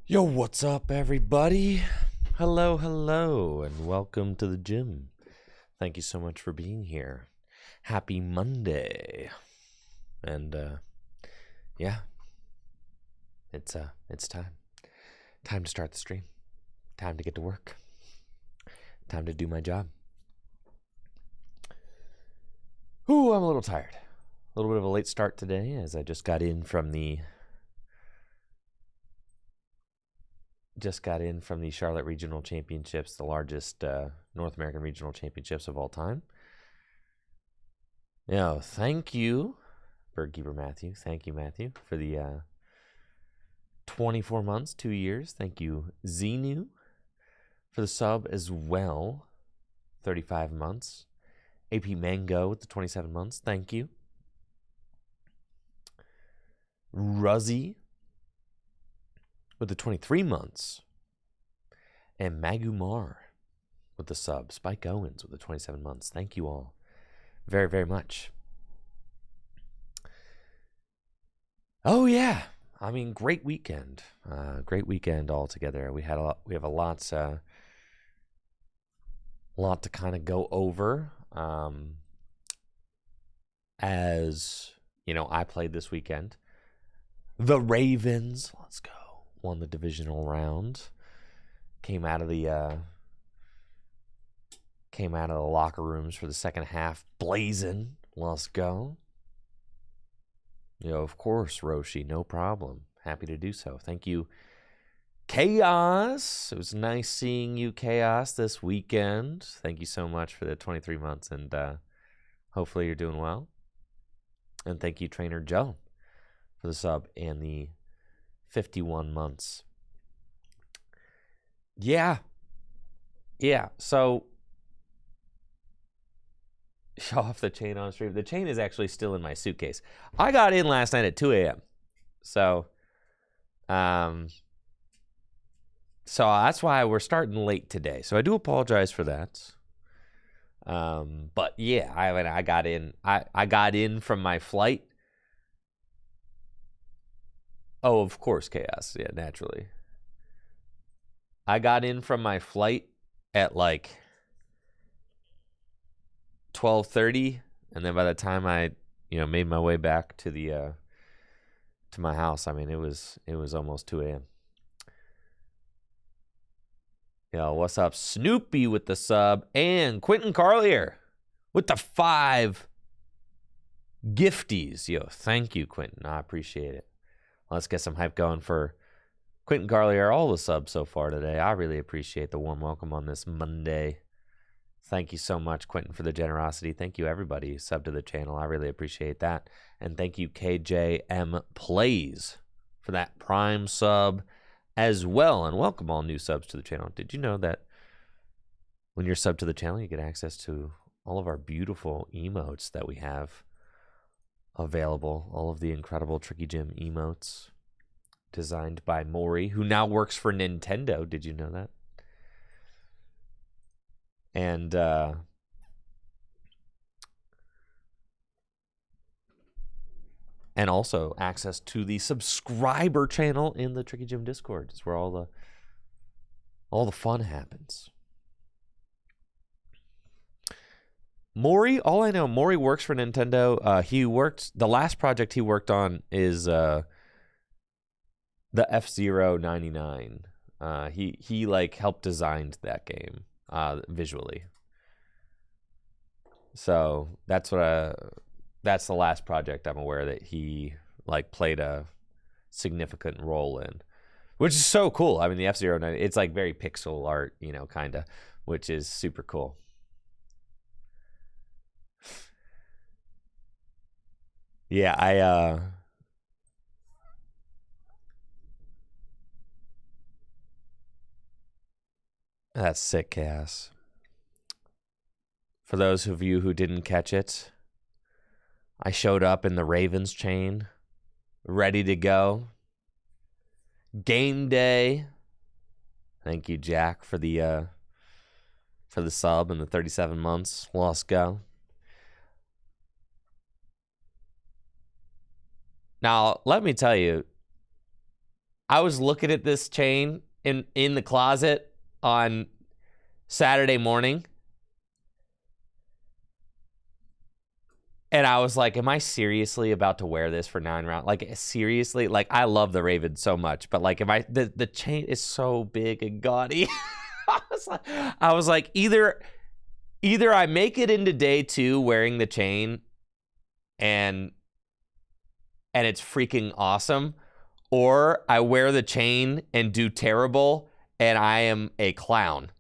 Yo, what's up, everybody? Hello, hello, and welcome to the gym. Thank you so much for being here. Happy Monday. And, yeah, it's time. Time to start the stream. Time to get to work. Time to do my job. Ooh, I'm a little tired. A little bit of a late start today as I just got in from the Charlotte Regional Championships, the largest North American Regional Championships of all time. Thank you, Birdkeeper Matthew. Thank you, Matthew, for the 24 months, 2 years. Thank you, Xenu, for the sub as well, 35 months. AP Mango with the 27 months. Thank you. Ruzzy with the 23 months. And Magumar with the sub. Spike Owens with the 27 months. Thank you all very, very much. Oh, yeah. I mean, great weekend. Great weekend altogether. We have a lot to kind of go over. As, I played this weekend. The Ravens, let's go, won the divisional round. Came out of the locker rooms for the second half blazing. Let's go. Of course, Roshi, no problem. Happy to do so. Thank you, Chaos. It was nice seeing you, Chaos, this weekend. Thank you so much for the 23 months, and hopefully you're doing well. And thank you, Trainer Joe, for the sub and the 51 months. Yeah. So, show off the chain on stream. The chain is actually still in my suitcase. I got in last night at 2 a.m. So that's why we're starting late today. So I do apologize for that. But yeah, I got in. I got in from my flight. Oh, of course, Chaos. Yeah, naturally. I got in from my flight at like 12:30, and then by the time I, made my way back to the to my house, I mean, it was almost 2 a.m. What's up, Snoopy with the sub, and Quentin Carlier with the 5 gifties. Thank you, Quentin. I appreciate it. Let's get some hype going for Quentin Carlier, all the subs so far today. I really appreciate the warm welcome on this Monday. Thank you so much, Quentin, for the generosity. Thank you, everybody, sub to the channel. I really appreciate that. And thank you, KJM Plays, for that Prime sub as well. And welcome all new subs to the channel. Did you know that when you're sub to the channel, you get access to all of our beautiful emotes that we have available? All of the incredible Tricky Gym emotes designed by Maury, who now works for Nintendo. Did you know that? And also access to the subscriber channel in the Tricky Gym Discord. It's where all the fun happens. Maury, all I know, Maury works for Nintendo. The last project he worked on is the F-Zero 99. He like helped design that game visually. So that's that's the last project I'm aware that he like played a significant role in, which is so cool. I mean, the F-Zero 9, it's like very pixel art, kind of, which is super cool. Yeah, that's sick, Chaos. For those of you who didn't catch it, I showed up in the Ravens chain, ready to go. Game day. Thank you, Jack, for the sub and the 37 months. Let's go. Now, let me tell you, I was looking at this chain in the closet on Saturday morning, and I was like, am I seriously about to wear this for 9 rounds? Like, seriously? Like, I love the Ravens so much, but like, the chain is so big and gaudy. I was like, either I make it into day 2 wearing the chain and it's freaking awesome, or I wear the chain and do terrible and I am a clown.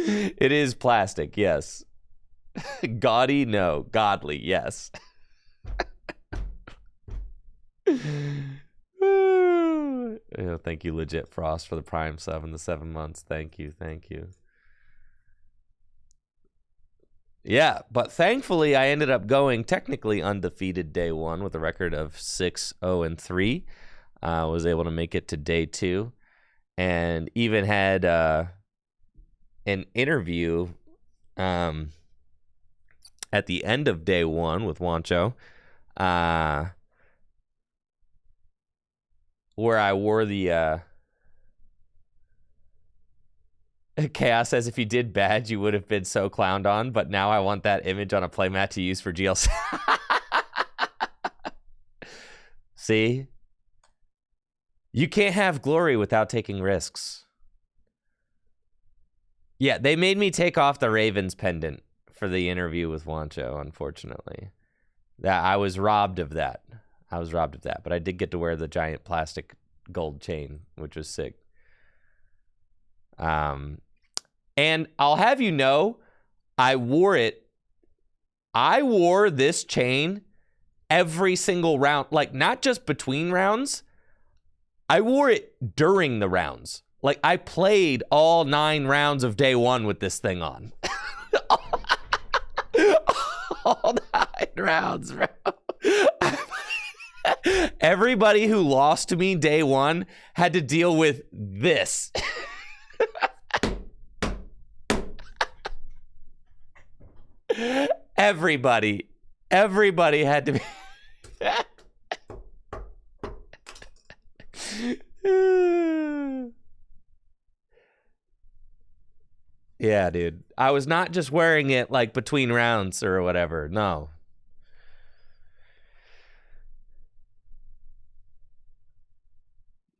It is plastic, yes. Gaudy, no. Godly, yes. Oh, thank you, Legit Frost, for the Prime sub and the 7 months. Thank you, thank you. Yeah, but thankfully I ended up going technically undefeated day 1 with a record of 6-0-3. Was able to make it to day 2, and even had an interview at the end of day 1 with Wancho, where I wore the Chaos says, if you did bad, you would have been so clowned on, but now I want that image on a playmat to use for GLC. See? You can't have glory without taking risks. Yeah, they made me take off the Ravens pendant for the interview with Wancho, unfortunately. I was robbed of that. But I did get to wear the giant plastic gold chain, which was sick. And I'll have you know, I wore this chain every single round, like not just between rounds. I wore it during the rounds. Like, I played all 9 rounds of day 1 with this thing on. All 9 rounds, bro. Everybody who lost to me day 1 had to deal with this. Everybody had to be. Yeah, dude. I was not just wearing it like between rounds or whatever. No.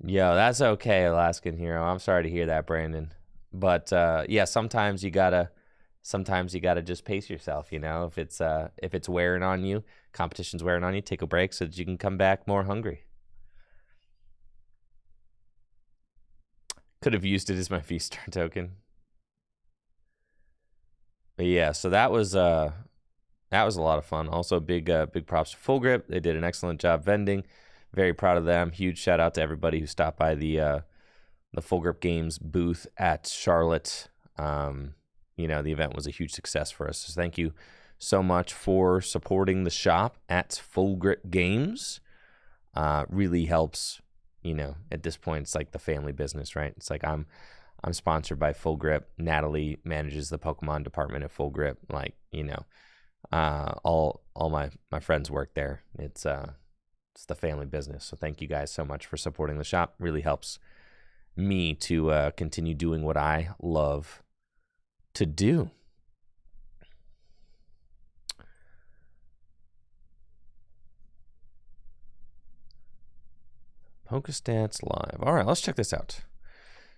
Yo, that's okay, Alaskan Hero. I'm sorry to hear that, Brandon. But yeah, sometimes you gotta just pace yourself, you know. If it's wearing on you, competition's wearing on you, take a break so that you can come back more hungry. Could have used it as my V-Star token. But yeah, so that was a lot of fun. Also, big props to Full Grip. They did an excellent job vending. Very proud of them. Huge shout out to everybody who stopped by the Full Grip Games booth at Charlotte. You know, the event was a huge success for us. So thank you so much for supporting the shop at Full Grip Games. Really helps, you know, at this point, it's like the family business, right? It's like I'm sponsored by Full Grip. Natalie manages the Pokemon department at Full Grip. Like, you know, all my friends work there. It's the family business. So thank you guys so much for supporting the shop. Really helps me to continue doing what I love to do. PokeStats Live. All right, let's check this out.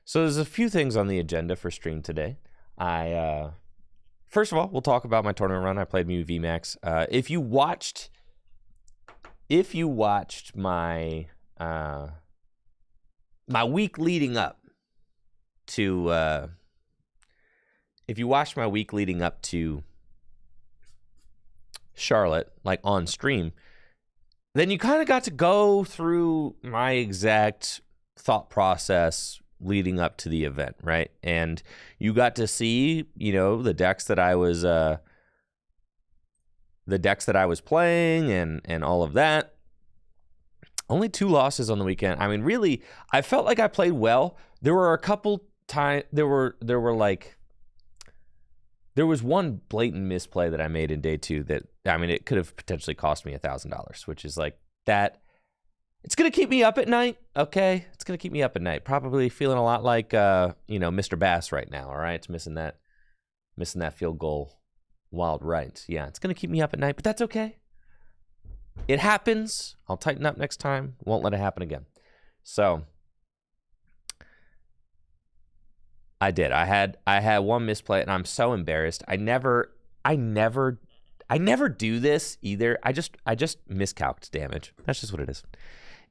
So there's a few things on the agenda for stream today. First of all, we'll talk about my tournament run. I played Mew VMAX. If you watched my my week leading up to Charlotte, like on stream, then you kind of got to go through my exact thought process leading up to the event, right? And you got to see, the decks that I was playing and all of that. Only 2 losses on the weekend. I mean, really, I felt like I played well. There were a couple times, there was one blatant misplay that I made in day 2 that, I mean, it could have potentially cost me $1,000, which is like that. It's going to keep me up at night, okay? It's going to keep me up at night. Probably feeling a lot like, Mr. Bass right now, all right? It's missing that field goal wild right. Yeah, it's going to keep me up at night, but that's okay. It happens. I'll tighten up next time. Won't let it happen again. So I did. I had one misplay, and I'm so embarrassed. I never do this either. I just miscalculated damage. That's just what it is.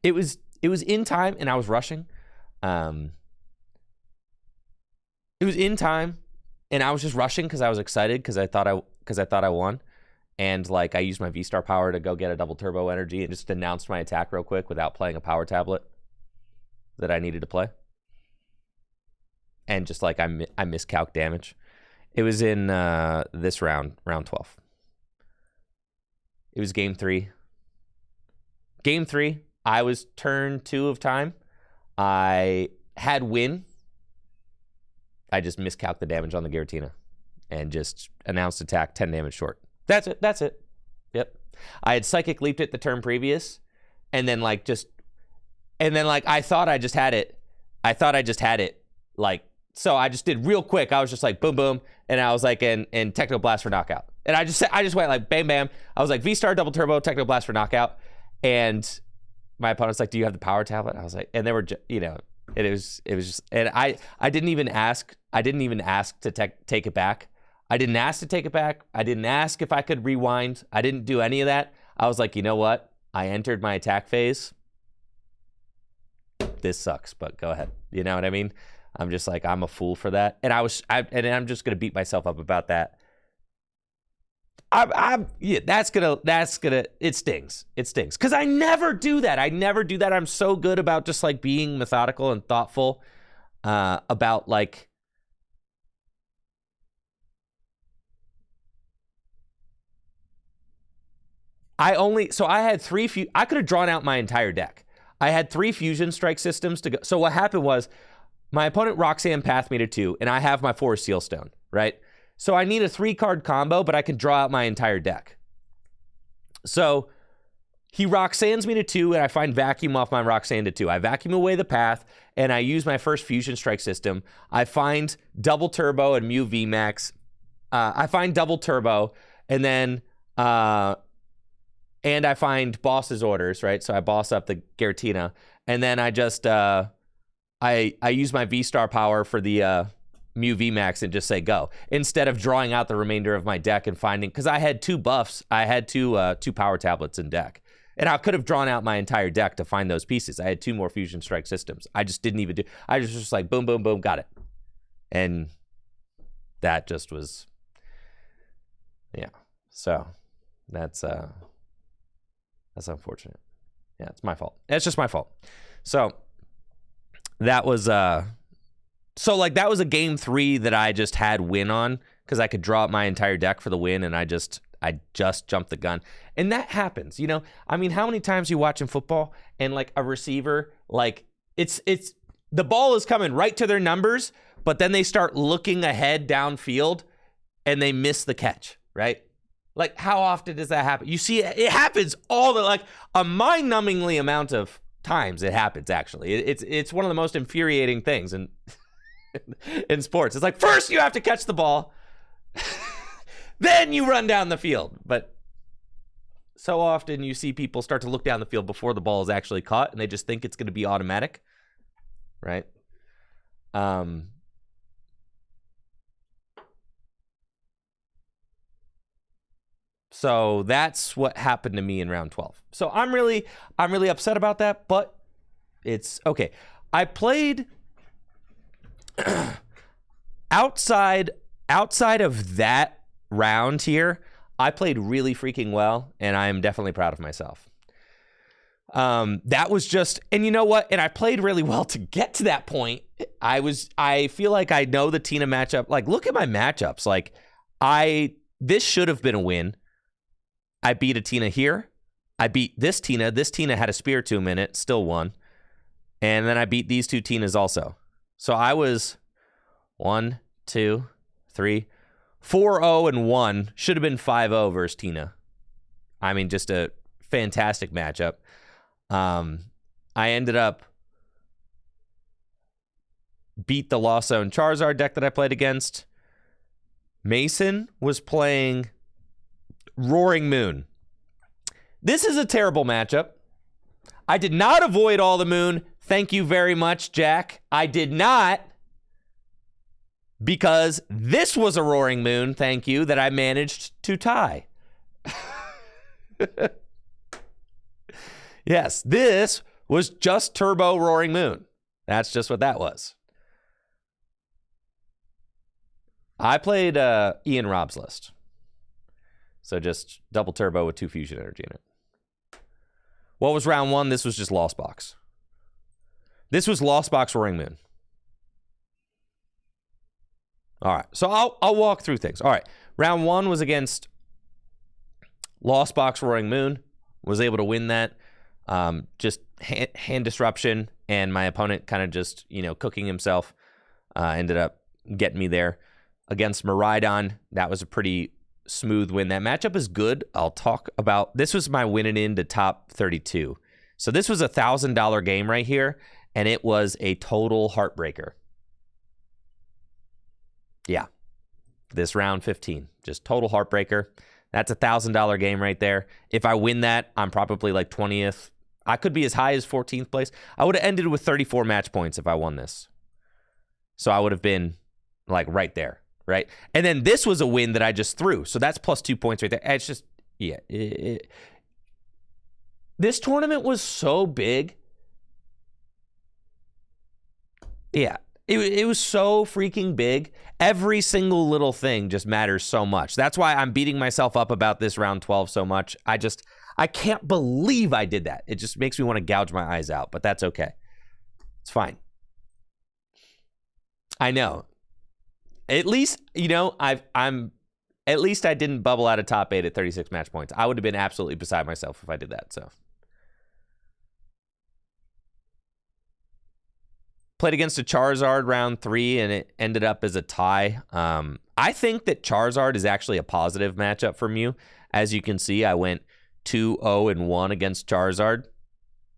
It was in time, and I was rushing. It was in time, and I was just rushing because I was excited because I thought I won. And like I used my V-Star power to go get a double turbo energy and just announced my attack real quick without playing a power tablet that I needed to play. And just like I miscalc damage. It was in this round 12. It was game 3. Game 3, I was turn 2 of time. I had win. I just miscalculated the damage on the Giratina and just announced attack 10 damage short. That's it. Yep. I had Psychic Leaped it the turn previous, and then I thought I just had it. So I just did real quick. I was just like boom boom, and I was like and Techno Blast for knockout. And I just went like bam bam. I was like V-Star double turbo, Techno Blast for knockout. And my opponent's like, "Do you have the power tablet?" I was like, and they were it was just, and I didn't even ask to take it back. I didn't ask to take it back. I didn't ask if I could rewind. I didn't do any of that. I was like, you know what? I entered my attack phase. This sucks, but go ahead. You know what I mean? I'm just like, I'm a fool for that. And I'm just going to beat myself up about that. It stings. It stings. Because I never do that. I'm so good about just like being methodical and thoughtful about like, I had 3 I could have drawn out my entire deck. I had 3 Fusion Strike systems to go. So what happened was my opponent Roxanne Path me to 2, and I have my Forest Seal Stone, right? So I need a 3-card combo, but I can draw out my entire deck. So he Roxanne's me to 2, and I find Vacuum off my Roxanne to 2. I vacuum away the path, and I use my first Fusion Strike system. I find Double Turbo and Mew VMAX. I find Double Turbo, and then and I find Boss's Orders, right? So I boss up the Giratina, and then I just I use my V-Star power for the Mew VMAX and just say go, instead of drawing out the remainder of my deck and finding, because I had 2 buffs, I had two power tablets in deck, and I could have drawn out my entire deck to find those pieces. I had 2 more Fusion Strike systems. I just didn't even do. I was just like boom, boom, boom, got it, and that just was, yeah. So that's unfortunate. Yeah, it's my fault. It's just my fault. So that was that was a game 3 that I just had win on because I could draw up my entire deck for the win, and I just jumped the gun. And that happens, I mean, how many times you watching football and like a receiver, like it's the ball is coming right to their numbers, but then they start looking ahead downfield and they miss the catch, right? Like, how often does that happen? You see, it happens a mind-numbingly amount of times. It happens, actually. It's one of the most infuriating things in sports. It's like, first you have to catch the ball, then you run down the field. But so often you see people start to look down the field before the ball is actually caught, and they just think it's going to be automatic, right? So that's what happened to me in round 12. So I'm really upset about that, but it's okay. I played outside of that round here. I played really freaking well, and I am definitely proud of myself. That was just, and you know what? And I played really well to get to that point. I feel like I know the Tina matchup. Like, look at my matchups. Like, this should have been a win. I beat a Tina here. I beat this Tina. This Tina had a Spiritomb in it, still won. And then I beat these two Tinas also. So I was 1, 2, 3, 4-0 and 1. Should have been 5-0 versus Tina. I mean, just a fantastic matchup. I ended up beat the Lost Zone Charizard deck that I played against. Mason was playing Roaring Moon. This is a terrible matchup. I did not avoid all the moon. Thank you very much, Jack. I did not, because this was a Roaring Moon, thank you, that I managed to tie. Yes, this was just Turbo Roaring Moon. That's just what that was. I played Ian Rob's list. So just double turbo with 2 fusion energy in it. What was round 1? This was just Lost Box. This was Lost Box Roaring Moon. All right, so I'll walk through things. All right, round 1 was against Lost Box Roaring Moon. Was able to win that. Just hand disruption, and my opponent kind of just, cooking himself. Ended up getting me there. Against Miraidon, that was a pretty smooth win. That matchup is good. I'll talk about, this was my winning into top 32. So this was $1,000 game right here, and it was a total heartbreaker. Yeah, this round 15, just total heartbreaker. That's $1,000 game right there. If I win that, I'm probably like 20th. I could be as high as 14th place. I would have ended with 34 match points if I won this. So I would have been like right there. Right? And then this was a win that I just threw. So that's plus 2 points right there. It's just, yeah. This tournament was so big. Yeah. It was so freaking big. Every single little thing just matters so much. That's why I'm beating myself up about this round 12 so much. I can't believe I did that. It just makes me want to gouge my eyes out, but that's okay. It's fine. I know. At least, at least I didn't bubble out of top 8 at 36 match points. I would have been absolutely beside myself if I did that. So, played against a Charizard round 3, and it ended up as a tie. I think that Charizard is actually a positive matchup for Mew. As you can see, I went 2-0 and 1 against Charizard.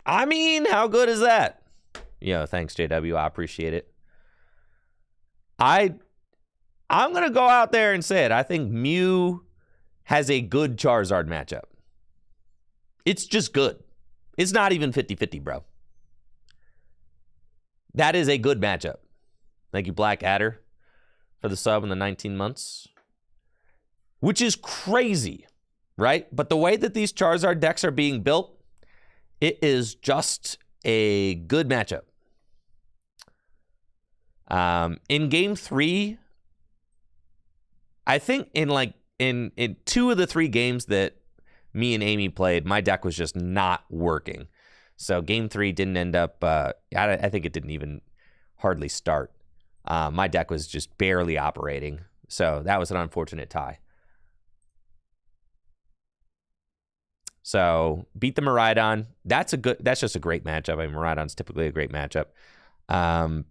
I mean, how good is that? Thanks, JW. I appreciate it. I'm going to go out there and say it. I think Mew has a good Charizard matchup. It's just good. It's not even 50-50, bro. That is a good matchup. Thank you, Black Adder, for the sub in the 19 months. Which is crazy, right? But the way that these Charizard decks are being built, it is just a good matchup. In game 3, I think in 2 of the 3 games that me and Amy played, my deck was just not working. So game 3 didn't end up, I think it didn't even hardly start. My deck was just barely operating. So that was an unfortunate tie. So beat the Miraidon. That's just a great matchup. I mean, Miraidon's typically a great matchup.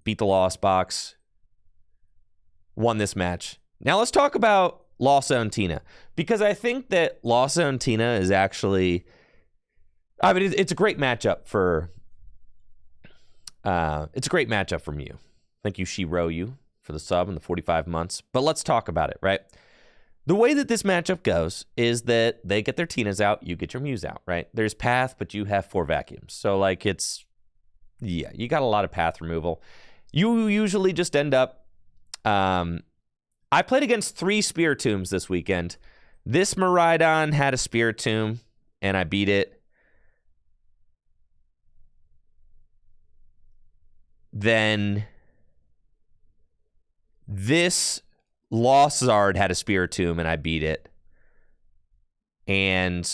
Beat the Lost Box. Won this match. Now let's talk about Lost Zone Tina, because I think that Lost Zone Tina is actually, it's a great matchup for, Mew. Thank you, Shiro-You, for the sub and the 45 months. But let's talk about it, right? The way that this matchup goes is that they get their Tinas out, you get your Mews out, right? There's path, but you have 4 vacuums. So you got a lot of path removal. You usually just end up, I played against 3 Spiritombs this weekend. This Miraidon had a Spiritomb, and I beat it. Then this Lossard had a Spiritomb, and I beat it. And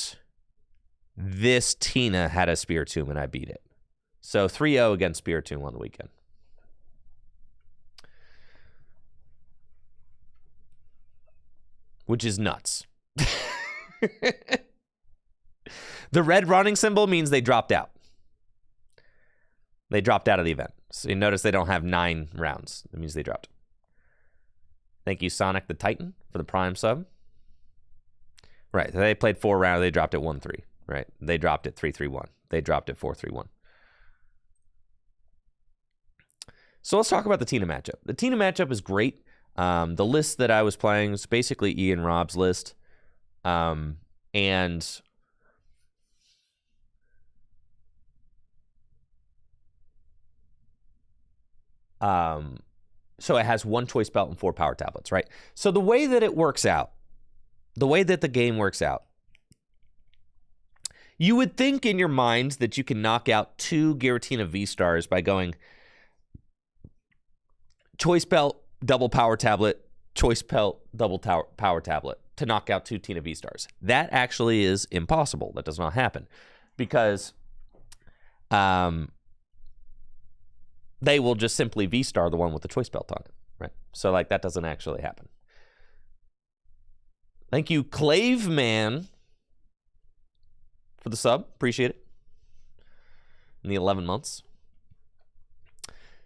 this Tina had a Spiritomb, and I beat it. So 3-0 against Spiritomb on the weekend. which is nuts. The red running symbol means they dropped out. They dropped out of the event. So you notice they don't have 9 rounds. That means they dropped. Thank you, Sonic the Titan, for the Prime sub. Right, they played 4 rounds. They dropped it 1-3. Right, they dropped it 3-3-1. They dropped it 4-3-1. So let's talk about the Tina matchup. The Tina matchup is great. The list that I was playing was basically Ian Rob's list. So it has 1 choice belt and 4 power tablets, right? So the way that it works out, the way that the game works out, you would think in your mind that you can knock out 2 Giratina V-Stars by going choice belt, double power tablet, choice belt, double power tablet to knock out 2 Tina V-Stars. That actually is impossible. That does not happen because they will just simply V-Star the one with the choice belt on it, right? So, like, that doesn't actually happen. Thank you, Clave Man, for the sub. Appreciate it. In the 11 months.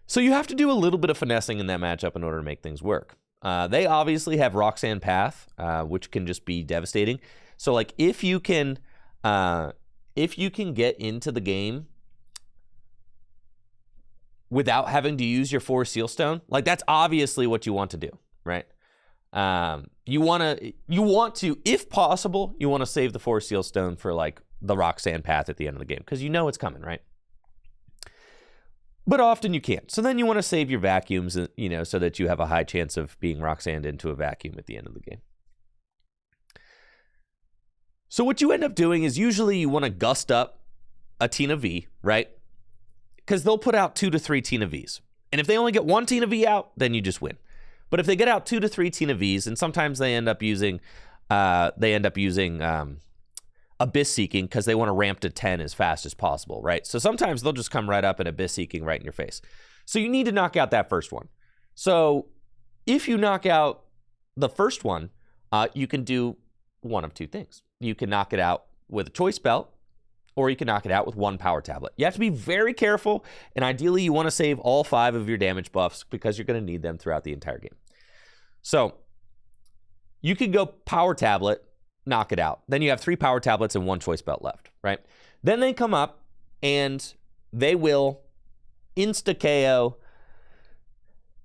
So you have to do a little bit of finessing in that matchup in order to make things work. They obviously have Roxanne Path, which can just be devastating. So, like, if you can get into the game without having to use your 4 Seal Stone, like, that's obviously what you want to do, right? You want to, if possible, you want to save the 4 Seal Stone for, like, the Roxanne Path at the end of the game, because you know it's coming, right? But often you can't. So then you want to save your vacuums, you know, so that you have a high chance of being Roxanned into a vacuum at the end of the game. So what you end up doing is usually you want to gust up a Tina V, right? Because they'll put out 2 to 3 Tina Vs. And if they only get 1 Tina V out, then you just win. But if they get out 2 to 3 Tina Vs, and sometimes they end up using Abyss Seeking because they want to ramp to 10 as fast as possible, right? So sometimes they'll just come right up and Abyss Seeking right in your face. So you need to knock out that first one. So if you knock out the first one, you can do one of 2 things. You can knock it out with a choice belt, or you can knock it out with 1 power tablet. You have to be very careful, and ideally you want to save all 5 of your damage buffs because you're going to need them throughout the entire game. So you could go power tablet, knock it out. Then you have 3 power tablets and 1 choice belt left, right? Then they come up and they will insta-KO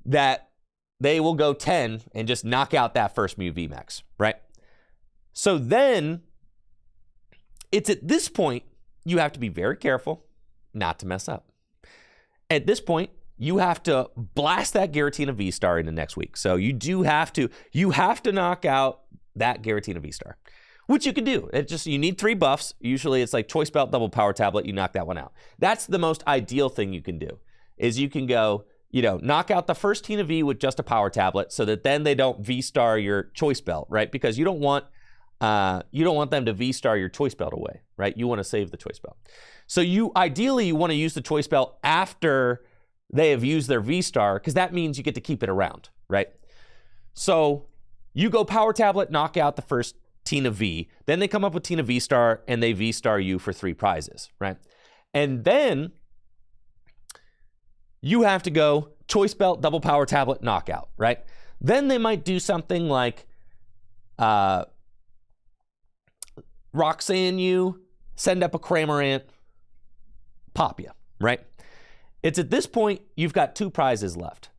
that. They will go 10 and just knock out that first Mew VMAX, right? So then it's at this point you have to be very careful not to mess up. At this point, you have to blast that Giratina V-Star into next week. So you have to knock out that Giratina V-Star, which you can do. It just, you need 3 buffs. Usually it's like choice belt, double power tablet, you knock that one out. That's the most ideal thing you can do, is you can go, you know, knock out the first Tina V with just a power tablet so that then they don't V-Star your choice belt, right? Because you don't want them to V-Star your choice belt away, right? You want to save the choice belt. So ideally you want to use the choice belt after they have used their V-Star, because that means you get to keep it around, right? So you go power tablet, knock out the first Tina V, then they come up with Tina V-Star and they V-Star you for 3 prizes, right? And then you have to go choice belt, double power tablet, knockout, right? Then they might do something like Roxanne you, send up a Cramorant, pop you, right? It's at this point you've got 2 prizes left.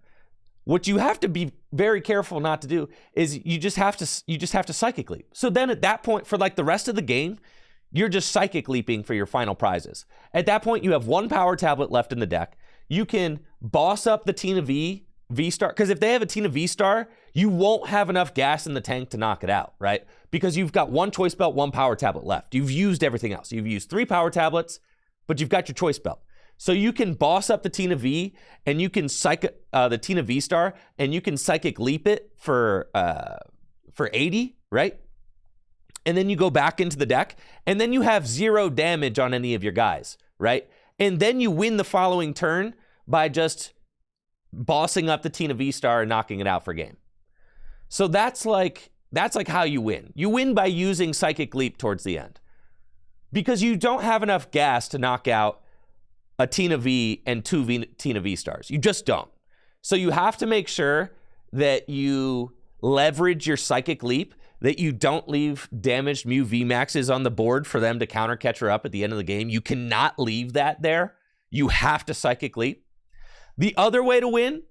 What you have to be very careful not to do is you just have to psychic leap. So then at that point, for like the rest of the game, you're just psychic leaping for your final prizes. At that point, you have 1 power tablet left in the deck. You can boss up the Tina V-Star, because if they have a Tina V-Star, you won't have enough gas in the tank to knock it out, right? Because you've got 1 choice belt, 1 power tablet left. You've used everything else. You've used 3 power tablets, but you've got your choice belt. So you can boss up the Tina V, and you can the Tina V-Star, and you can psychic leap it for 80, right? And then you go back into the deck, and then you have 0 damage on any of your guys, right? And then you win the following turn by just bossing up the Tina V-Star and knocking it out for game. So that's like That's like how you win. You win by using Psychic Leap towards the end. Because you don't have enough gas to knock out a Tina V and two Tina V stars. You just don't. So you have to make sure that you leverage your Psychic Leap, that you don't leave damaged Mew V Maxes on the board for them to counter catch her up at the end of the game. You cannot leave that there. You have to Psychic Leap. The other way to win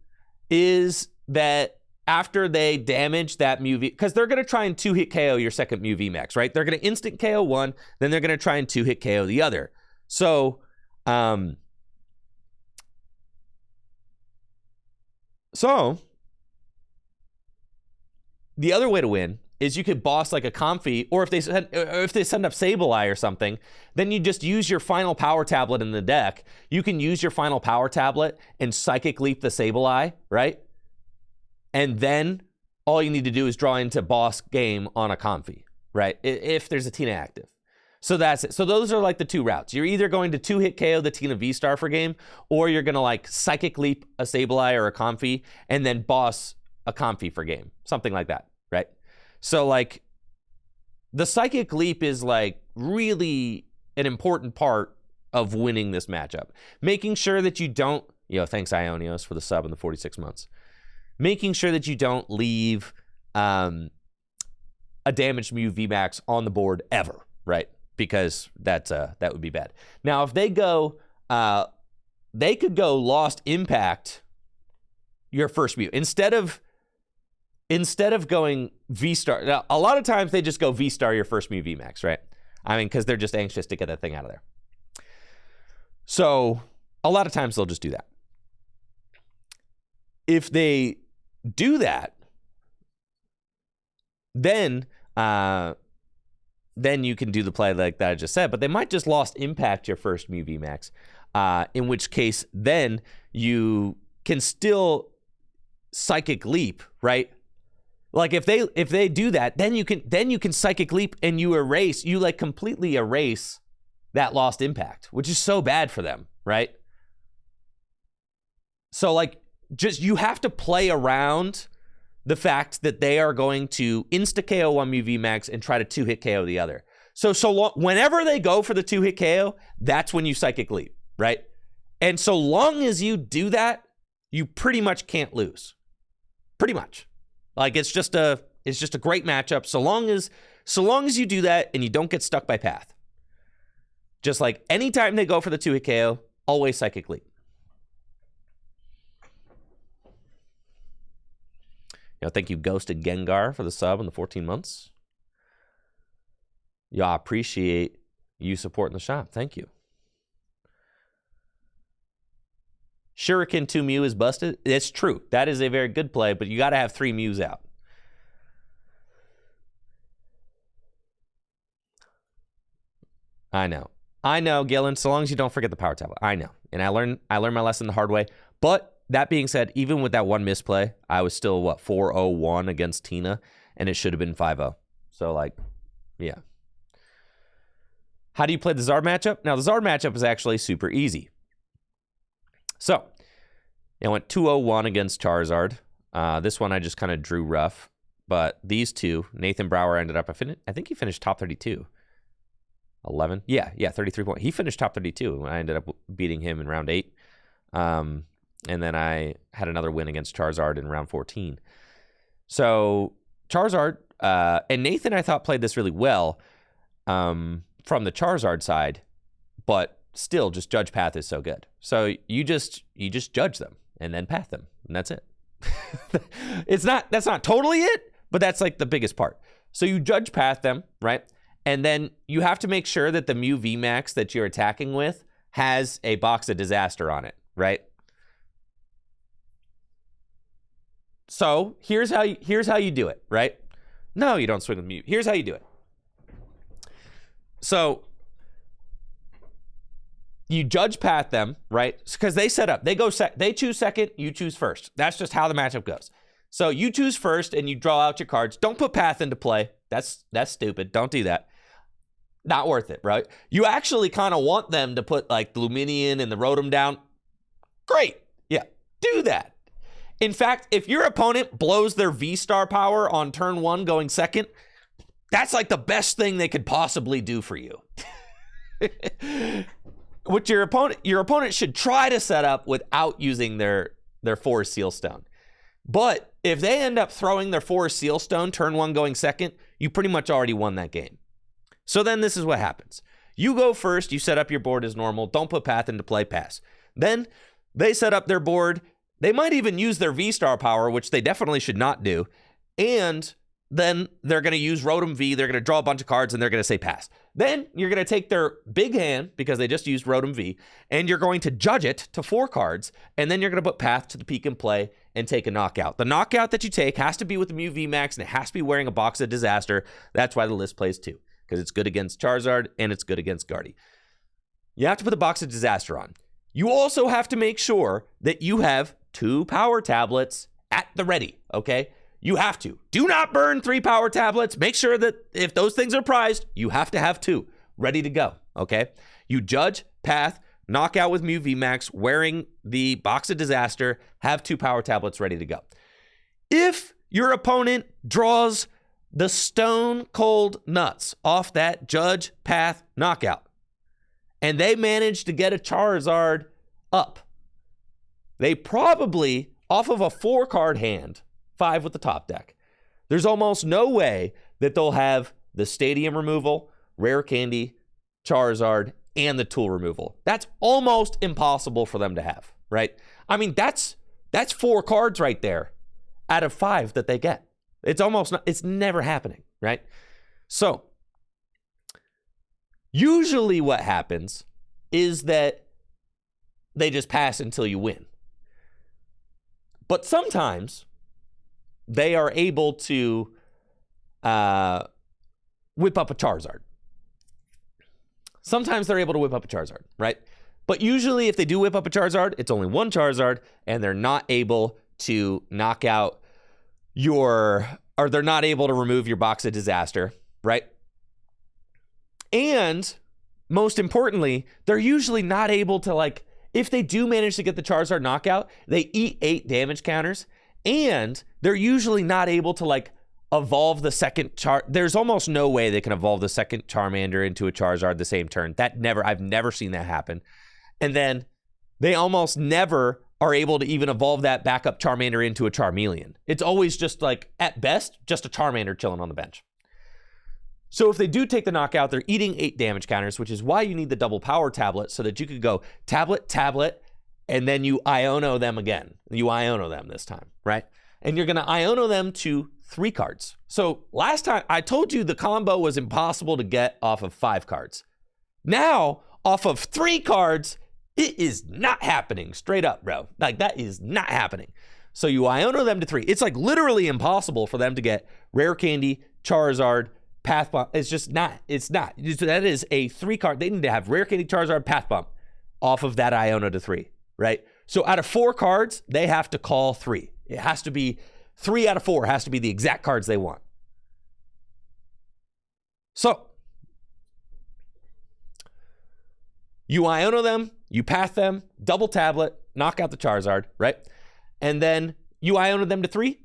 is that after they damage that Mew V, because they're going to try and 2-hit KO your second Mew V Max, right? They're going to instant KO one, then they're going to try and 2-hit KO the other. So, the other way to win is you could boss like a Comfy, or if they send up Sableye or something, then you just use your final power tablet in the deck. You can use your final power tablet and Psychic Leap the Sableye, right? And then all you need to do is draw into boss game on a Comfy, right? If there's a Tina active. So that's it. So those are like the two routes. You're either going to 2-hit KO the Tina V star for game, or you're going to like Psychic Leap a Sableye or a Comfy and then boss a Comfy for game. Something like that, right? So like the Psychic Leap is like really an important part of winning this matchup. Making sure that you don't, thanks Ionios for the sub in the 46 months. Making sure that you don't leave a damaged Mew VMAX on the board ever, right? Because that would be bad. Now, if they go, they could go Lost Impact your first Mew. Instead of going V-Star. Now, a lot of times they just go V-Star your first Mew VMAX, right? I mean, because they're just anxious to get that thing out of there. So a lot of times they'll just do that. If they do that, then you can do the play like that I just said, but they might just Lost Impact your first Mew VMAX, in which case then you can still Psychic Leap, right? Like if they do that, then you can Psychic Leap and you like completely erase that Lost Impact, which is so bad for them, right? So like just you have to play around the fact that they are going to insta KO one Mew VMAX and try to 2-hit KO the other. So whenever they go for the 2-hit KO, that's when you Psychic Leap, right? And so long as you do that, you pretty much can't lose. Pretty much. Like it's just a great matchup so long as you do that and you don't get stuck by path. Just like anytime they go for the 2-hit KO, always Psychic Leap. Thank you, Ghosted Gengar, for the sub in the 14 months. I appreciate you supporting the shop. Thank you. Shuriken 2 Mew is busted. It's true. That is a very good play, but you got to have 3 Mews out. I know, Gillen, so long as you don't forget the power tablet. I know. And I learned my lesson the hard way. But that being said, even with that one misplay, I was still, 4-0-1 against Tina, and it should have been 5-0. So, like, yeah. How do you play the Zard matchup? Now, the Zard matchup is actually super easy. So, I went 2-0-1 against Charizard. This one I just kind of drew rough. But these two, Nathan Brower ended up, I think he finished top 32. 11? Yeah, 33 points. He finished top 32. I ended up beating him in round 8. And then I had another win against Charizard in round 14. So Charizard, and Nathan I thought played this really well from the Charizard side, but still just judge path is so good. So you just judge them and then path them, and that's it. That's not totally it, but that's like the biggest part. So you judge path them, right? And then you have to make sure that the Mew VMAX that you're attacking with has a box of disaster on it, right? So here's how you do it, right? No, you don't swing with Mew. Here's how you do it. So you judge path them, right? Because they set up, they choose second, you choose first. That's just how the matchup goes. So you choose first and you draw out your cards. Don't put path into play. That's stupid. Don't do that. Not worth it, right? You actually kind of want them to put like the Luminion and the Rotom down. Great. Yeah, do that. In fact, if your opponent blows their V-Star power on turn 1 going second, that's like the best thing they could possibly do for you. Which your opponent should try to set up without using their Forest Seal Stone. But if they end up throwing their Forest Seal Stone turn 1 going second, you pretty much already won that game. So then this is what happens. You go first, you set up your board as normal, don't put Path into play, pass. Then they set up their board. They might even use their V-Star power, which they definitely should not do. And then they're going to use Rotom V. They're going to draw a bunch of cards, and they're going to say pass. Then you're going to take their big hand, because they just used Rotom V, and you're going to judge it to 4 cards, and then you're going to put Path to the peak and play and take a knockout. The knockout that you take has to be with the Mew V Max, and it has to be wearing a Box of Disaster. That's why the list plays 2, because it's good against Charizard, and it's good against Guardy. You have to put the Box of Disaster on. You also have to make sure that you have 2 power tablets at the ready, okay? You have to. Do not burn 3 power tablets. Make sure that if those things are prized, you have to have 2 ready to go, okay? You judge, Path, knockout with Mew V Max, wearing the Box of Disaster, have 2 power tablets ready to go. If your opponent draws the Stone Cold Nuts off that judge, Path, knockout, and they manage to get a Charizard up, they probably, off of a 4-card hand, 5 with the top deck, there's almost no way that they'll have the Stadium removal, Rare Candy, Charizard, and the Tool removal. That's almost impossible for them to have, right? I mean, that's 4 cards right there out of 5 that they get. It's almost not, it's never happening, right? So usually what happens is that they just pass until you win. But sometimes they are able to whip up a Charizard. Sometimes they're able to whip up a Charizard, right? But usually if they do whip up a Charizard, it's only 1 Charizard, and they're not able to knock out or they're not able to remove your Box of Disaster, right? And most importantly, they're usually not able to, like, if they do manage to get the Charizard knockout, they eat 8 damage counters, and they're usually not able to, like, evolve the second There's almost no way they can evolve the second Charmander into a Charizard the same turn. I've never seen that happen. And then they almost never are able to even evolve that backup Charmander into a Charmeleon. It's always just, like, at best, just a Charmander chilling on the bench. So if they do take the knockout, they're eating 8 damage counters, which is why you need the double power tablet, so that you could go tablet, and then you Iono them again. You Iono them this time, right? And you're going to Iono them to 3 cards. So last time I told you the combo was impossible to get off of 5 cards. Now, off of 3 cards, it is not happening. Straight up, bro. Like, that is not happening. So you Iono them to 3. It's like literally impossible for them to get Rare Candy, Charizard, Path Bump. It's just not. It's not. That is a 3 card. They need to have Rare Candy, Charizard, Path Bump off of that Iono to 3, right? So out of 4 cards, they have to call 3. It has to be 3 out of 4 has to be the exact cards they want. So you Iono them, you Path them, double tablet, knock out the Charizard, right? And then you Iono them to 3.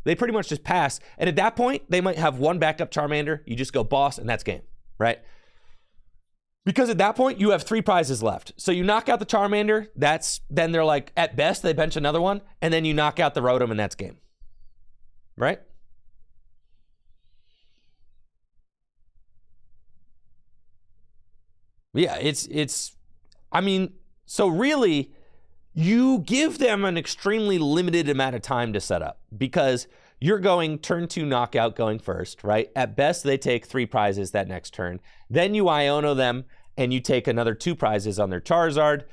They pretty much just pass. And at that point, they might have 1 backup Charmander. You just go boss, and that's game, right? Because at that point, you have 3 prizes left. So you knock out the Charmander. Then they're like, at best, they bench another one. And then you knock out the Rotom, and that's game. Right? Yeah, I mean, so really, you give them an extremely limited amount of time to set up, because you're going turn 2 knockout going first, right? At best, they take 3 prizes that next turn. Then you Iono them, and you take another 2 prizes on their Charizard.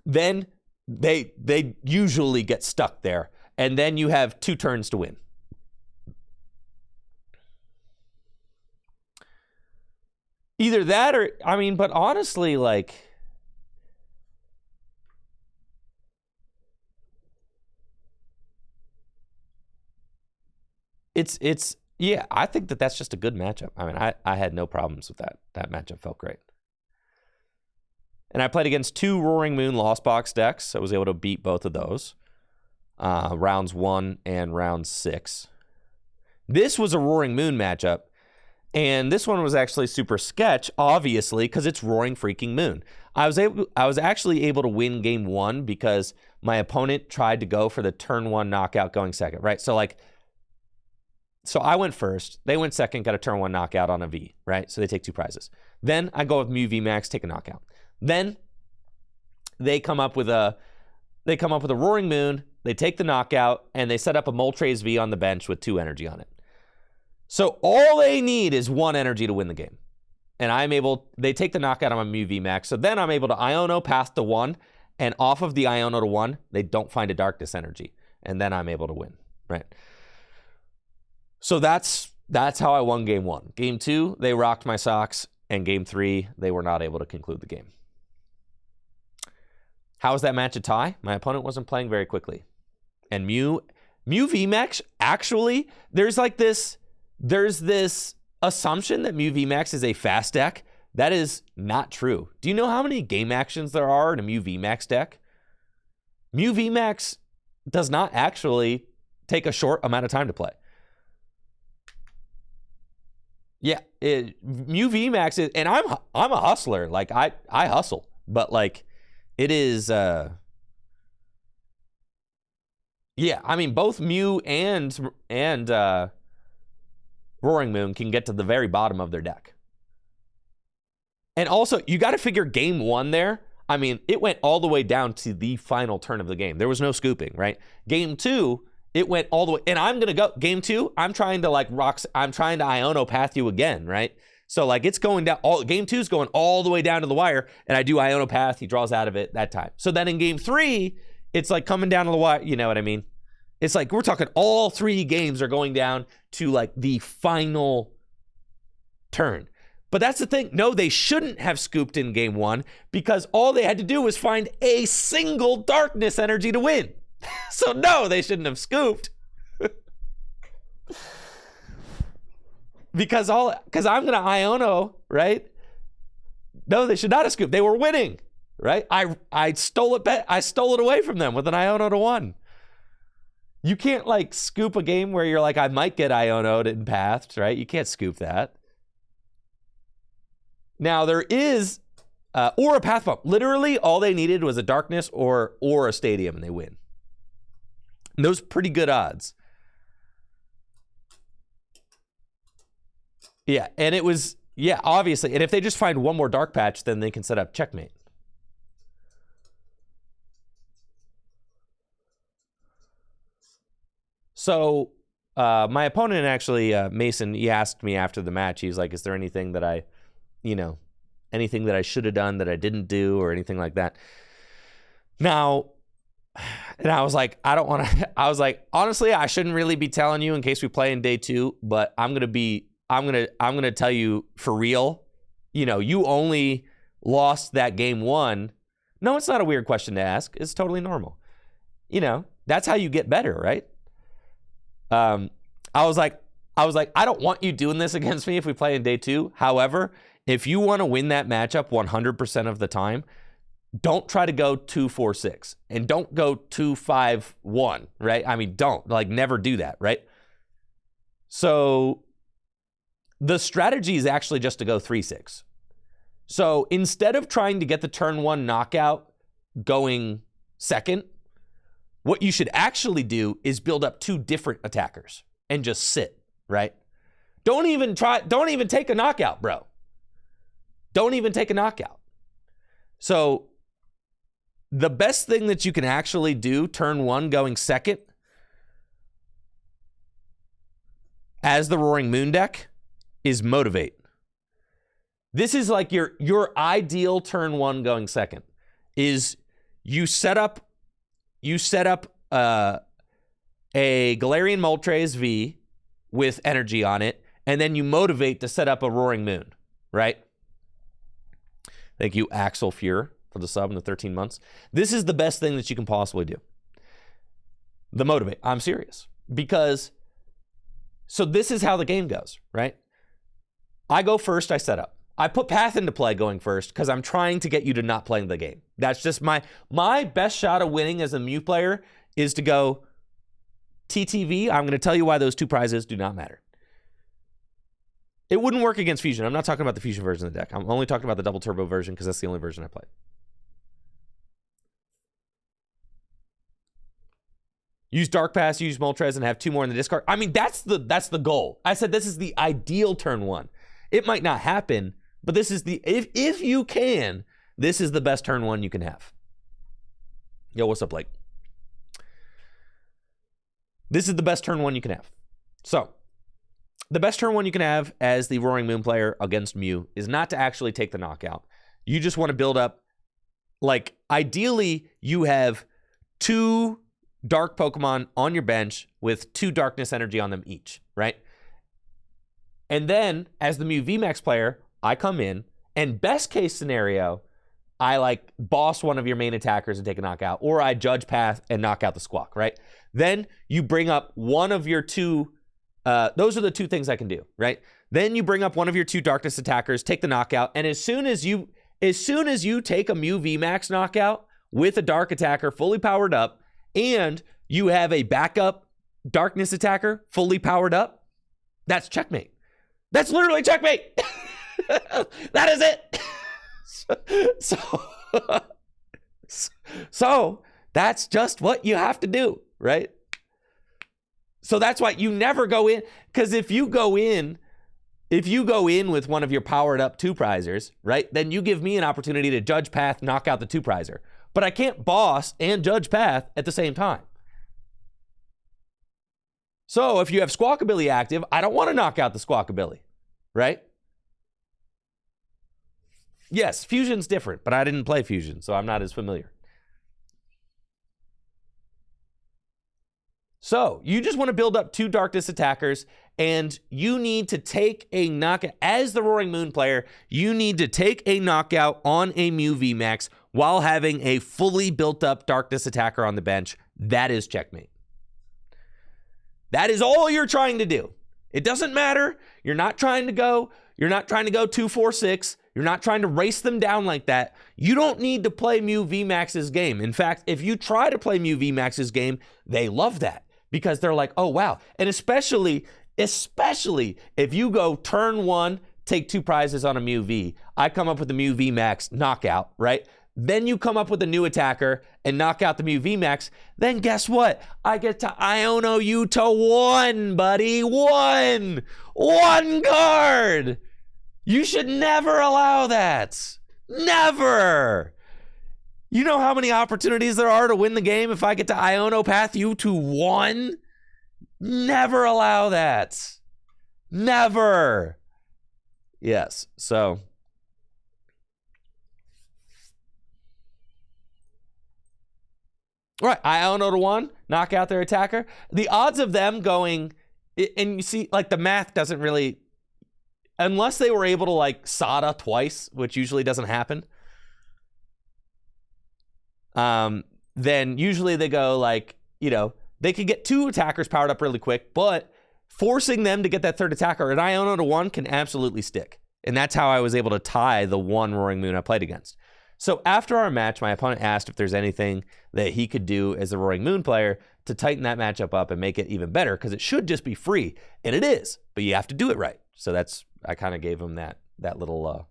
Then they usually get stuck there, and then you have 2 turns to win. Either that or, I mean, but honestly, like, it's yeah, I think that's just a good matchup. I mean, I had no problems with that. That matchup felt great. And I played against 2 Roaring Moon Lost Box decks. So I was able to beat both of those. Rounds 1 and round 6. This was a Roaring Moon matchup. And this one was actually super sketch, obviously, because it's Roaring freaking Moon. I was actually able to win game 1 because my opponent tried to go for the turn 1 knockout going second, right? So I went first, they went second, got a turn 1 knockout on a V, right? So they take 2 prizes. Then I go with Mew V Max, take a knockout. Then they come up with a Roaring Moon, they take the knockout, and they set up a Moltres V on the bench with 2 energy on it. So all they need is 1 energy to win the game. And they take the knockout on my Mew V Max. So then I'm able to Iono path to 1, and off of the Iono to 1, they don't find a Darkness energy. And then I'm able to win, right? So that's how I won game 1. Game 2, they rocked my socks, and game 3, they were not able to conclude the game. How was that match a tie? My opponent wasn't playing very quickly. And Mew V Max, actually, there's this assumption that Mew V Max is a fast deck. That is not true. Do you know how many game actions there are in a Mew V Max deck? Mew V Max does not actually take a short amount of time to play. Yeah, Mew V Max is, and I'm a hustler. Like I hustle, but like it is. Yeah, I mean both Mew and Roaring Moon can get to the very bottom of their deck. And also, you got to figure game 1 there. I mean, it went all the way down to the final turn of the game. There was no scooping, right? Game 2, it went all the way. And I'm going to go, game 2, I'm trying to Iono path you again, right? So like it's going down, game 2 is going all the way down to the wire, and I do Iono path, he draws out of it that time. So then in game 3, it's like coming down to the wire, you know what I mean? It's like we're talking all 3 games are going down to like the final turn. But that's the thing. No, they shouldn't have scooped in game 1 because all they had to do was find a single Darkness energy to win. So no, they shouldn't have scooped. because I'm going to Iono, right? No, they should not have scooped. They were winning, right? I stole it away from them with an Iono to 1. You can't like scoop a game where you're like, I might get Iono'd and pathed, right? You can't scoop that. Now there is, or a path bump. Literally all they needed was a Darkness or a Stadium and they win. And those pretty good odds. Yeah, and it was, yeah, obviously. And if they just find 1 more Dark Patch, then they can set up checkmate. So my opponent actually, Mason, he asked me after the match, he's like, is there anything that anything that I should have done that I didn't do or anything like that? Now, and I was like, I was like, honestly, I shouldn't really be telling you in case we play in day 2, but I'm going to tell you for real, you only lost that game 1. No, it's not a weird question to ask. It's totally normal. That's how you get better, right? I was like, I don't want you doing this against me if we play in day 2. However, if you want to win that matchup 100% of the time, don't try to go 2-4-6 and don't go 2-5-1, right? I mean, don't never do that, right? So the strategy is actually just to go 3-6. So instead of trying to get the turn 1 knockout going second, what you should actually do is build up 2 different attackers and just sit, right? Don't even take a knockout, bro. Don't even take a knockout. So the best thing that you can actually do turn 1 going second as the Roaring Moon deck is motivate. This is like your ideal turn 1 going second is you set up a Galarian Moltres V with energy on it, and then you motivate to set up a Roaring Moon, right? Thank you, Axel Fuhr, for the sub in the 13 months. This is the best thing that you can possibly do. The motivate. I'm serious. So this is how the game goes, right? I go first, I set up. I put Path into play going first because I'm trying to get you to not playing the game. That's just my best shot of winning as a Mew player is to go TTV. I'm going to tell you why those 2 prizes do not matter. It wouldn't work against Fusion. I'm not talking about the Fusion version of the deck. I'm only talking about the double turbo version because that's the only version I played. Use Dark Pass, use Moltres, and have 2 more in the discard. I mean, that's the goal. I said this is the ideal turn 1. It might not happen, but this is the if you can, this is the best turn 1 you can have. Yo, what's up, Blake? This is the best turn 1 you can have. So, the best turn 1 you can have as the Roaring Moon player against Mew is not to actually take the knockout. You just want to build up, like, ideally, you have 2 dark Pokemon on your bench with 2 darkness energy on them each, right? And then, as the Mew VMAX player, I come in, and best case scenario, I, like, boss one of your main attackers and take a knockout, or I Judge Path and knock out the Squawk, right? Then you bring up one of your 2, those are the 2 things I can do, right? Then you bring up one of your 2 darkness attackers, take the knockout, and as soon as you take a Mew VMAX knockout with a dark attacker fully powered up, and you have a backup darkness attacker fully powered up, that's checkmate. That's literally checkmate. That is it. So that's just what you have to do, right? So that's why you never go in, because if you go in with one of your powered up 2-prizers, right, then you give me an opportunity to Judge Path, knock out the 2-prizer. But I can't boss and Judge Path at the same time. So if you have Squawkabilly active, I don't want to knock out the Squawkabilly, right? Yes, Fusion's different, but I didn't play Fusion, so I'm not as familiar. So you just want to build up 2 darkness attackers, and you need to take a knockout. As the Roaring Moon player, you need to take a knockout on a Mew VMAX while having a fully built up darkness attacker on the bench. That is checkmate. That is all you're trying to do. It doesn't matter. You're not trying to go 2-4-6. You're not trying to race them down like that. You don't need to play Mew VMAX's game. In fact, if you try to play Mew VMAX's game, they love that because they're like, oh, wow. And especially if you go turn 1, take 2 prizes on a Mew V. I come up with the Mew VMAX knockout, right? Then you come up with a new attacker and knock out the Mew VMAX. Then guess what? I get to Iono you to 1, buddy. 1 card. You should never allow that. Never. You know how many opportunities there are to win the game if I get to Iono Path you to 1? Never allow that. Never. Yes, so. All right, Iono to 1, knock out their attacker. The odds of them going, and you see, like, the math doesn't really, unless they were able to, like, Sada twice, which usually doesn't happen, then usually they go, like, you know, they could get 2 attackers powered up really quick, but forcing them to get that 3rd attacker at Iono to 1 can absolutely stick. And that's how I was able to tie the 1 Roaring Moon I played against. So after our match, my opponent asked if there's anything that he could do as a Roaring Moon player to tighten that matchup up and make it even better, because it should just be free, and it is, but you have to do it right. So I kind of gave him that little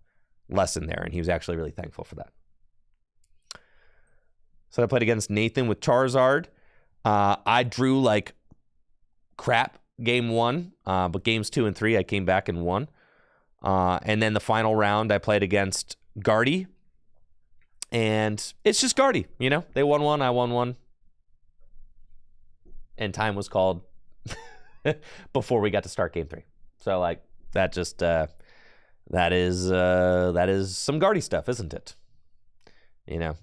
lesson there, and he was actually really thankful for that. So I played against Nathan with Charizard. I drew like crap game 1, but games 2 and 3 I came back and won. And then the final round I played against Guardy. And it's just Guardy, you know? They won 1, I won 1. And time was called before we got to start game 3. So, like, that just, that is some Guardy stuff, isn't it? You know,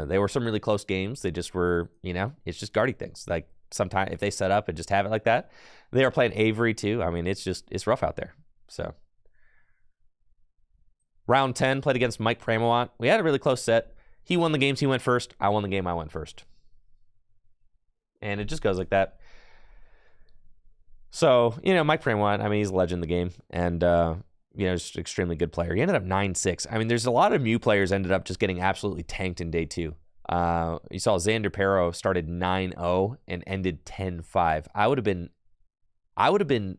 they were some really close games. They just were, you know, it's just Guardy things. Like, sometimes if they set up and just have it like that. They are playing Avery, too. I mean, it's rough out there. So. Round 10, played against Mike Pramawat. We had a really close set. He won the games, he went first. I won the game, I went first. And it just goes like that. So, you know, Mike Pramawat, I mean, he's a legend in the game. And just extremely good player. He ended up 9-6. I mean, there's a lot of Mew players ended up just getting absolutely tanked in day 2. You saw Xander Pero started 9-0 and ended 10-5. I would have been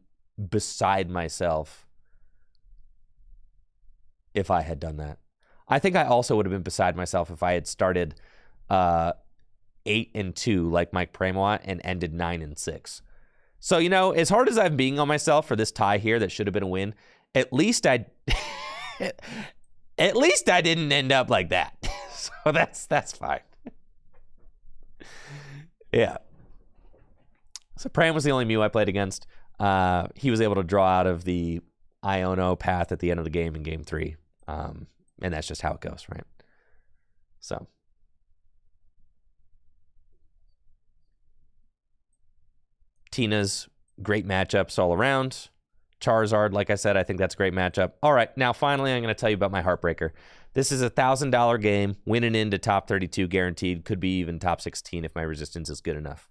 beside myself if I had done that. I think I also would have been beside myself if I had started 8-2 like Mike Premawat and ended 9-6. So, as hard as I'm being on myself for this tie here that should have been a win, at least I didn't end up like that. So that's fine. Yeah. So Pram was the only Mew I played against. He was able to draw out of the Iono path at the end of the game in game 3. And that's just how it goes, right? So. Tina's great matchups all around. Charizard, like I said, I think that's a great matchup. All right, now finally I'm going to tell you about my Heartbreaker. This is a $1,000 game, winning into top 32 guaranteed. Could be even top 16 if my resistance is good enough.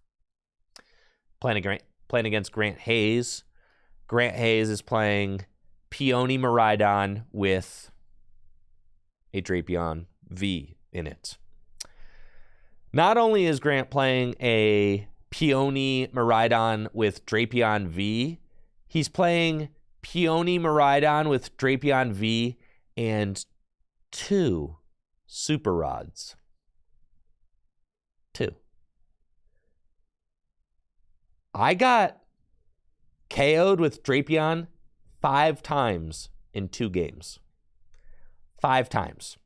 Playing against Grant Hayes. Grant Hayes is playing Peony Miraidon with a Drapion V in it. Not only is Grant playing a Peony Miraidon with Drapion V, he's playing Peony Miraidon with Drapion V and 2 Super Rods. 2. I got KO'd with Drapion 5 times in 2 games. 5 times.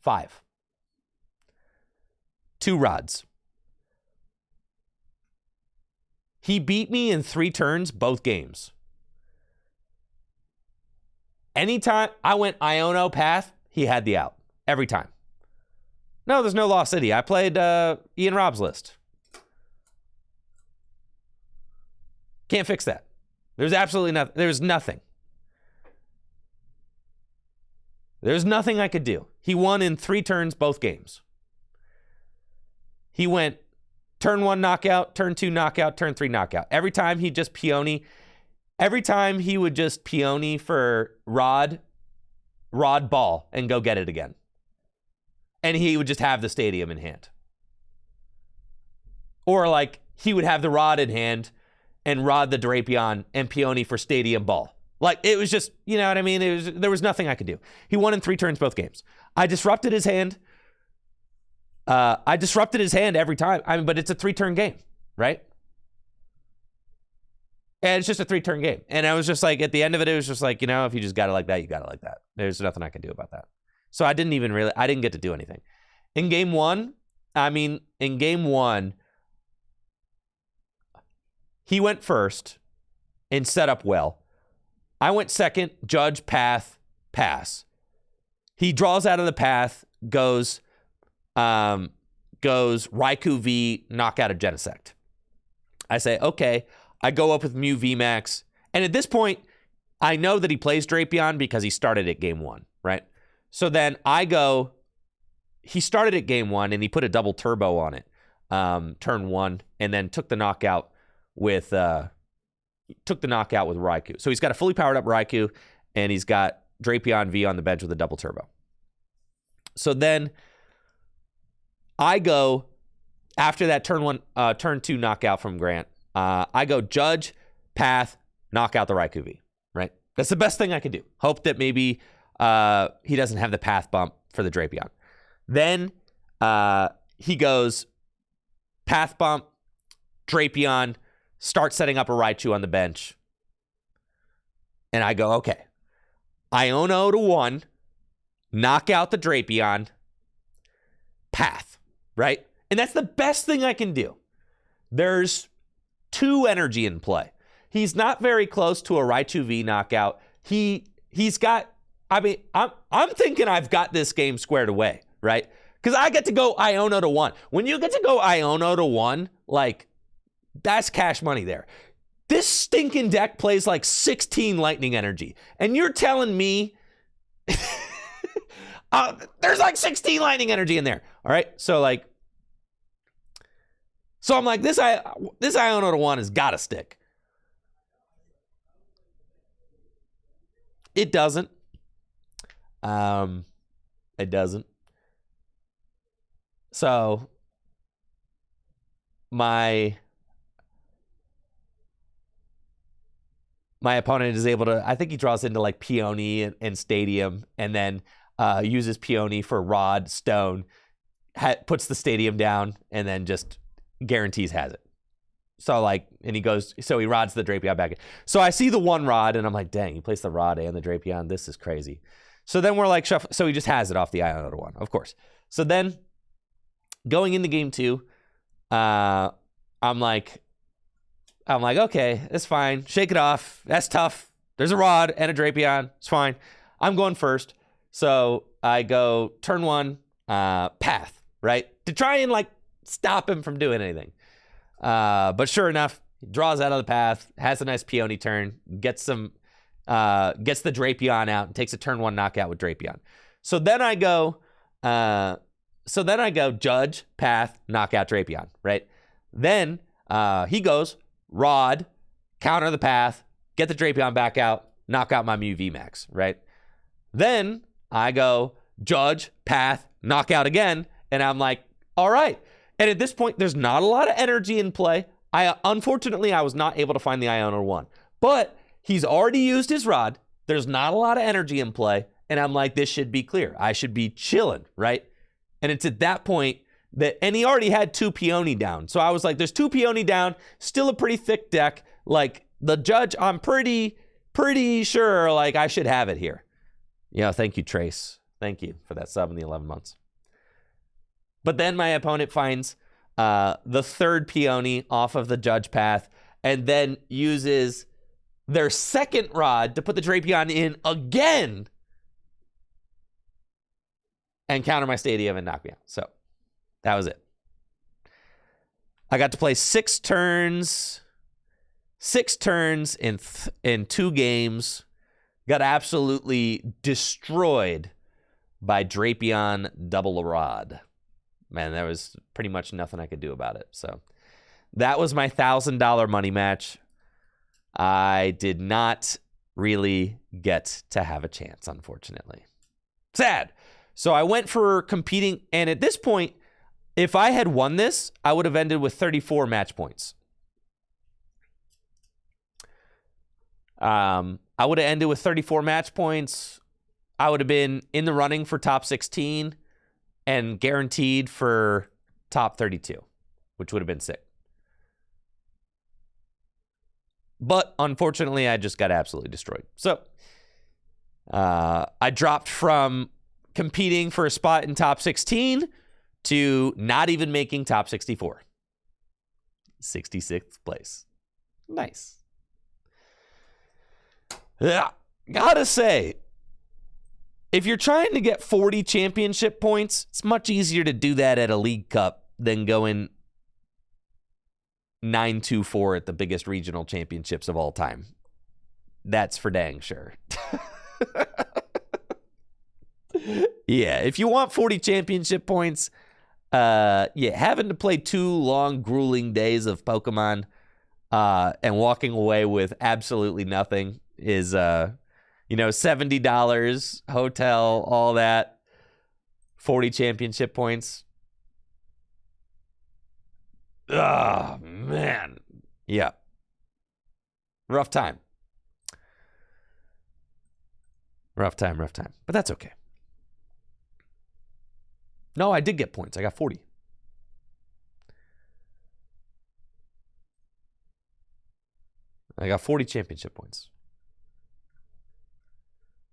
5. 2 rods. He beat me in 3 turns, both games. Anytime I went Iono path, he had the out. Every time. No, there's no Lost City. I played Ian Robb's list. Can't fix that. There's absolutely nothing. There's nothing. There's nothing I could do. He won in 3 turns, both games. He went turn 1 knockout, turn 2 knockout, turn 3 knockout. Every time he just Peony. Every time he would just Peony for Rod ball and go get it again. And he would just have the stadium in hand. Or like he would have the Rod in hand and Rod the Drapion and Peony for stadium ball. Like it was just, you know what I mean? There was nothing I could do. He won in 3 turns both games. I disrupted his hand. Every time. I mean, but it's a 3-turn game, right? And it's just a 3-turn game. And I was just like, at the end of it, it was just like, if you just got it like that, you got it like that. There's nothing I can do about that. So I didn't get to do anything. In game 1, he went first and set up well. I went second, judge, path, pass. He draws out of the path, goes Raikou V, knockout of Genesect. I say, okay. I go up with Mew VMAX. And at this point, I know that he plays Drapion because he started at game 1, right? So then he started at game 1 and he put a double turbo on it, turn 1, and then took the knockout with Raikou. So he's got a fully powered up Raikou and he's got Drapion V on the bench with a double turbo. So then I go after that turn 2 knockout from Grant. I go judge, path, knock out the Raikou V, right? That's the best thing I can do. Hope that maybe he doesn't have the path bump for the Drapion. Then he goes path bump, Drapion, start setting up a Raichu on the bench. And I go, okay. Iono to 1, knock out the Drapion, path, right? And that's the best thing I can do. There's 2 energy in play. He's not very close to a Raichu V knockout. He's got, I'm thinking I've got this game squared away, right? Because I get to go Iono to 1. When you get to go Iono to 1, like, that's cash money there. This stinking deck plays like 16 lightning energy. And you're telling me there's like 16 lightning energy in there. All right. So I'm like, this Iono to 1 has got to stick. It doesn't. It doesn't. So my opponent is able to, I think he draws into like Peony and Stadium, and then uses Peony for Rod, Stone, puts the Stadium down, and then just guarantees has it. So like, and he goes, so he rods the Drapion back. So I see the one rod, and I'm like, dang, he placed the rod and the Drapion. This is crazy. So then we're like, shuffle. So he just has it off the Iota one, of course. So then going into game 2, I'm like, okay, it's fine. Shake it off. That's tough. There's a rod and a Drapion. It's fine. I'm going first. So I go turn 1, path, right? To try and like stop him from doing anything. But sure enough, he draws out of the path, has a nice Peony turn, gets the Drapion out, and takes a turn 1 knockout with Drapion. So then I go Judge, path, knockout Drapion, right? Then he goes Rod, counter the path, get the Drapion back out, knock out my Mew VMAX, right? Then I go Judge, path, knockout again, and I'm like, all right. And at this point, there's not a lot of energy in play. Unfortunately, I was not able to find the Iona 1. But he's already used his rod. There's not a lot of energy in play. And I'm like, this should be clear. I should be chilling, right? And it's at that point and he already had 2 Peony down. So I was like, there's 2 Peony down, still a pretty thick deck. Like, the Judge, I'm pretty sure, like, I should have it here. Yeah, thank you, Trace. Thank you for that sub in the 11 months. But then my opponent finds the 3rd Peony off of the Judge path, and then uses their 2nd rod to put the Drapion in again and counter my Stadium and knock me out. So that was it. I got to play 6 turns in 2 games. Got absolutely destroyed by Drapion double rod. Man, there was pretty much nothing I could do about it. So that was my $1,000 money match. I did not really get to have a chance, unfortunately. Sad. So I went for competing, and at this point, if I had won this, I would have ended with 34 match points. I would have ended with 34 match points. I would have been in the running for top 16 and guaranteed for top 32, which would have been sick. But unfortunately, I just got absolutely destroyed. So I dropped from competing for a spot in top 16 to not even making top 64. 66th place. Nice. Yeah, gotta say, if you're trying to get 40 championship points, it's much easier to do that at a League Cup than going 9-2-4 at the biggest regional championships of all time. That's for dang sure. Yeah, if you want 40 championship points, having to play 2 long, grueling days of Pokemon and walking away with absolutely nothing is, $70, hotel, all that, 40 championship points. Oh, man. Yeah. Rough time. Rough time. But that's okay. No, I did get points. I got 40. I got 40 championship points.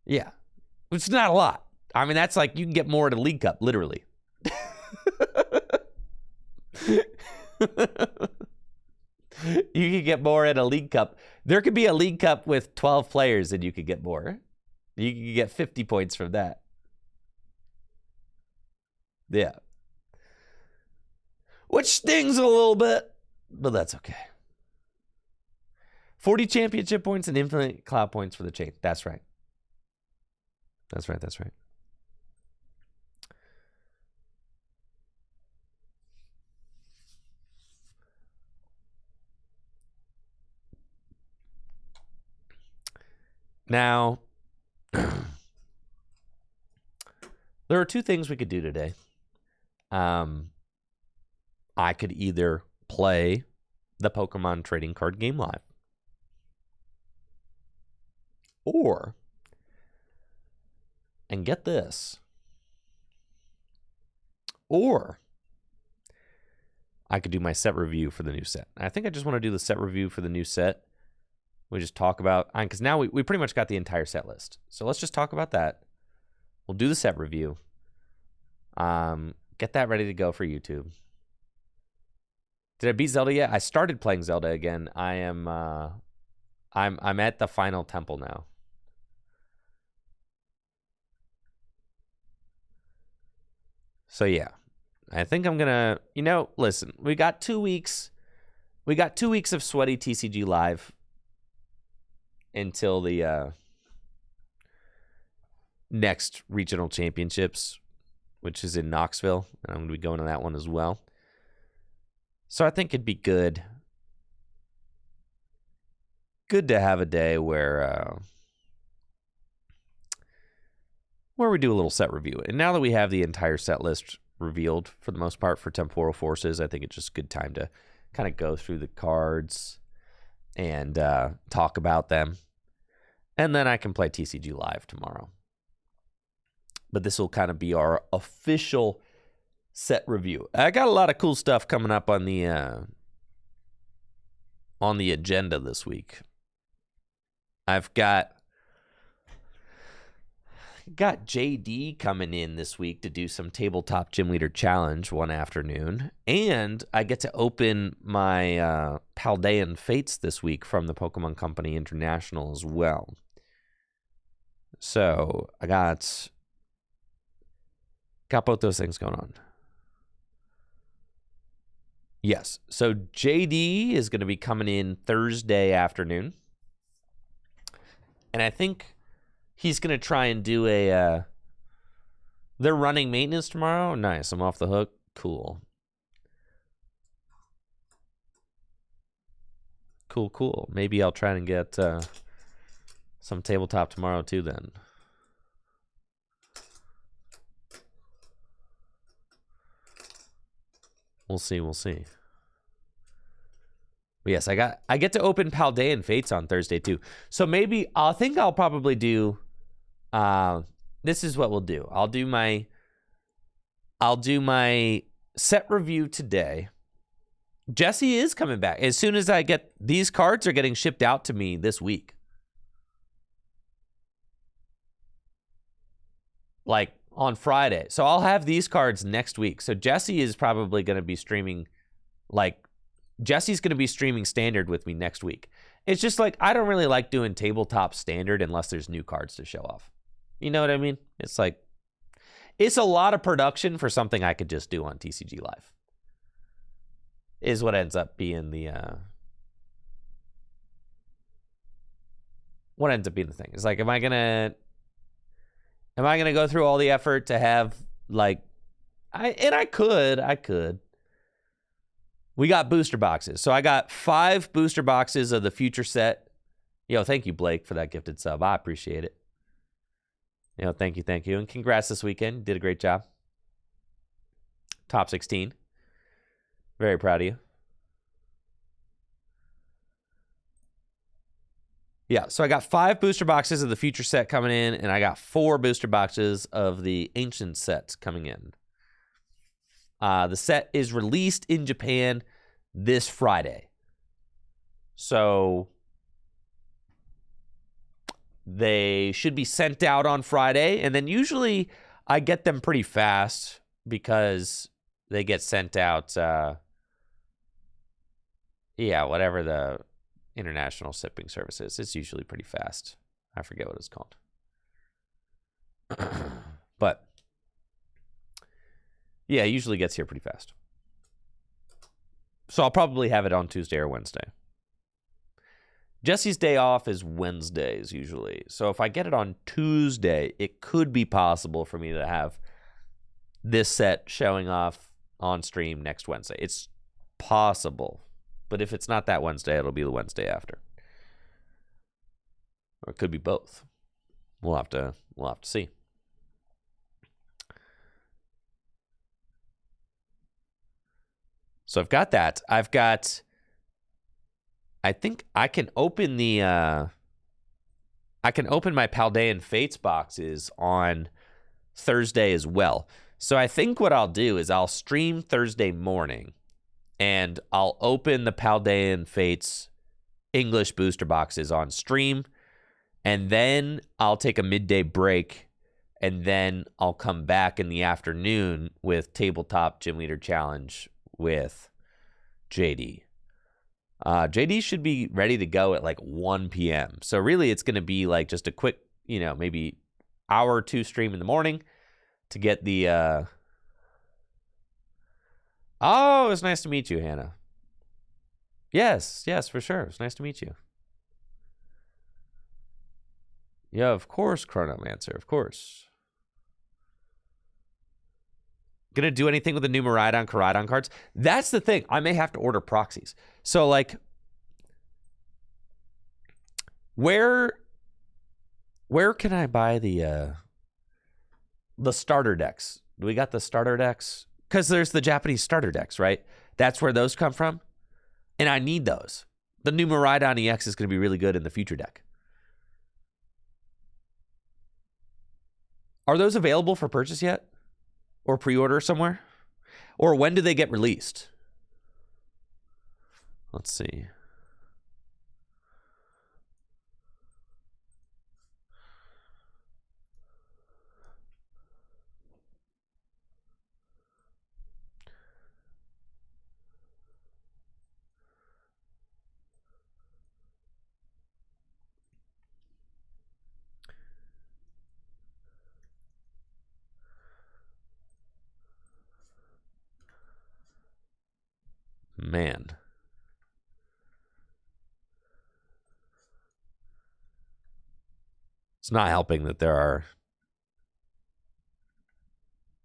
Yeah. It's not a lot. I mean, that's like, you can get more at a League Cup, literally. You could get more at a League Cup. There could be a League Cup with 12 players and you could get more. You could get 50 points from that. Yeah. Which stings a little bit, but that's okay. 40 championship points and infinite cloud points for the chain. That's right. That's right. Now, There are two things we could do today. I could either play the Pokemon trading card game live, or, and get this, or I could do my set review for the new set. I think I just want to do the set review for the new set. We just talk about, because now we pretty much got the entire set list. So let's just talk about that. We'll do the set review. Get that ready to go for YouTube. Did I beat Zelda yet? I started playing Zelda again. I'm at the final temple now. So yeah, I think I'm gonna, listen, we got 2 weeks. We got 2 weeks of sweaty TCG live until the next regional championships, which is in Knoxville, and I'm gonna be going to that one as well. So I think it'd be good to have a day where we do a little set review. And now that we have the entire set list revealed for the most part for Temporal Forces, I think it's just a good time to kind of go through the cards and talk about them. And then I can play TCG Live tomorrow. But this will kind of be our official set review. I got a lot of cool stuff coming up on the agenda this week. I've got JD coming in this week to do some tabletop gym leader challenge one afternoon, and I get to open my Paldean Fates this week from the Pokemon Company International as well. So I got both those things going on. Yes, so JD is going to be coming in Thursday afternoon, and I think he's going to try and do they're running maintenance tomorrow. Nice, I'm off the hook. Cool. Cool. Maybe I'll try and get some tabletop tomorrow too then. We'll see. But yes, I get to open Paldean Fates on Thursday too. So maybe I'll probably do this is what we'll do. I'll do my set review today. Jesse is coming back. As soon as I get these cards are getting shipped out to me this week. Like on Friday. So I'll have these cards next week. So Jesse is probably going to be streaming, Jesse's going to be streaming Standard with me next week. It's just I don't really like doing tabletop Standard unless there's new cards to show off. You know what I mean? It's it's a lot of production for something I could just do on TCG Live. Is what ends up being the thing. It's am I gonna go through all the effort to have I could. We got booster boxes. So I got 5 booster boxes of the future set. Thank you, Blake, for that gifted sub. I appreciate it. Thank you. And congrats this weekend. Did a great job. Top 16. Very proud of you. Yeah, so I got 5 booster boxes of the future set coming in, and I got 4 booster boxes of the ancient sets coming in. The set is released in Japan this Friday. So they should be sent out on Friday, and then usually I get them pretty fast because they get sent out, whatever the international shipping service is. It's usually pretty fast. I forget what it's called. But yeah, it usually gets here pretty fast. So I'll probably have it on Tuesday or Wednesday. Jesse's day off is Wednesdays usually. So if I get it on Tuesday, it could be possible for me to have this set showing off on stream next Wednesday. It's possible. But if it's not that Wednesday, it'll be the Wednesday after. Or it could be both. We'll have to see. So I've got that. I think I can open my Paldean Fates boxes on Thursday as well. So I think what I'll do is I'll stream Thursday morning and I'll open the Paldean Fates English booster boxes on stream, and then I'll take a midday break, and then I'll come back in the afternoon with Tabletop Gym Leader Challenge with JD. JD should be ready to go at like 1 p.m. So really it's going to be like just a quick, maybe hour or two stream in the morning to get the... Oh, it's nice to meet you, Hannah. Yes, for sure. It's nice to meet you. Yeah, of course, Chronomancer, of course. Gonna do anything with the new Miraidon, Koraidon cards? That's the thing. I may have to order proxies. So, like, where can I buy the starter decks? Do we got the starter decks? Because there's the Japanese starter decks, right? That's where those come from. And I need those. The new Miraidon EX is going to be really good in the future deck. Are those available for purchase yet? Or pre-order somewhere? Or when do they get released? Let's see. Man. It's not helping that there are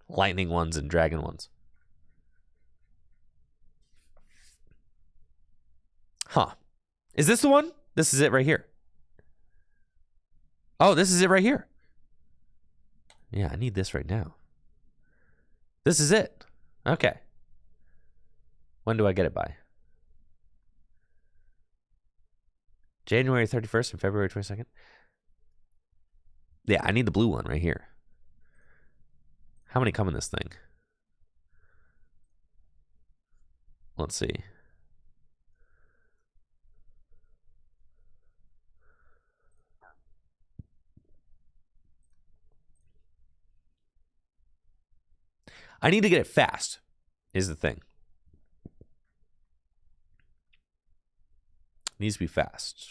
lightning ones and dragon ones. Huh. Is this the one? This is it right here. Oh, this is it right here. Yeah, I need this right now. This is it. Okay. When do I get it by? January 31st and February 22nd? Yeah, I need the blue one right here. How many come in this thing? Let's see. I need to get it fast, is the thing. Needs to be fast.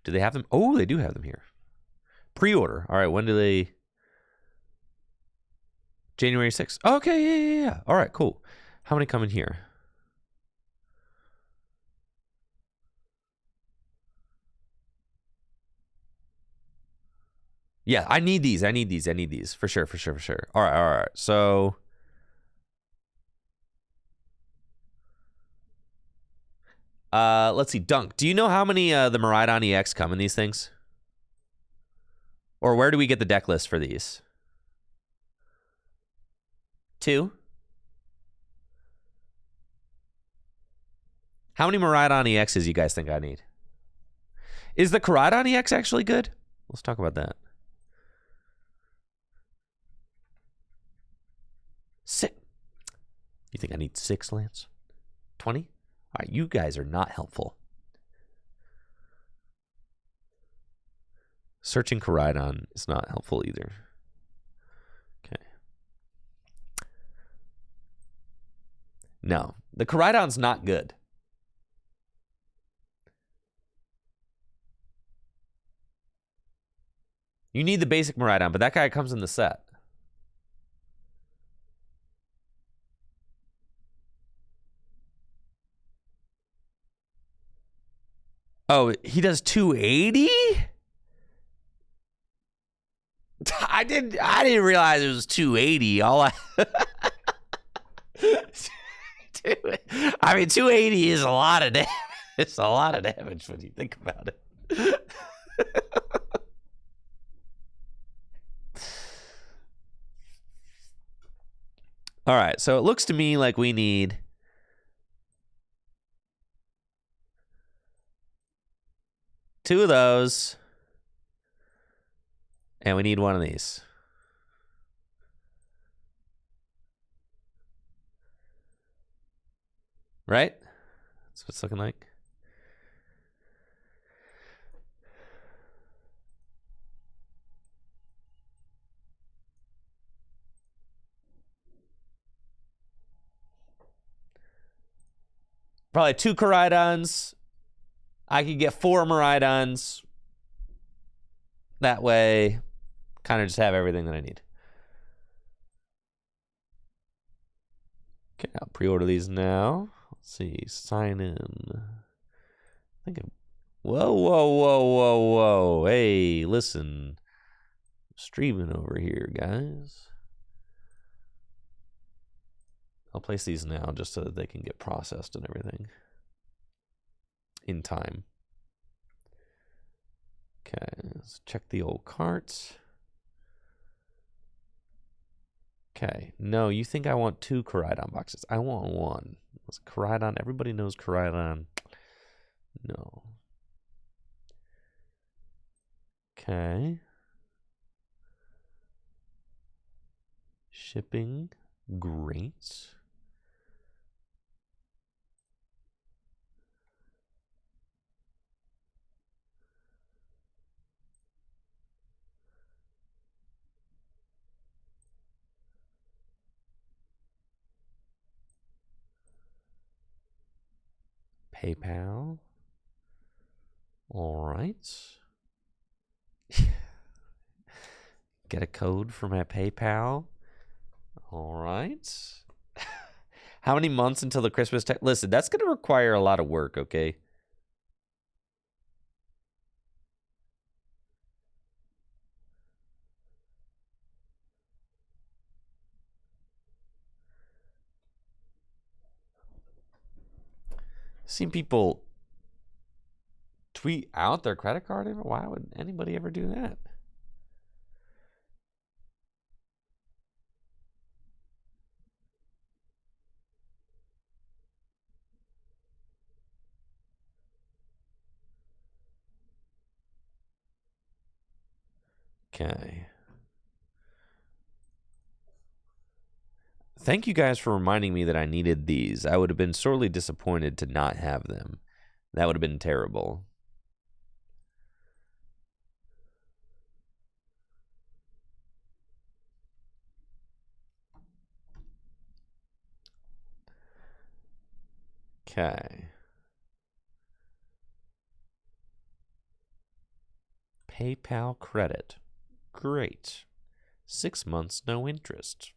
Do they have them? Oh, they do have them here. Pre-order. All right, when do they... January 6th. Okay, yeah. All right, cool. How many come in here? Yeah, I need these. For sure. All right. So... let's see. Dunk, do you know how many the Miraidon EX come in these things? Or where do we get the deck list for these? 2? How many Miraidon EXs you guys think I need? Is the Koraidon EX actually good? Let's talk about that. 6. You think I need 6, Lance? 20? All right, you guys are not helpful. Searching Koraidon is not helpful either. Okay. No, the Koraidon's not good. You need the basic Miraidon, but that guy comes in the set. Oh, he does 280? I didn't realize it was 280. I mean, 280 is a lot of damage. It's a lot of damage when you think about it. All right, so it looks to me like we need two of those, and we need one of these. Right? That's what it's looking like. Probably 2 Koraidons. I could get 4 Miraidons. That way, kind of just have everything that I need. Okay, I'll pre-order these now. Let's see, sign in. I think whoa, whoa, whoa, whoa, whoa. Hey, listen. I'm streaming over here, guys. I'll place these now just so that they can get processed and everything in time. Okay, let's check the old carts. Okay, no, you think I want 2 Koraidon boxes. I want 1. It's Koraidon. Everybody knows Koraidon. No. Okay. Shipping. Great. PayPal. All right. Get a code for my PayPal. All right. How many months until the Christmas time? Listen, that's going to require a lot of work, okay? Seen people tweet out their credit card. Why would anybody ever do that? Okay. Thank you guys for reminding me that I needed these. I would have been sorely disappointed to not have them. That would have been terrible. Okay. PayPal credit. Great. 6 months, no interest.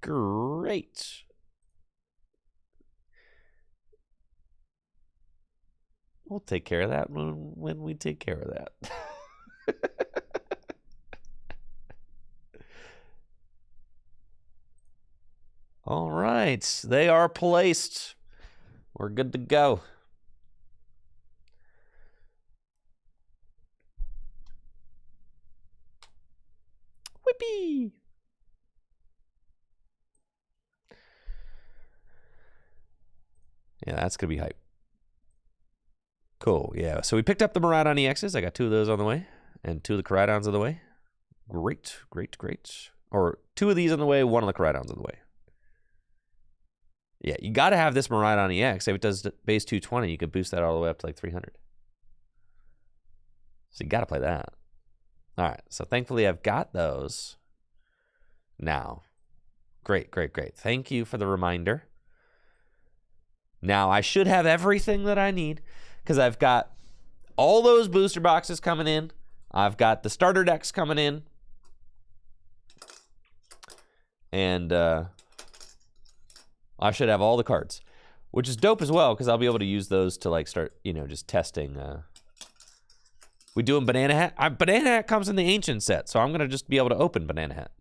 Great. We'll take care of that when we take care of that. All right. They are placed. We're good to go. Whippy. Yeah, that's going to be hype. Cool, yeah. So we picked up the Miraidon EXs. I got 2 of those on the way. And 2 of the Koraidons on the way. Great, great, great. Or 2 of these on the way, 1 of the Koraidons on the way. Yeah, you got to have this Miraidon EX. If it does base 220, you could boost that all the way up to like 300. So you got to play that. All right, so thankfully I've got those now. Great, great, great. Thank you for the reminder. Now I should have everything that I need because I've got all those booster boxes coming in. I've got the starter decks coming in. And I should have all the cards, which is dope as well because I'll be able to use those to like start, you know, just testing. We doing Banana Hat? Banana Hat comes in the Ancient set, so I'm going to just be able to open Banana Hat.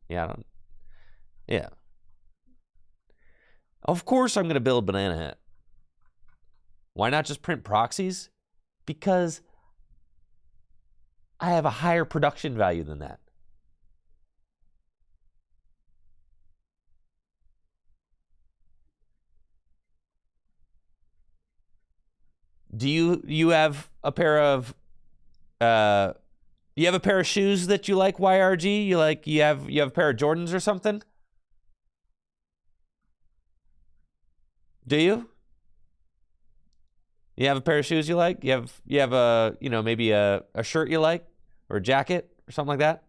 Yeah. Of course I'm going to build Banana Hat. Why not just print proxies? Because I have a higher production value than that. Do you have a pair of you have a pair of shoes that you like, YRG? You have a pair of Jordans or something? Do you? You have a pair of shoes you like? You have a, maybe a shirt you like, or a jacket or something like that?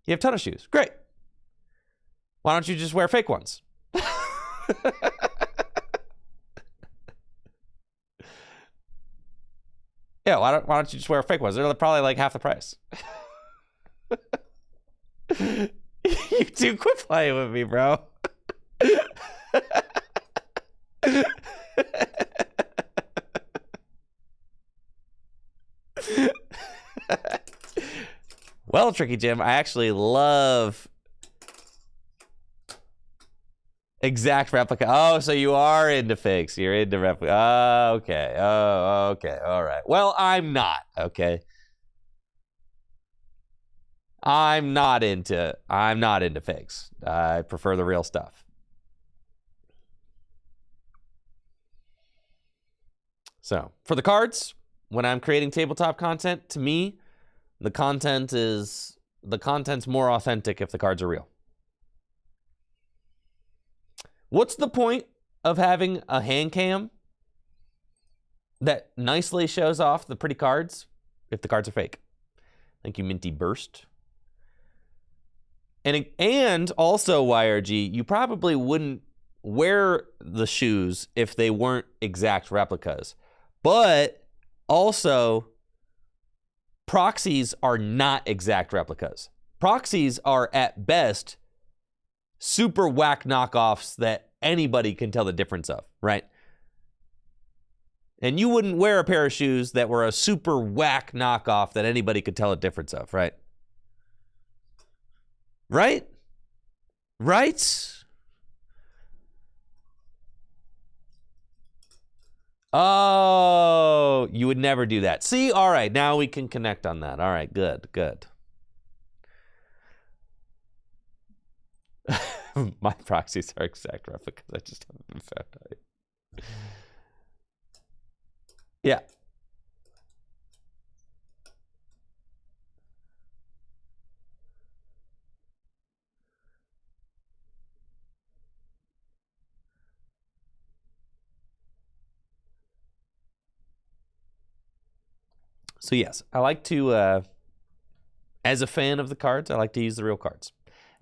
You have a ton of shoes. Great. Why don't you just wear fake ones? Yeah, why don't you just wear fake ones? They're probably like half the price. You two quit playing with me, bro. Well, Tricky Jim, I actually love exact replica. Oh, so you are into fakes. You're into replica. Oh, okay. Oh, okay. All right. Well, I'm not. Okay. I'm not into fakes. I prefer the real stuff. So, for the cards, when I'm creating tabletop content, to me, the content's more authentic if the cards are real. What's the point of having a hand cam that nicely shows off the pretty cards if the cards are fake? Thank you, Minty Burst. And also, YRG, you probably wouldn't wear the shoes if they weren't exact replicas. But also, proxies are not exact replicas. Proxies are, at best, super whack knockoffs that anybody can tell the difference of, right? And you wouldn't wear a pair of shoes that were a super whack knockoff that anybody could tell a difference of, right? Right? Right? Oh, you would never do that. See, all right, now we can connect on that. All right, good, good. My proxies are exact replicas. I just haven't been found out yet. Yeah. So yes, I like to, as a fan of the cards, I like to use the real cards.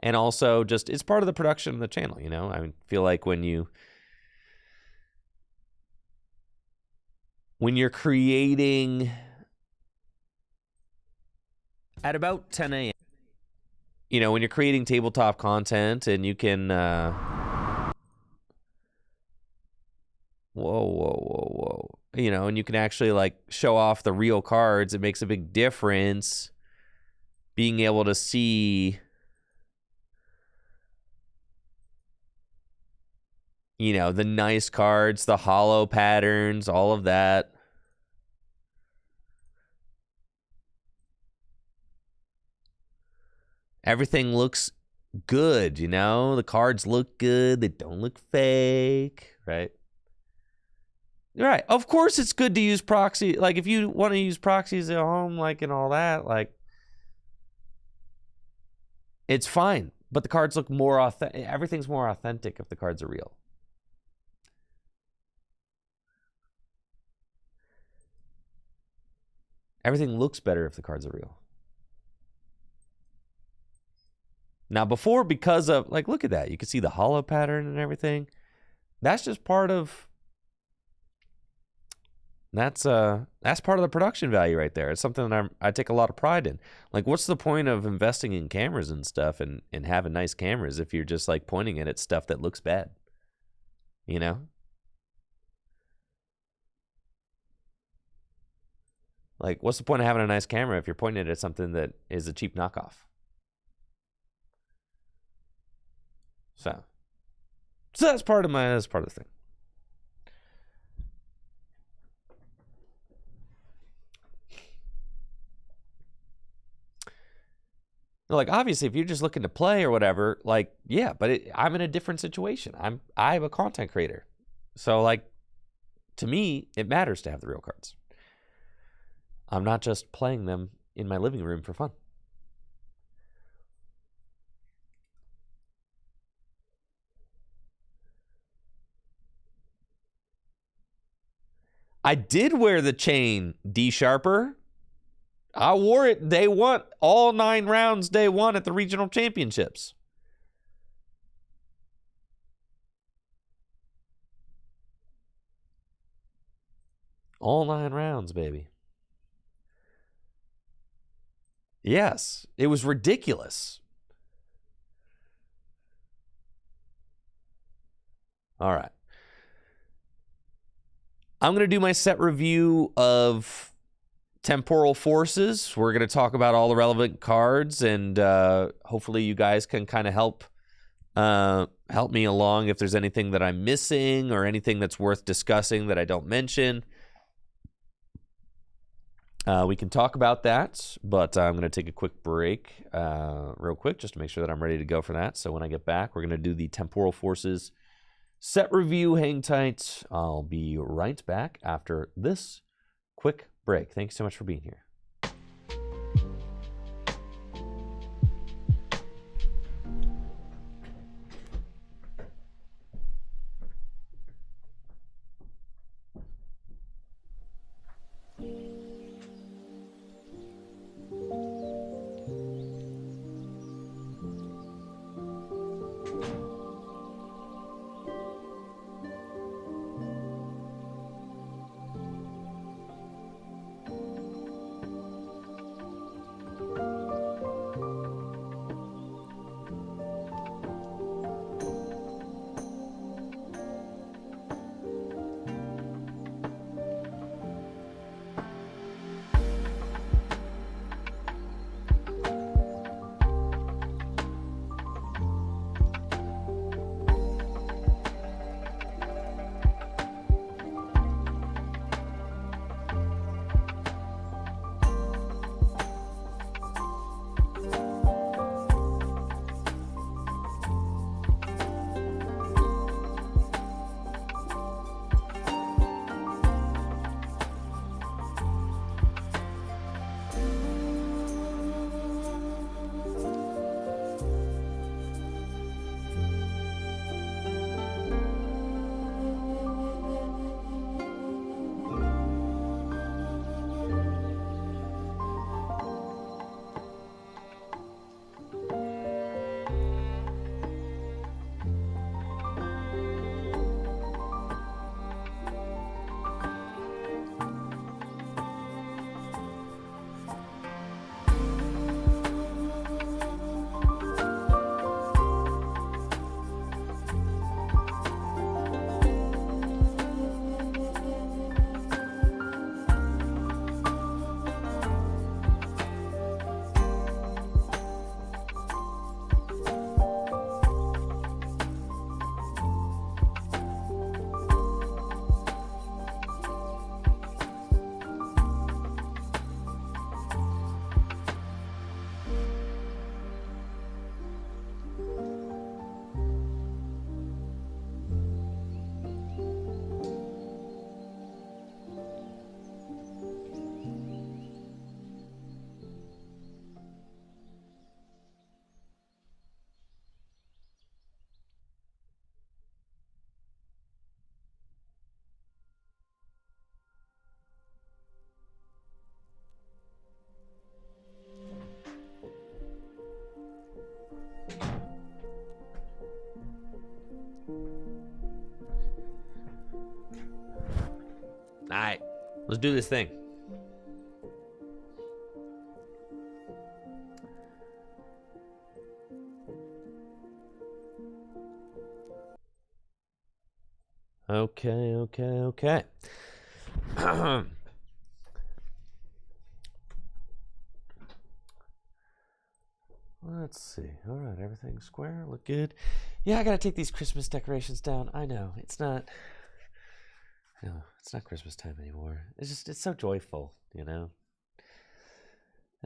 And also just, it's part of the production of the channel, you know? I feel like when you're creating at about 10 a.m., you know, when you're creating tabletop content and you can, whoa. You know, and you can actually like show off the real cards. It makes a big difference being able to see, you know, the nice cards, the hollow patterns, all of that. Everything looks good, you know? The cards look good. They don't look fake, right? Right. Of course it's good to use proxy. Like, if you want to use proxies at home, like, and all that, like, it's fine. But the cards look more authentic. Everything's more authentic if the cards are real. Everything looks better if the cards are real. Now, before, because of, like, look at that. You can see the hollow pattern and everything. That's just part of... That's part of the production value right there. It's something that I take a lot of pride in. Like, what's the point of investing in cameras and stuff and having nice cameras if you're just like pointing it at stuff that looks bad? You know? Like, what's the point of having a nice camera if you're pointing it at something that is a cheap knockoff? So that's part of the thing. Like, obviously, if you're just looking to play or whatever, like, yeah, but I'm in a different situation. I'm a content creator. So, like, to me, it matters to have the real cards. I'm not just playing them in my living room for fun. I did wear the chain, D Sharper. I wore it day one, all 9 rounds day one at the regional championships. All 9 rounds, baby. Yes, it was ridiculous. All right. I'm going to do my set review of Temporal Forces. We're going to talk about all the relevant cards, and hopefully you guys can kind of help me along if there's anything that I'm missing or anything that's worth discussing that I don't mention. We can talk about that, but I'm going to take a quick break real quick just to make sure that I'm ready to go for that. So when I get back, we're going to do the Temporal Forces set review. Hang tight. I'll be right back after this quick break. Thanks so much for being here. All right, let's do this thing. Okay. Let's see. All right, everything's square. Look good. Yeah, I gotta take these Christmas decorations down. I know it's not. No, it's not Christmas time anymore. It's so joyful, you know.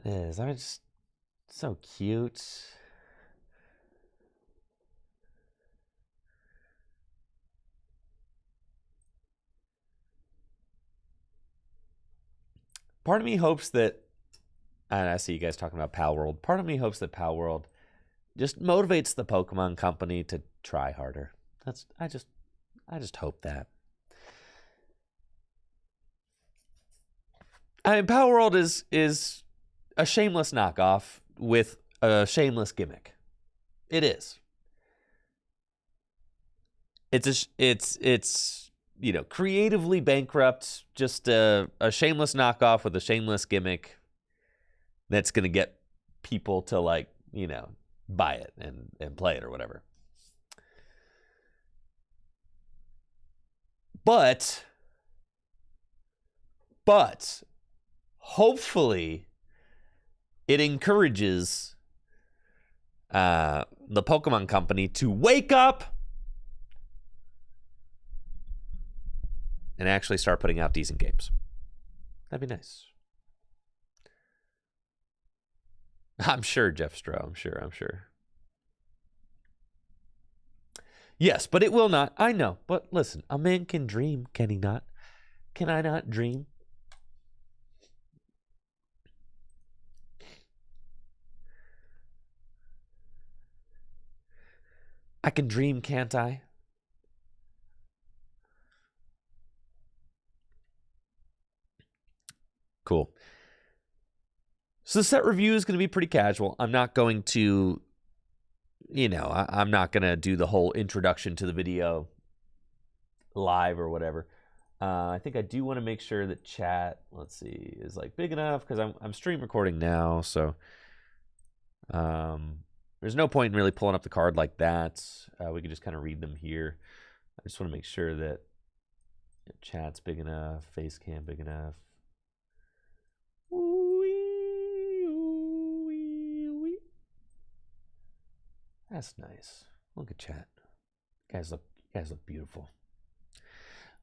It is. I mean, just so cute. part of me hopes that, and I see you guys talking about Pal World, part of me hopes that Pal World just motivates the Pokemon company to try harder. I just hope that. I mean, Pal World is a shameless knockoff with a shameless gimmick. It is. It's creatively bankrupt, just a shameless knockoff with a shameless gimmick that's going to get people to buy it and play it or whatever. But hopefully it encourages the Pokemon company to wake up and actually start putting out decent games. That'd be nice. I'm sure, Jeff Stroh. I'm sure. Yes, but it will not. I know. But listen, a man can dream, can he not? Can I not dream? I can dream, can't I? Cool. So the set review is going to be pretty casual. I'm not going to, I'm not going to do the whole introduction to the video live or whatever. I think I do want to make sure that chat, let's see, is big enough because I'm stream recording now. So there's no point in really pulling up the card like that. We can just kind of read them here. I just want to make sure that chat's big enough, face cam big enough. That's nice. Look at chat. You guys look beautiful.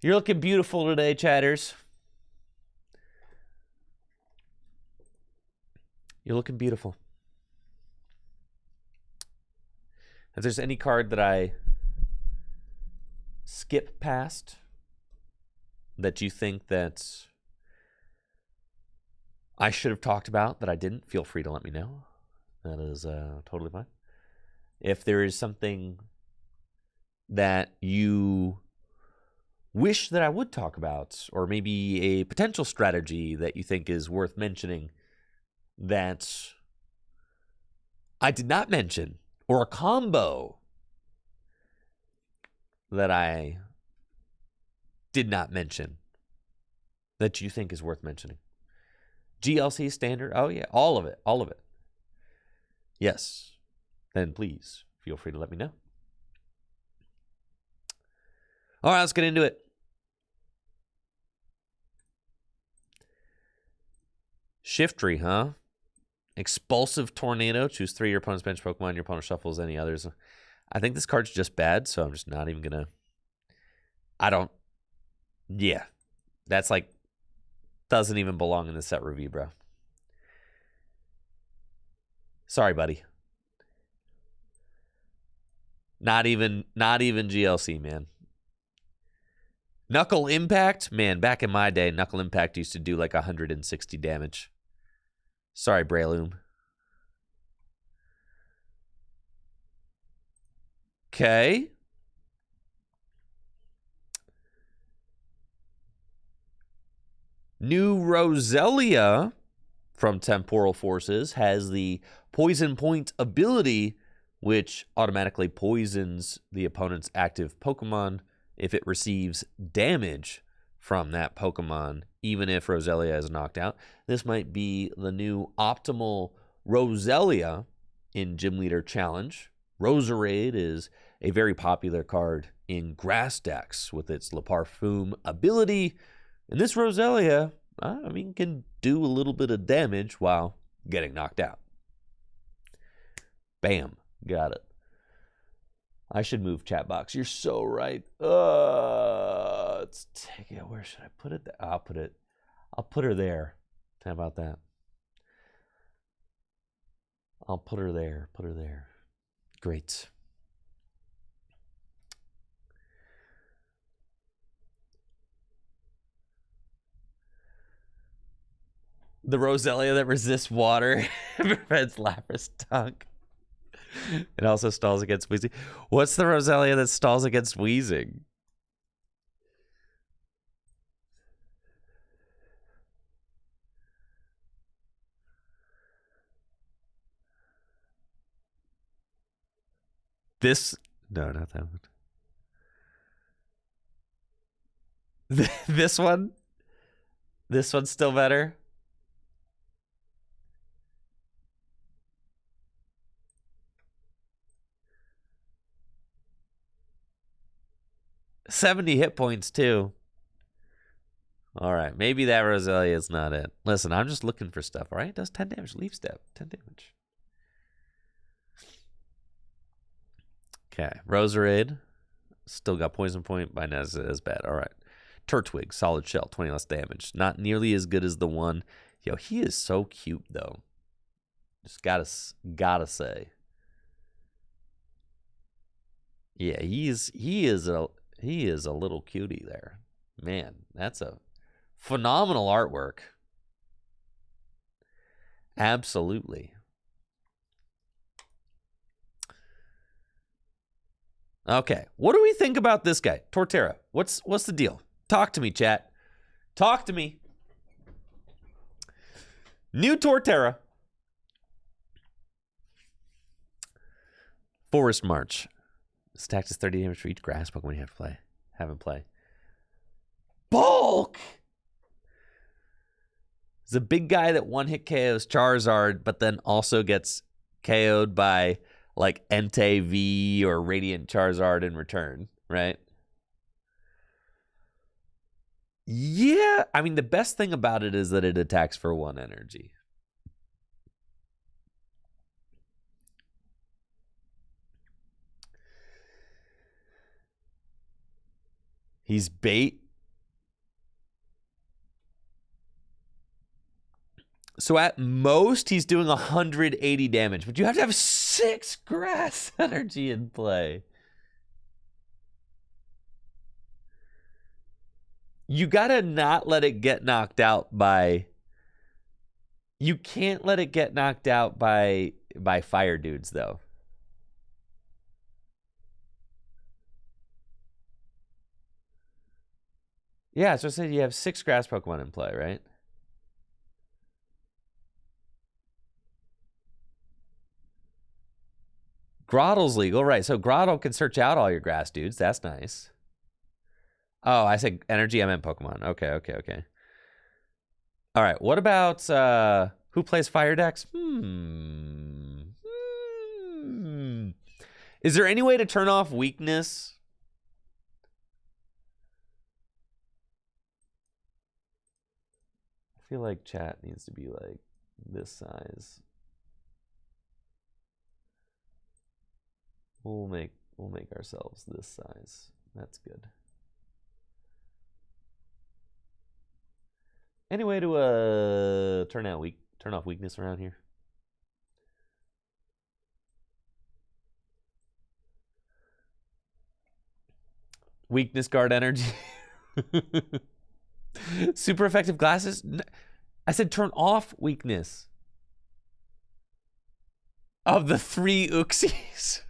You're looking beautiful today, chatters. You're looking beautiful. If there's any card that I skip past that you think that I should have talked about that I didn't, feel free to let me know. That is totally fine. If there is something that you wish that I would talk about, or maybe a potential strategy that you think is worth mentioning that I did not mention, or a combo that I did not mention that you think is worth mentioning. GLC standard, oh yeah, all of it. Yes, then please feel free to let me know. All right, let's get into it. Shiftry, huh? Expulsive Tornado. Choose 3 of your opponent's bench Pokemon. Your opponent shuffles any others. I think this card's just bad, so I'm just not even going to... Yeah. That's doesn't even belong in the set review, bro. Sorry, buddy. Not even GLC, man. Knuckle Impact? Man, back in my day, Knuckle Impact used to do 160 damage. Sorry, Breloom. Okay. New Roselia from Temporal Forces has the Poison Point ability, which automatically poisons the opponent's active Pokemon if it receives damage from that Pokemon, even if Roselia is knocked out. This might be the new optimal Roselia in Gym Leader Challenge. Roserade is a very popular card in grass decks with its Le Parfum ability. And this Roselia, can do a little bit of damage while getting knocked out. Bam. Got it. I should move chat box. You're so right. Let's take it. Where should I put it? I'll put her there. How about that? I'll put her there. Great. The Roselia that resists water prevents Lapras Dunk. It also stalls against wheezing. What's the Roselia that stalls against wheezing? This... No, not that one. This one? This one's still better? $70 hit points, too. All right, maybe that Roselia is not it. Listen, I'm just looking for stuff, all right? It does 10 damage. Leaf Step, 10 damage. Okay, Roserade. Still got Poison Point. By now is bad. All right. Turtwig, Solid Shell, 20 less damage. Not nearly as good as the one. Yo, he is so cute, though. Just gotta say. Yeah, he is a little cutie there. Man, that's a phenomenal artwork. Absolutely. Okay, what do we think about this guy, Torterra? What's the deal? Talk to me, chat. Talk to me. New Torterra. Forest March. This attack is 30 damage for each grass Pokemon you have in play. Bulk! It's a big guy that one-hit KOs Charizard, but then also gets KO'd by like Entei V or Radiant Charizard in return, right? Yeah, I mean, the best thing about it is that it attacks for 1 energy. He's bait. So at most, he's doing 180 damage, but you have to have 6 grass energy in play. You gotta not let it get knocked out by... You can't let it get knocked out by fire dudes, though. Yeah, so I said you have 6 grass Pokemon in play, right? Grottle's legal, right? So Grottle can search out all your grass dudes. That's nice. Oh, I said energy. I meant Pokemon. Okay. All right. What about who plays Fire decks? Is there any way to turn off weakness? I feel like chat needs to be like this size. We'll make ourselves this size. That's good. Any way to turn off weakness around here? Weakness guard energy. Super effective glasses. I said turn off weakness. Of the 3 Uxies.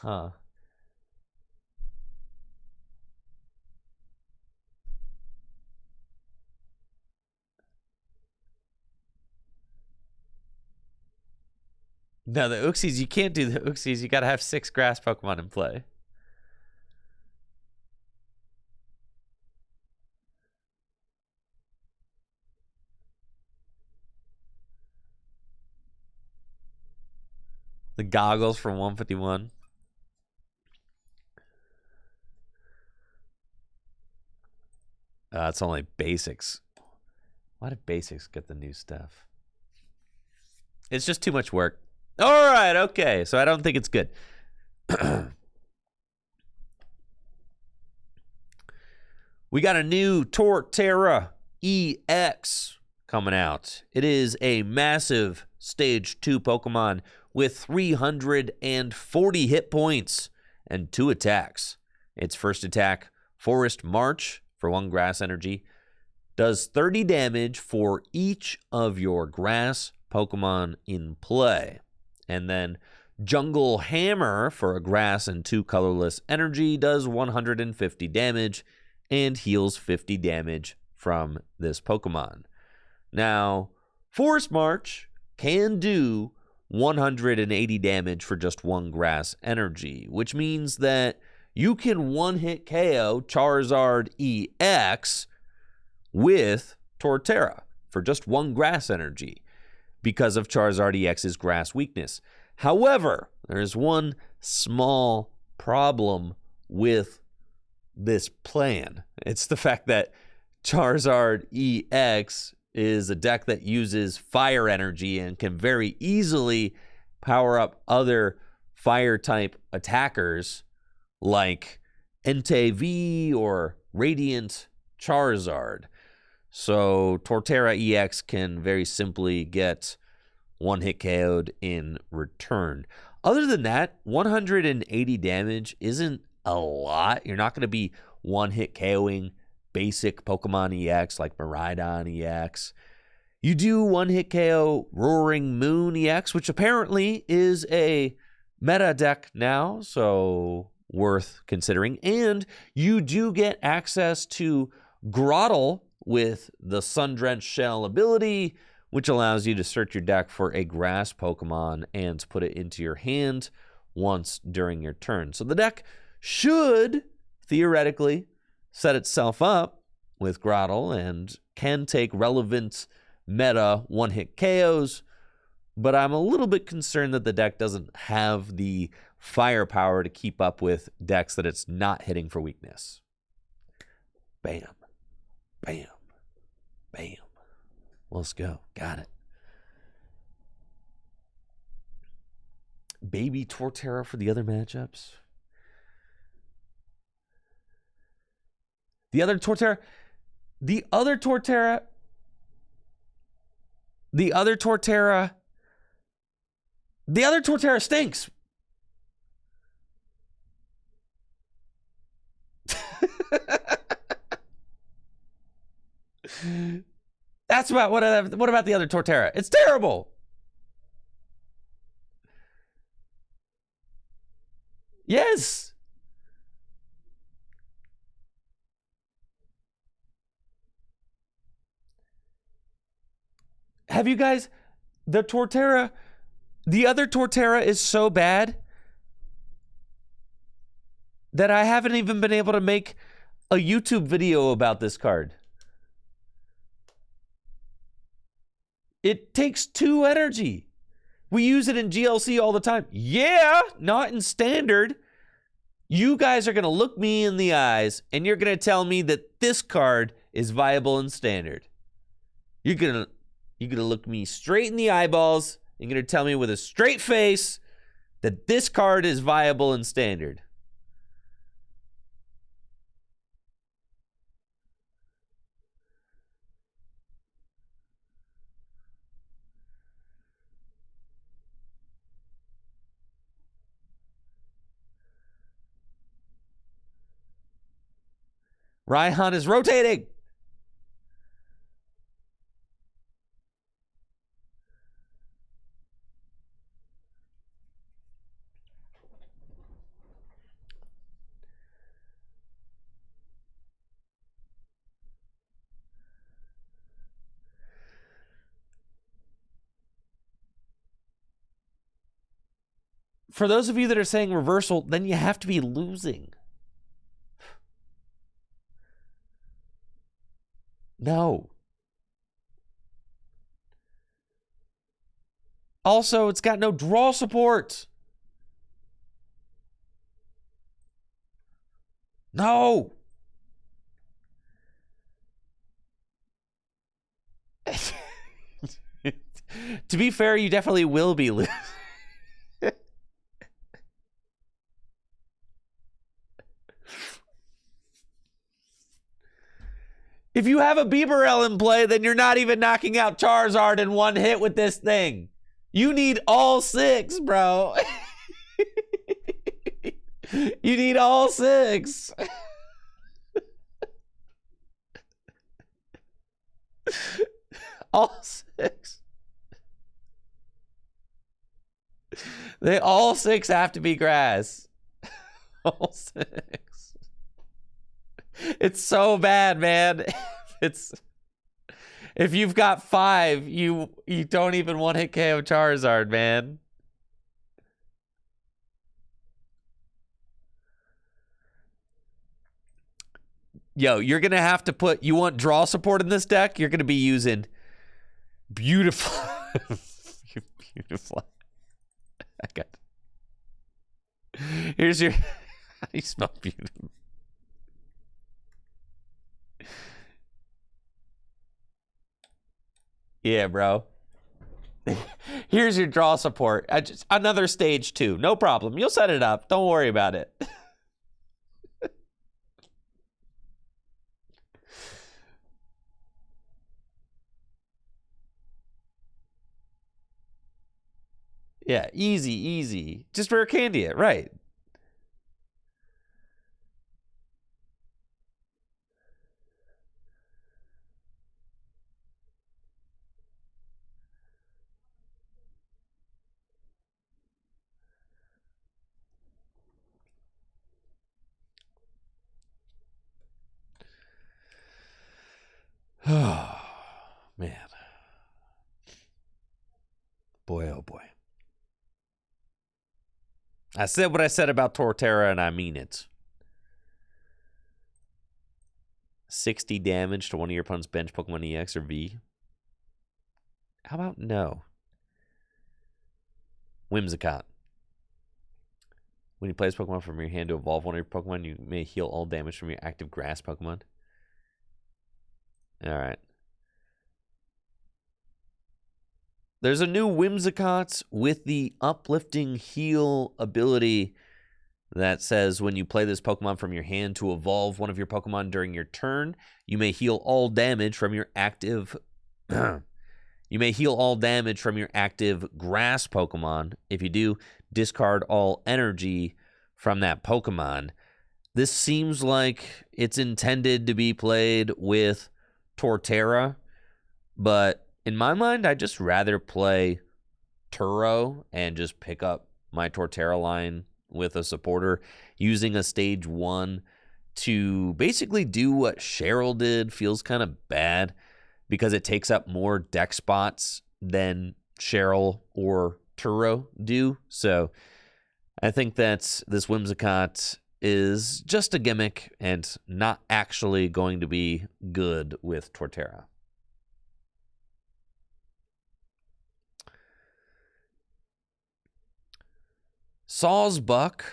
Huh. No, the Uxies, you can't do the Uxies. You gotta have 6 grass Pokemon in play. The goggles from 151. It's only basics. Why did basics get the new stuff? It's just too much work. All right, okay. So I don't think it's good. We got a new Torterra EX coming out. It is a massive Stage 2 Pokemon with 340 hit points and 2 attacks. Its first attack, Forest March, for 1 grass energy, does 30 damage for each of your grass Pokemon in play. And then Jungle Hammer, for a grass and 2 colorless energy, does 150 damage and heals 50 damage from this Pokemon. Now, Forest March can do 180 damage for just 1 grass energy, which means that you can one-hit KO Charizard EX with Torterra for just 1 grass energy because of Charizard EX's grass weakness. However, there is one small problem with this plan. It's the fact that Charizard EX is a deck that uses fire energy and can very easily power up other fire-type attackers like Entei V or Radiant Charizard. So Torterra EX can very simply get one-hit KO'd in return. Other than that, 180 damage isn't a lot. You're not going to be one-hit KOing basic Pokemon EX like Miraidon EX. You do one-hit KO Roaring Moon EX, which apparently is a meta deck now, so worth considering. And you do get access to Grottle with the Sun-Drenched Shell ability, which allows you to search your deck for a grass Pokemon and put it into your hand once during your turn. So the deck should, theoretically, set itself up with Grottle and can take relevant meta one-hit KOs, but I'm a little bit concerned that the deck doesn't have the firepower to keep up with decks that it's not hitting for weakness. Bam. Bam. Bam. Let's go. Got it. Baby Torterra for the other matchups. The other Torterra stinks. That's about what about the other Torterra? It's terrible. Yes. Have you guys, the other Torterra is so bad that I haven't even been able to make a YouTube video about this card. It takes 2 energy. We use it in GLC all the time. Yeah, not in standard. You guys are going to look me in the eyes and you're going to tell me that this card is viable in standard. You're going to look me straight in the eyeballs and you're going to tell me with a straight face that this card is viable in standard. Raihan is rotating. For those of you that are saying reversal, then you have to be losing. No. Also, it's got no draw support. No. To be fair, you definitely will be losing. If you have a Bieberell in play, then you're not even knocking out Charizard in one hit with this thing. You need all 6, bro. You need all 6. All 6. They all 6 have to be grass. All 6. It's so bad, man. It's if you've got 5, you don't even want to hit KO Charizard, man. Yo, you're gonna have to put. You want draw support in this deck? You're gonna be using beautiful, beautiful. I got. Here's your. How do you smell beautiful? Yeah, bro. Here's your draw support. Another stage 2. No problem. You'll set it up. Don't worry about it. Yeah, easy, easy. Just rare candy it, right? Oh, man. Boy, oh boy. I said what I said about Torterra, and I mean it. 60 damage to one of your opponent's bench Pokemon EX or V. How about no? Whimsicott. When you play this Pokemon from your hand to evolve one of your Pokemon, you may heal all damage from your active grass Pokemon. Alright. There's a new Whimsicott with the uplifting heal ability that says when you play this Pokemon from your hand to evolve one of your Pokemon during your turn, you may heal all damage from your active you may heal all damage from your active grass Pokemon. If you do, discard all energy from that Pokemon. This seems like it's intended to be played with Torterra, but in my mind, I'd just rather play Turo and just pick up my Torterra line with a supporter, using a stage 1 to basically do what Cheryl did. Feels kind of bad because it takes up more deck spots than Cheryl or Turo do. So I think that this Whimsicott is just a gimmick and not actually going to be good with Torterra. Sawsbuck,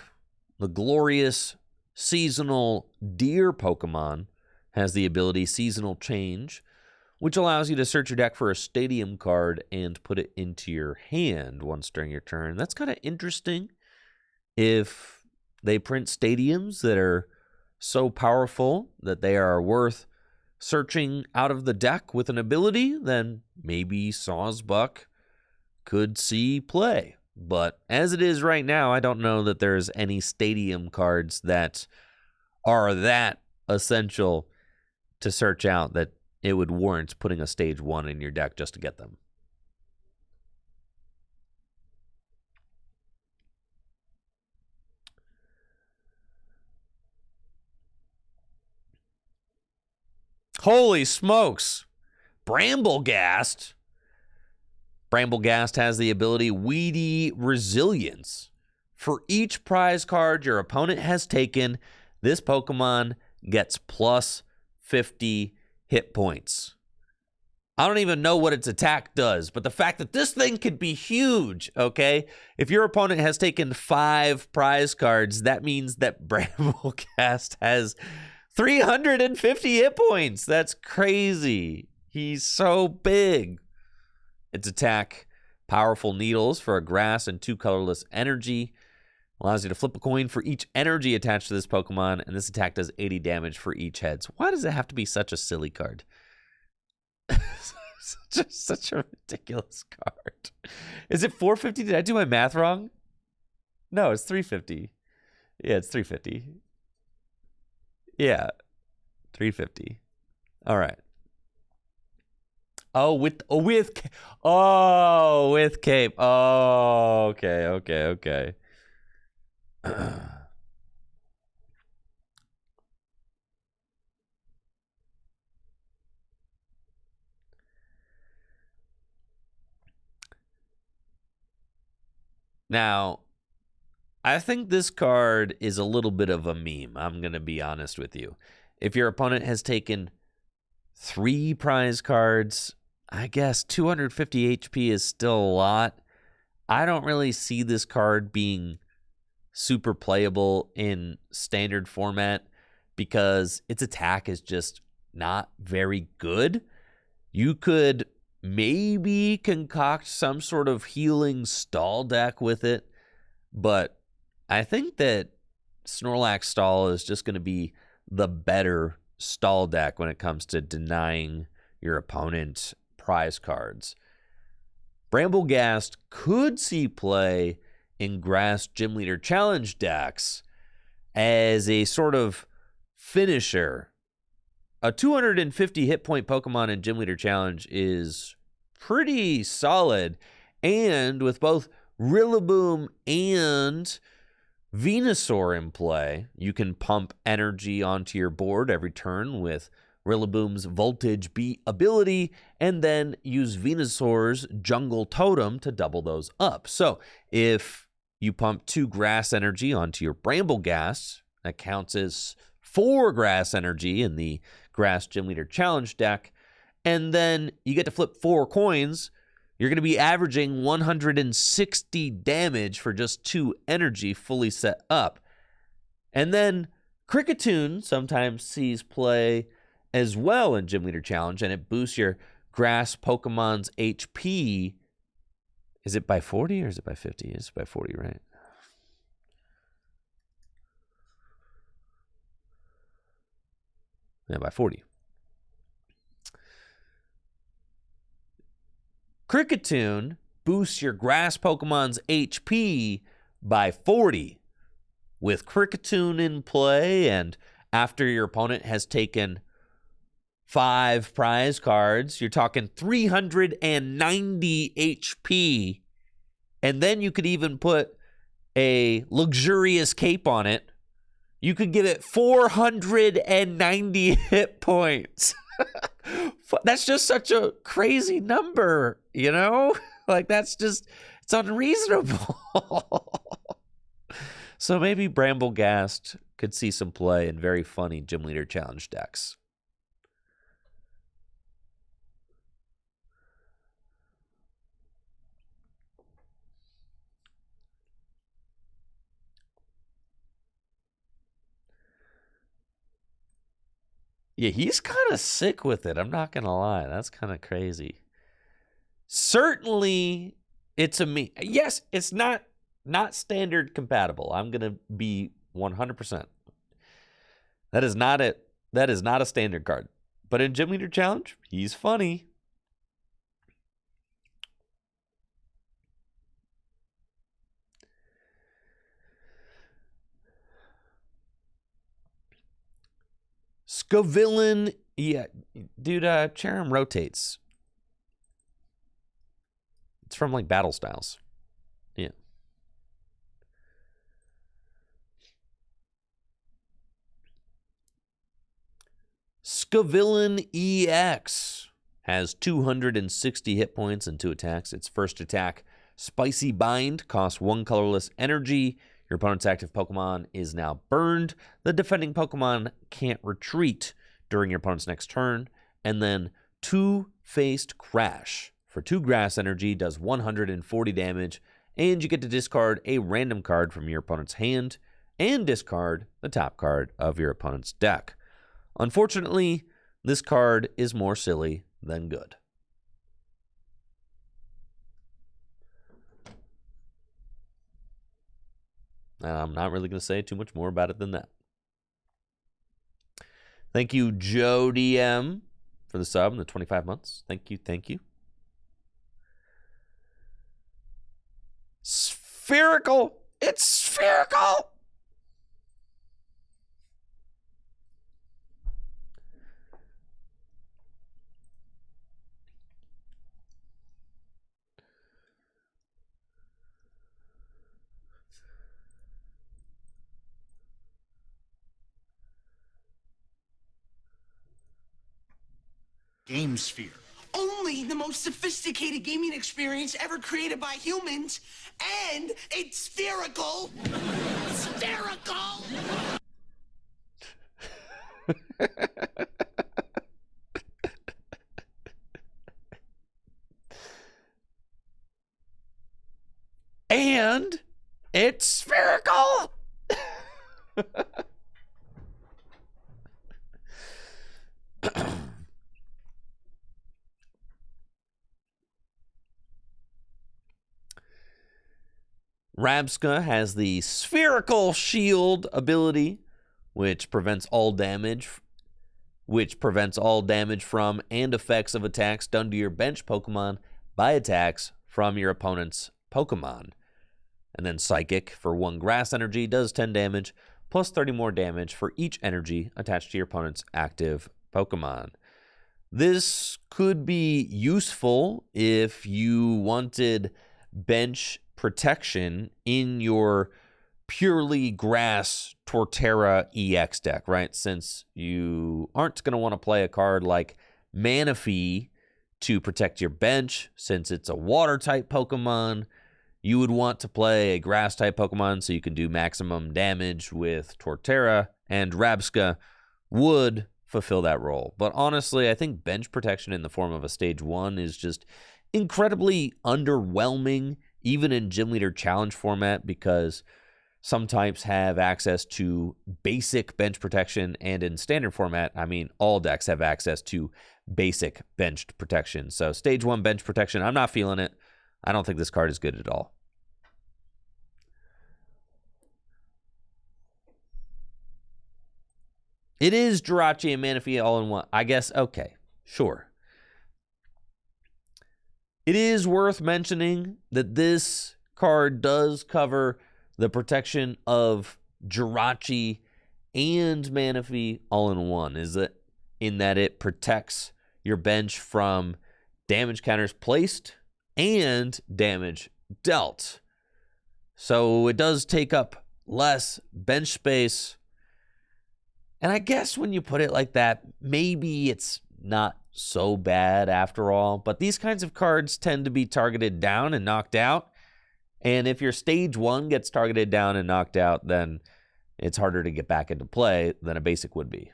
the glorious seasonal deer Pokemon, has the ability Seasonal Change, which allows you to search your deck for a stadium card and put it into your hand once during your turn. That's kind of interesting. If they print stadiums that are so powerful that they are worth searching out of the deck with an ability, then maybe Sawsbuck could see play. But as it is right now, I don't know that there's any stadium cards that are that essential to search out that it would warrant putting a stage 1 in your deck just to get them. Holy smokes! Bramblegast. Bramblegast has the ability Weedy Resilience. For each prize card your opponent has taken, this Pokemon gets plus 50 hit points. I don't even know what its attack does, but the fact that this thing could be huge, okay? If your opponent has taken 5 prize cards, that means that Bramblegast has 350 hit points. That's crazy. He's so big. Its attack, Powerful Needles for a grass and 2 colorless energy. Allows you to flip a coin for each energy attached to this Pokemon, and this attack does 80 damage for each heads. Why does it have to be such a silly card? Such a ridiculous card. Is it 450? Did I do my math wrong? No, it's 350. Yeah, it's 350. Yeah, 350. All right. Oh, with cape. Oh, okay. Now, I think this card is a little bit of a meme. I'm going to be honest with you. If your opponent has taken 3 prize cards, I guess 250 HP is still a lot. I don't really see this card being super playable in standard format because its attack is just not very good. You could maybe concoct some sort of healing stall deck with it, but I think that Snorlax Stall is just going to be the better stall deck when it comes to denying your opponent prize cards. Bramblegast could see play in Grass Gym Leader Challenge decks as a sort of finisher. A 250 hit point Pokemon in Gym Leader Challenge is pretty solid, and with both Rillaboom and Venusaur in play, you can pump energy onto your board every turn with Rillaboom's Voltage Beat ability, and then use Venusaur's Jungle Totem to double those up. So if you pump 2 grass energy onto your Bramblegast, that counts as 4 grass energy in the Grass Gym Leader Challenge deck, and then you get to flip 4 coins, you're going to be averaging 160 damage for just 2 energy fully set up. And then Cricketune sometimes sees play as well in Gym Leader Challenge, and it boosts your grass Pokemon's HP. Is it by 40 or is it by 50? It's by 40, right? Yeah, by 40. Cricketune boosts your grass Pokemon's HP by 40. With Cricketune in play, and after your opponent has taken 5 prize cards, you're talking 390 HP. And then you could even put a luxurious cape on it. You could give it 490 hit points. That's just such a crazy number, you know? Like, that's just, it's unreasonable. So maybe Bramblegast could see some play in very funny Gym Leader Challenge decks. Yeah, he's kind of sick with it. I'm not going to lie. That's kind of crazy. Certainly, it's a me. Yes, it's not standard compatible. I'm going to be 100%. That is not it. That is not a standard card. But in Gym Leader Challenge, he's funny. Scavillain, yeah, dude, Cherim rotates. It's from, like, Battle Styles. Yeah. Scavillain EX has 260 hit points and 2 attacks. Its first attack, Spicy Bind, costs 1 colorless energy. Your opponent's active Pokemon is now burned. The defending Pokemon can't retreat during your opponent's next turn. And then Two-Faced Crash. For 2 grass energy, does 140 damage. And you get to discard a random card from your opponent's hand and discard the top card of your opponent's deck. Unfortunately, this card is more silly than good. And I'm not really going to say too much more about it than that. Thank you, Joe DM, for the sub and the 25 months. Thank you, thank you. Spherical! It's spherical! Game Sphere. Only the most sophisticated gaming experience ever created by humans, and it's spherical. Spherical! And it's spherical! Rabska has the Spherical Shield ability, which prevents all damage from and effects of attacks done to your bench Pokemon by attacks from your opponent's Pokemon. And then Psychic, for 1 grass energy, does 10 damage, plus 30 more damage for each energy attached to your opponent's active Pokemon. This could be useful if you wanted bench protection in your purely grass Torterra EX deck, right? Since you aren't going to want to play a card like Manaphy to protect your bench, since it's a water-type Pokemon, you would want to play a grass-type Pokemon so you can do maximum damage with Torterra, and Rabska would fulfill that role. But honestly, I think bench protection in the form of a Stage 1 is just incredibly underwhelming, even in Gym Leader Challenge format, because some types have access to basic bench protection, and in standard format, I mean, all decks have access to basic benched protection. So Stage 1 bench protection, I'm not feeling it. I don't think this card is good at all. It is Jirachi and Manaphy all in one. I guess, okay, sure. It is worth mentioning that this card does cover the protection of Jirachi and Manaphy all in one. Is it in that it protects your bench from damage counters placed and damage dealt. So it does take up less bench space. And I guess when you put it like that, maybe it's not so bad after all. But these kinds of cards tend to be targeted down and knocked out. And if your Stage 1 gets targeted down and knocked out, then it's harder to get back into play than a basic would be.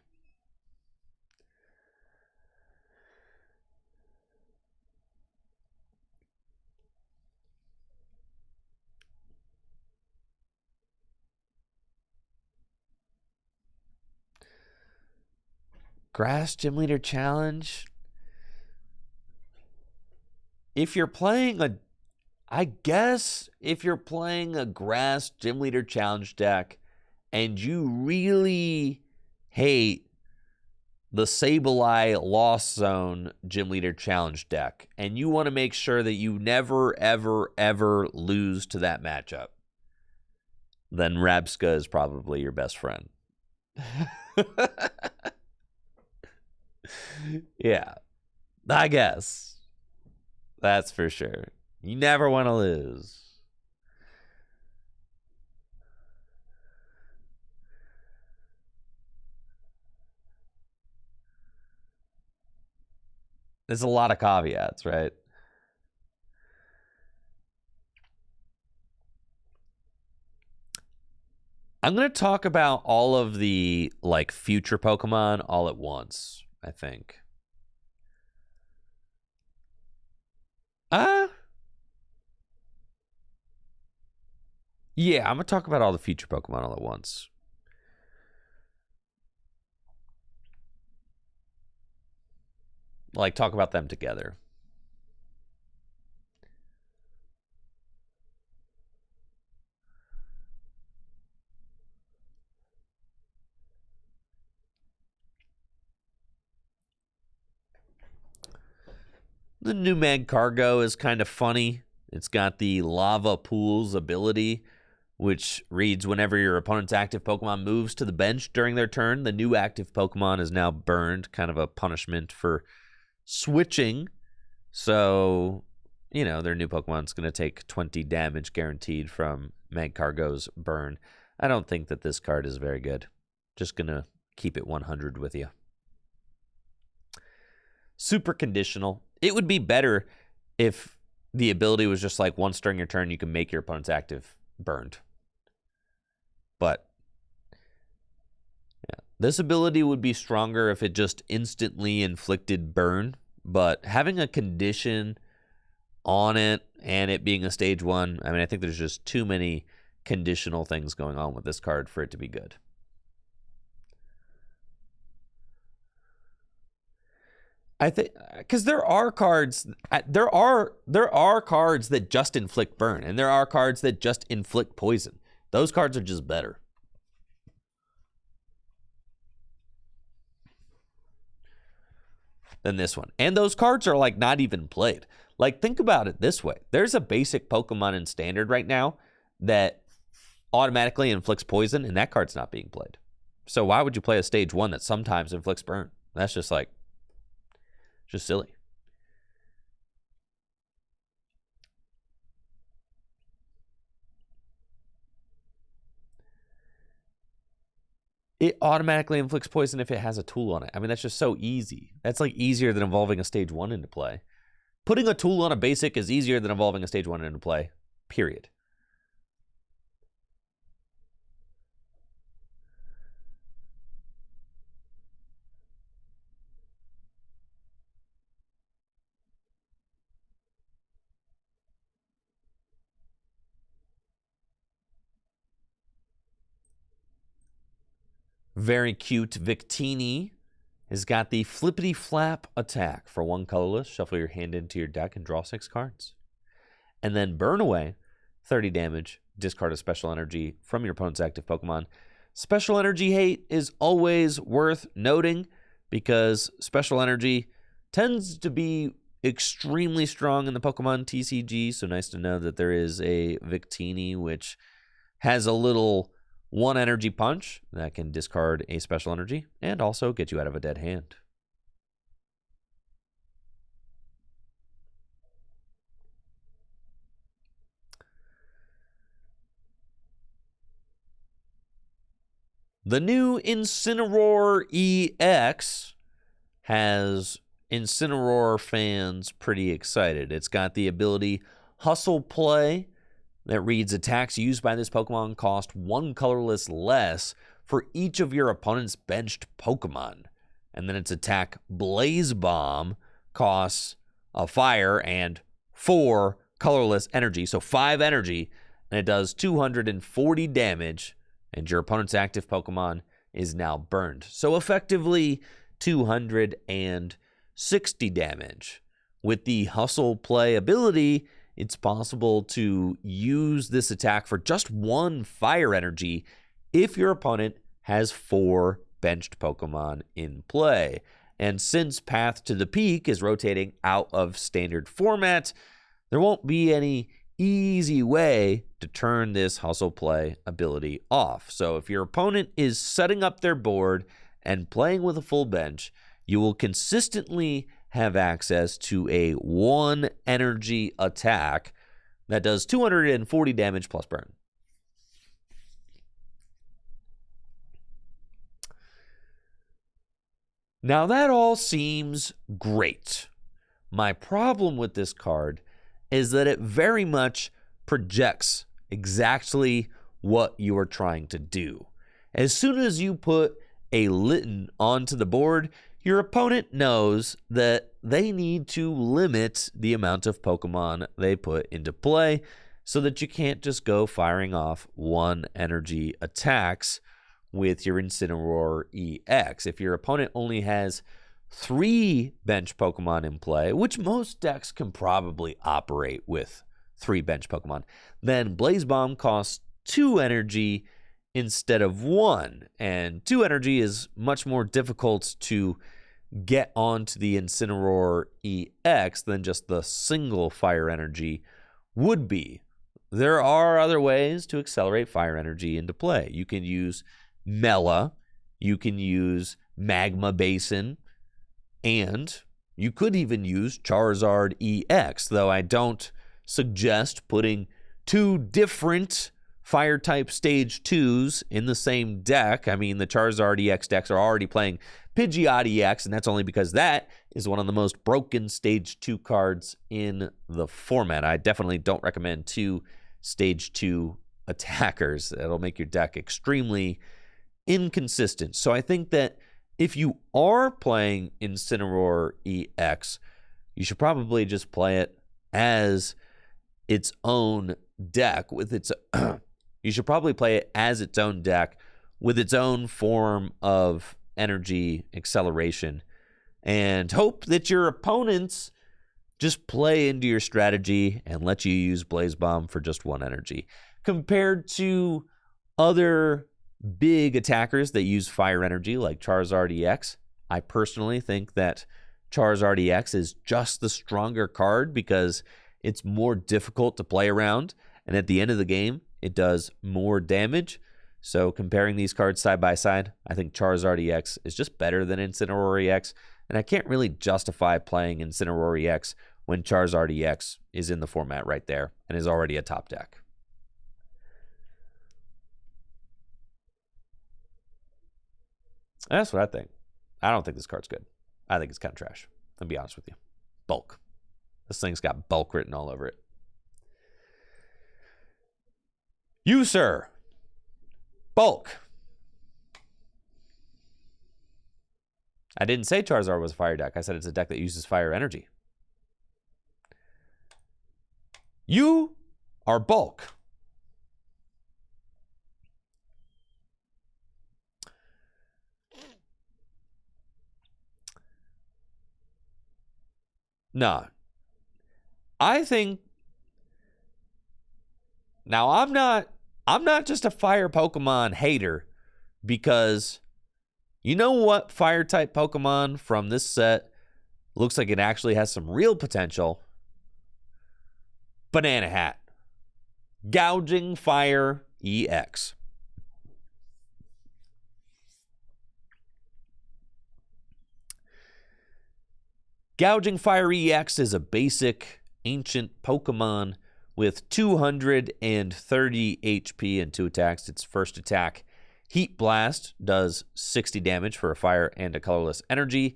Grass Gym Leader Challenge. If you're playing I guess if you're playing a Grass Gym Leader Challenge deck and you really hate the Sableye Lost Zone Gym Leader Challenge deck and you want to make sure that you never, ever, ever lose to that matchup, then Rabska is probably your best friend. Yeah, I guess. That's for sure. You never want to lose. There's a lot of caveats, right? I'm going to talk about all of the future Pokemon all at once, I think. Yeah, I'm going to talk about all the future Pokemon all at once. Talk about them together. The new Magcargo is kind of funny. It's got the Lava Pools ability, which reads whenever your opponent's active Pokemon moves to the bench during their turn, the new active Pokemon is now burned, kind of a punishment for switching. So, their new Pokemon's going to take 20 damage guaranteed from Magcargo's burn. I don't think that this card is very good. Just going to keep it 100 with you. Super conditional. It would be better if the ability was just like once during your turn, you can make your opponent's active burned. But yeah, this ability would be stronger if it just instantly inflicted burn. But having a condition on it and it being a stage 1, I think there's just too many conditional things going on with this card for it to be good. I think because there are cards that just inflict burn, and there are cards that just inflict poison. Those cards are just better. Than this one. And those cards are like not even played. Like, think about it this way. There's a basic Pokemon in Standard right now that automatically inflicts poison, and that card's not being played. So why would you play a stage 1 that sometimes inflicts burn? That's just silly. It automatically inflicts poison if it has a tool on it. That's just so easy. That's like easier than evolving a stage 1 into play. Putting a tool on a basic is easier than evolving a stage 1 into play, period. Very cute Victini has got the Flippity Flap attack. For 1 colorless, shuffle your hand into your deck and draw 6 cards. And then burn away 30 damage, discard a special energy from your opponent's active Pokemon. Special energy hate is always worth noting because special energy tends to be extremely strong in the Pokemon TCG. So nice to know that there is a Victini which has a little 1 energy punch that can discard a special energy and also get you out of a dead hand. The new Incineroar EX has Incineroar fans pretty excited. It's got the ability Hustle Play that reads attacks used by this Pokemon cost 1 colorless less for each of your opponent's benched Pokemon. And then its attack Blaze Bomb costs a fire and 4 colorless energy, so 5 energy, and it does 240 damage, and your opponent's active Pokemon is now burned. So effectively 260 damage. With the Hustle Play ability, it's possible to use this attack for just 1 fire energy if your opponent has 4 benched Pokemon in play. And since Path to the Peak is rotating out of Standard format, there won't be any easy way to turn this Hustle Play ability off. So if your opponent is setting up their board and playing with a full bench, you will consistently have access to a 1 energy attack that does 240 damage plus burn. Now that all seems great. My problem with this card is that it very much projects exactly what you are trying to do. As soon as you put a Litten onto the board, your opponent knows that they need to limit the amount of Pokemon they put into play so that you can't just go firing off 1 energy attacks with your Incineroar EX. If your opponent only has 3 bench Pokemon in play, which most decks can probably operate with 3 bench Pokemon, then Blaze Bomb costs 2 energy instead of 1. And 2 energy is much more difficult to get onto the Incineroar EX than just the single fire energy would be. There are other ways to accelerate fire energy into play. You can use Mela, you can use Magma Basin, and you could even use Charizard EX, though I don't suggest putting two different fire type stage 2s in the same deck. I mean, the Charizard EX decks are already playing Pidgeot EX, and that's only because that is one of the most broken stage 2 cards in the format. I definitely don't recommend two stage 2 attackers. It'll make your deck extremely inconsistent. So I think that if you are playing Incineroar EX, you should probably just play it as its own deck with its you should probably play it as its own deck with its own form of energy acceleration, and hope that your opponents just play into your strategy and let you use Blaze Bomb for just one energy. Compared to other big attackers that use fire energy like Charizard EX, I personally think that Charizard EX is just the stronger card because it's more difficult to play around, and at the end of the game, it does more damage. So comparing these cards side by side, I think Charizard EX is just better than Incineroar EX, and I can't really justify playing Incineroar EX when Charizard EX is in the format right there and is already a top deck. That's what I think. I don't think this card's good. I think it's kind of trash. I'll be honest with you. Bulk. This thing's got bulk written all over it. You, sir. Bulk. I didn't say Charizard was a fire deck. I said it's a deck that uses fire energy. You are bulk. No. I think now I'm not just a fire Pokemon hater, because you know what fire type Pokemon from this set looks like it actually has some real potential? Banana Hat. Gouging Fire EX. Gouging Fire EX is a basic ancient Pokemon with 230 HP and 2 attacks. Its first attack, Heat Blast, does 60 damage for a fire and a colorless energy.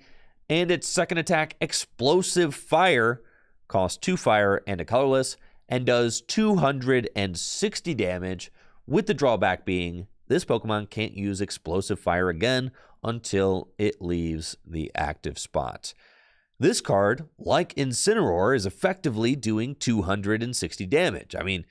And its second attack, Explosive Fire, costs 2 fire and a colorless and does 260 damage, with the drawback being this Pokemon can't use Explosive Fire again until it leaves the active spot. This card, like Incineroar, is effectively doing 260 damage. I mean,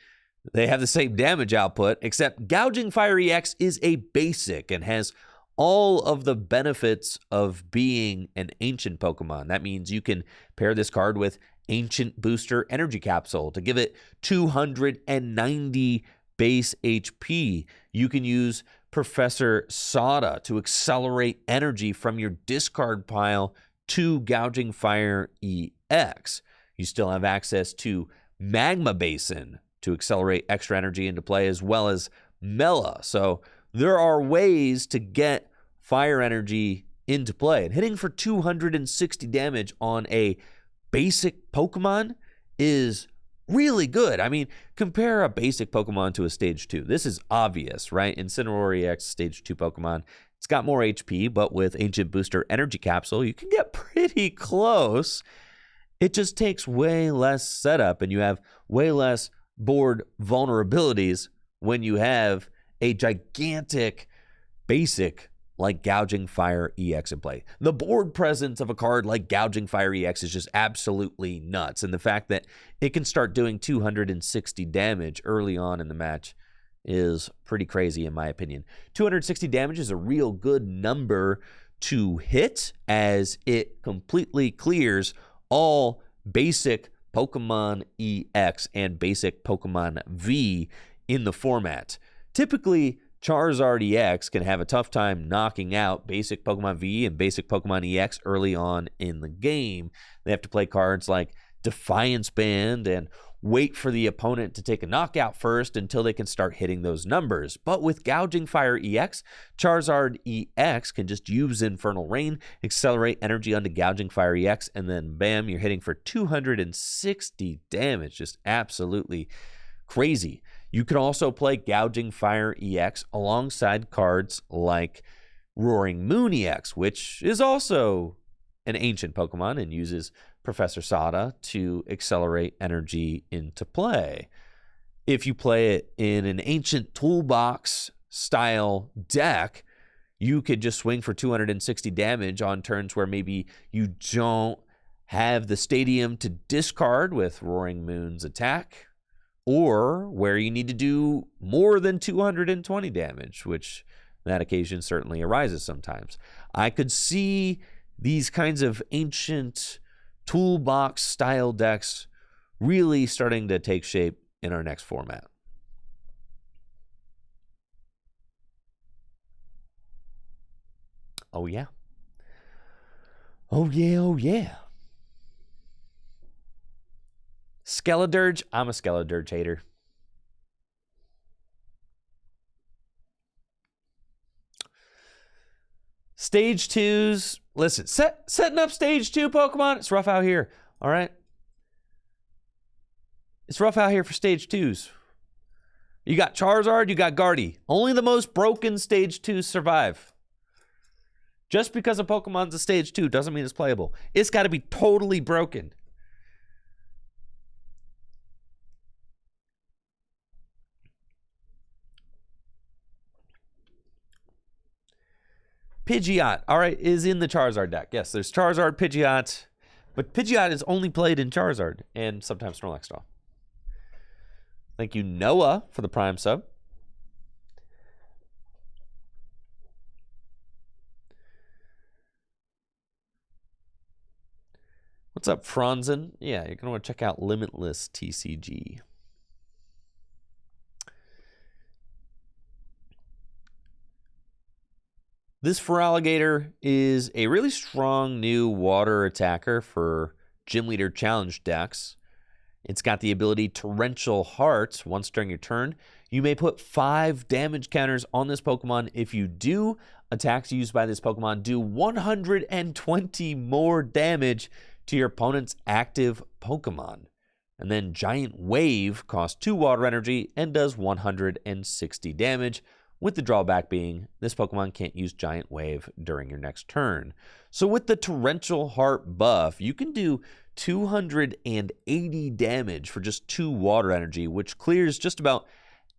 they have the same damage output, except Gouging Fire EX is a basic and has all of the benefits of being an ancient Pokemon. That means you can pair this card with Ancient Booster Energy Capsule to give it 290 base HP. You can use Professor Soda to accelerate energy from your discard pile to Gouging Fire EX. You still have access to Magma Basin to accelerate extra energy into play, as well as Mela. So there are ways to get fire energy into play. And hitting for 260 damage on a basic Pokemon is really good. I mean, compare a basic Pokemon to a stage 2. This is obvious, right? Incineroar EX, stage 2 Pokemon. It's got more HP, but with Ancient Booster Energy Capsule, you can get pretty close. It just takes way less setup, and you have way less board vulnerabilities when you have a gigantic basic like Gouging Fire EX in play. The board presence of a card like Gouging Fire EX is just absolutely nuts, and the fact that it can start doing 260 damage early on in the match is pretty crazy in my opinion. 260 damage is a real good number to hit, as it completely clears all basic Pokemon EX and basic Pokemon V in the format. Typically, Charizard EX can have a tough time knocking out basic Pokemon V and basic Pokemon EX early on in the game. They have to play cards like Defiance Band and wait for the opponent to take a knockout first until they can start hitting those numbers. But with Gouging Fire EX, Charizard EX can just use Infernal Rain, accelerate energy onto Gouging Fire EX, and then bam, you're hitting for 260 damage. Just absolutely crazy. You can also play Gouging Fire EX alongside cards like Roaring Moon EX, which is also an ancient Pokemon and uses Professor Sada to accelerate energy into play. If you play it in an ancient toolbox style deck, you could just swing for 260 damage on turns where maybe you don't have the stadium to discard with Roaring Moon's attack, or where you need to do more than 220 damage, which that occasion certainly arises sometimes. I could see these kinds of ancient toolbox style decks really starting to take shape in our next format. Oh yeah. Oh yeah, oh yeah. Skeledirge, I'm a Skeledirge hater. Stage 2s, listen, setting up Stage 2 Pokemon, it's rough out here, all right? It's rough out here for Stage 2s. You got Charizard, you got Guardy. Only the most broken Stage 2s survive. Just because a Pokemon's a Stage 2 doesn't mean it's playable. It's got to be totally broken. Pidgeot, all right, is in the Charizard deck. Yes, there's Charizard, Pidgeot, but Pidgeot is only played in Charizard and sometimes Snorlax style. Thank you, Noah, for the Prime sub. What's up, Franzen? Yeah, you're going to want to check out Limitless TCG. This Feraligatr is a really strong new water attacker for Gym Leader Challenge decks. It's got the ability Torrential Heart. Once during your turn, you may put 5 damage counters on this Pokemon. If you do, attacks used by this Pokemon do 120 more damage to your opponent's active Pokemon. And then Giant Wave costs 2 water energy and does 160 damage, with the drawback being this Pokemon can't use Giant Wave during your next turn. So with the Torrential Heart buff, you can do 280 damage for just 2 water energy, which clears just about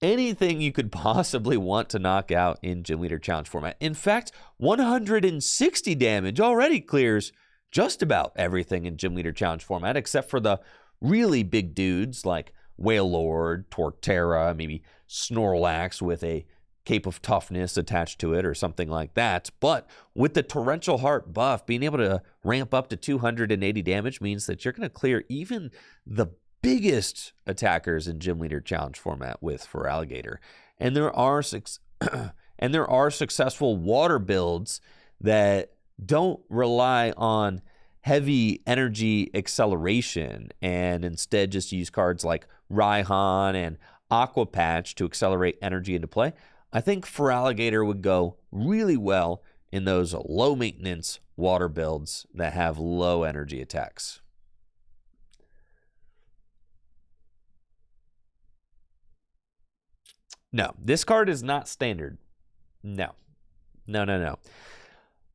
anything you could possibly want to knock out in Gym Leader Challenge format. In fact, 160 damage already clears just about everything in Gym Leader Challenge format, except for the really big dudes like Wailord, Torterra, maybe Snorlax with a Cape of Toughness attached to it or something like that. But with the Torrential Heart buff, being able to ramp up to 280 damage means that you're going to clear even the biggest attackers in Gym Leader Challenge format with Feraligatr. And there are successful water builds that don't rely on heavy energy acceleration and instead just use cards like Raihan and Aqua Patch to accelerate energy into play. I think Feraligatr would go really well in those low maintenance water builds that have low energy attacks. No, this card is not standard. No.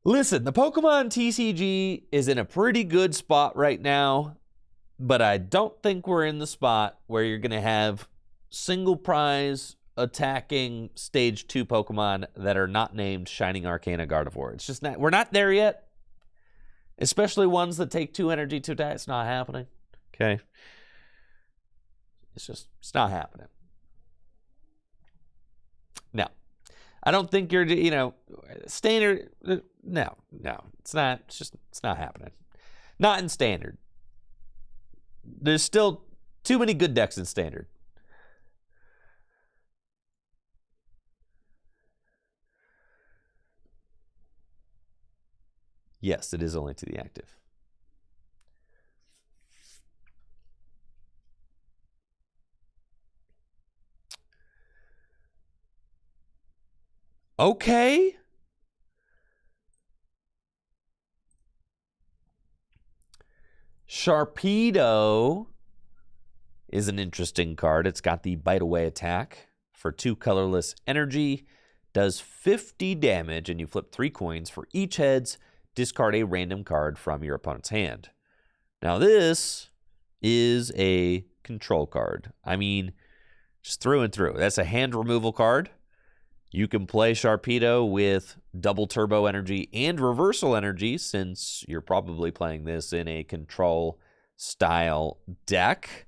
Listen, the Pokemon TCG is in a pretty good spot right now, but I don't think we're in the spot where you're going to have single prize attacking Stage 2 Pokemon that are not named Shining Arcana Gardevoir. It's just not, we're not there yet. Especially ones that take 2 energy to attack. It's not happening. Okay. It's not happening. No. I don't think you're, standard. No. It's not happening. Not in standard. There's still too many good decks in standard. Yes, it is only to the active. Okay. Sharpedo is an interesting card. It's got the Bite Away attack for 2 colorless energy. Does 50 damage, and you flip 3 coins. For each heads, discard a random card from your opponent's hand. Now this is a control card. I mean, just through and through. That's a hand removal card. You can play Sharpedo with double turbo energy and reversal energy, since you're probably playing this in a control style deck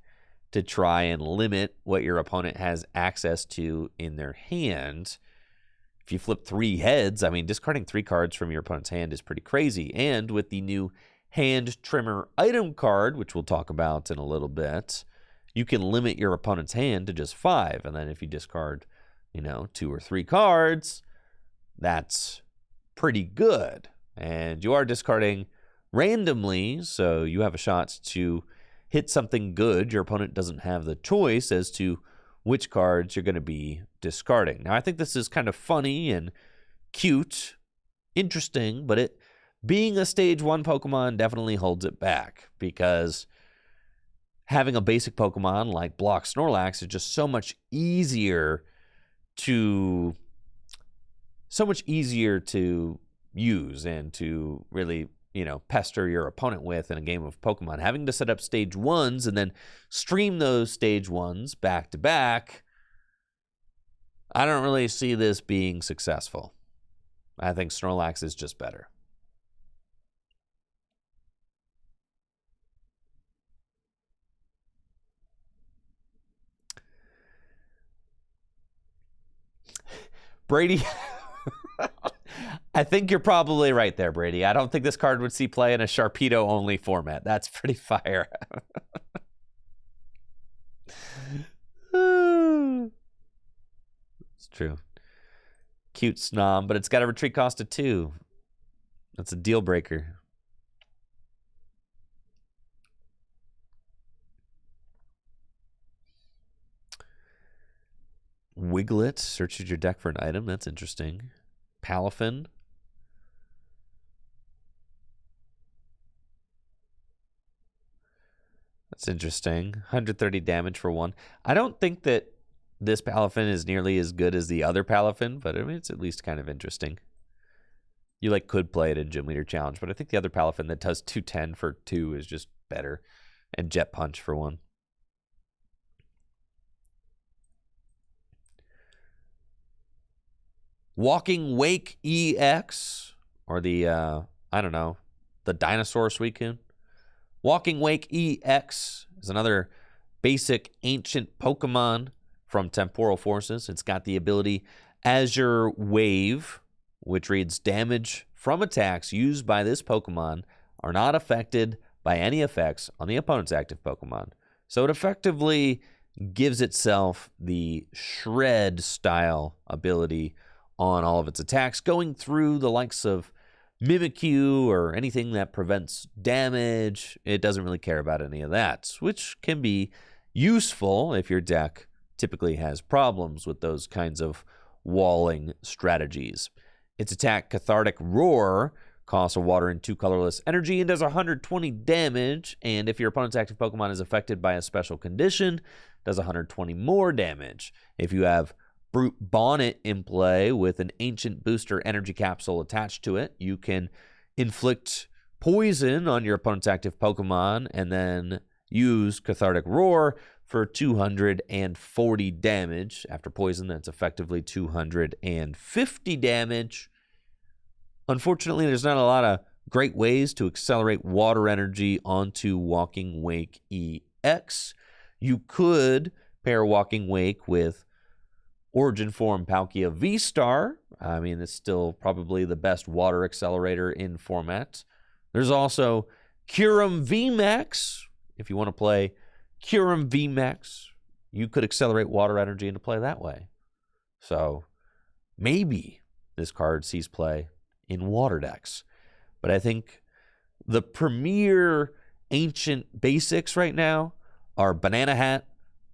to try and limit what your opponent has access to in their hand. If you flip 3 heads, I mean, discarding 3 cards from your opponent's hand is pretty crazy. And with the new Hand Trimmer item card, which we'll talk about in a little bit, you can limit your opponent's hand to just 5. And then if you discard, 2 or 3 cards, that's pretty good. And you are discarding randomly, so you have a shot to hit something good. Your opponent doesn't have the choice as to which cards you're going to be discarding. Now, I think this is kind of funny and cute, interesting, but it being a stage 1 Pokemon definitely holds it back, because having a basic Pokemon like Block Snorlax is just so much easier to use and to really, pester your opponent with in a game of Pokemon. Having to set up stage 1s and then stream those stage 1s back to back, I don't really see this being successful. I think Snorlax is just better. Brady, I think you're probably right there, Brady. I don't think this card would see play in a Sharpedo-only format. That's pretty fire. It's true. Cute Snom, but it's got a retreat cost of 2. That's a deal breaker. Wiglet searches your deck for an item. That's interesting. Palafin. That's interesting. 130 damage for 1. I don't think that this Palafin is nearly as good as the other Palafin, but I mean, it's at least kind of interesting. You could play it in Gym Leader Challenge, but I think the other Palafin that does 210 for 2 is just better. And Jet Punch for 1. Walking Wake EX, or the, the Dinosaur Suicune. Walking Wake EX is another basic ancient Pokemon from Temporal Forces. It's got the ability Azure Wave, which reads damage from attacks used by this Pokemon are not affected by any effects on the opponent's active Pokemon. So it effectively gives itself the Shred style ability on all of its attacks, going through the likes of Mimikyu or anything that prevents damage. It doesn't really care about any of that, which can be useful if your deck typically has problems with those kinds of walling strategies. Its attack, Cathartic Roar, costs a water and 2 colorless energy and does 120 damage. And if your opponent's active Pokemon is affected by a special condition, does 120 more damage. If you have Brute Bonnet in play with an Ancient Booster Energy Capsule attached to it, you can inflict poison on your opponent's active Pokemon and then use Cathartic Roar for 240 damage. After poison, that's effectively 250 damage. Unfortunately, there's not a lot of great ways to accelerate water energy onto Walking Wake EX. You could pair Walking Wake with Origin Form Palkia V-Star. I mean, it's still probably the best water accelerator in format. There's also Kyurem VMAX. If you want to play Kyurem VMAX, you could accelerate water energy into play that way. So maybe this card sees play in water decks. but I think the premier ancient basics right now are Banana Hat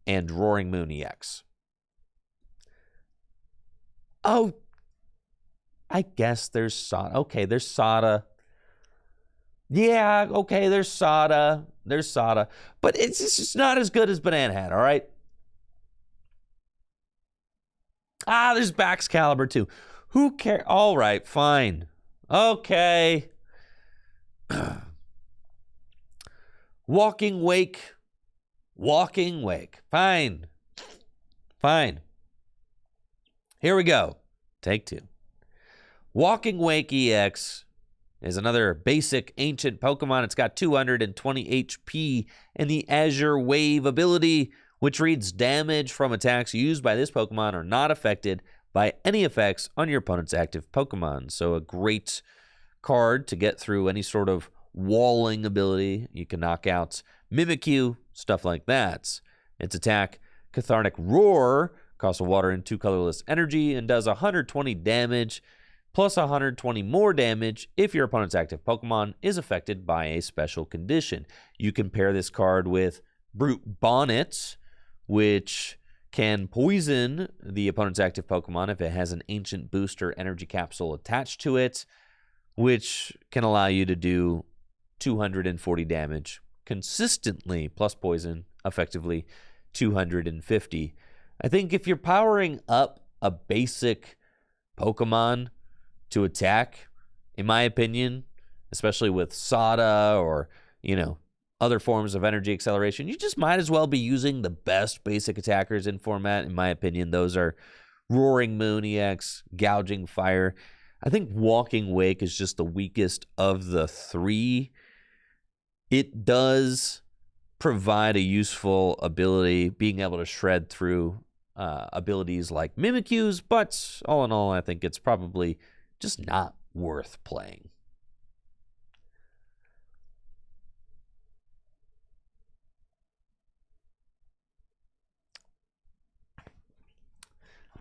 and Roaring Moon EX. Oh, I guess there's Sada. Okay, there's Sada. Yeah, okay, there's Sada. There's Sada. But it's just not as good as Banana Hat, all right? There's Baxcalibur too. Who cares? All right, fine. Okay. Walking Wake. Fine. Here we go. Take 2. Walking Wake EX is another basic ancient Pokemon. It's got 220 HP and the Azure Wave ability, which reads damage from attacks used by this Pokemon are not affected by any effects on your opponent's active Pokemon. So a great card to get through any sort of walling ability. You can knock out Mimikyu, stuff like that. Its attack, Cathartic Roar, costs a water and 2 colorless energy and does 120 damage, plus 120 more damage if your opponent's active Pokemon is affected by a special condition. You can pair this card with Brute Bonnet, which can poison the opponent's active Pokemon if it has an Ancient Booster Energy Capsule attached to it, which can allow you to do 240 damage consistently, plus poison, effectively 250. I think if you're powering up a basic Pokemon to attack, in my opinion, especially with Sada or, other forms of energy acceleration, you just might as well be using the best basic attackers in format. In my opinion, those are Roaring Moon EX, Gouging Fire. I think Walking Wake is just the weakest of the 3. It does provide a useful ability, being able to shred through abilities like Mimikyu's, but all in all, I think it's probably just not worth playing.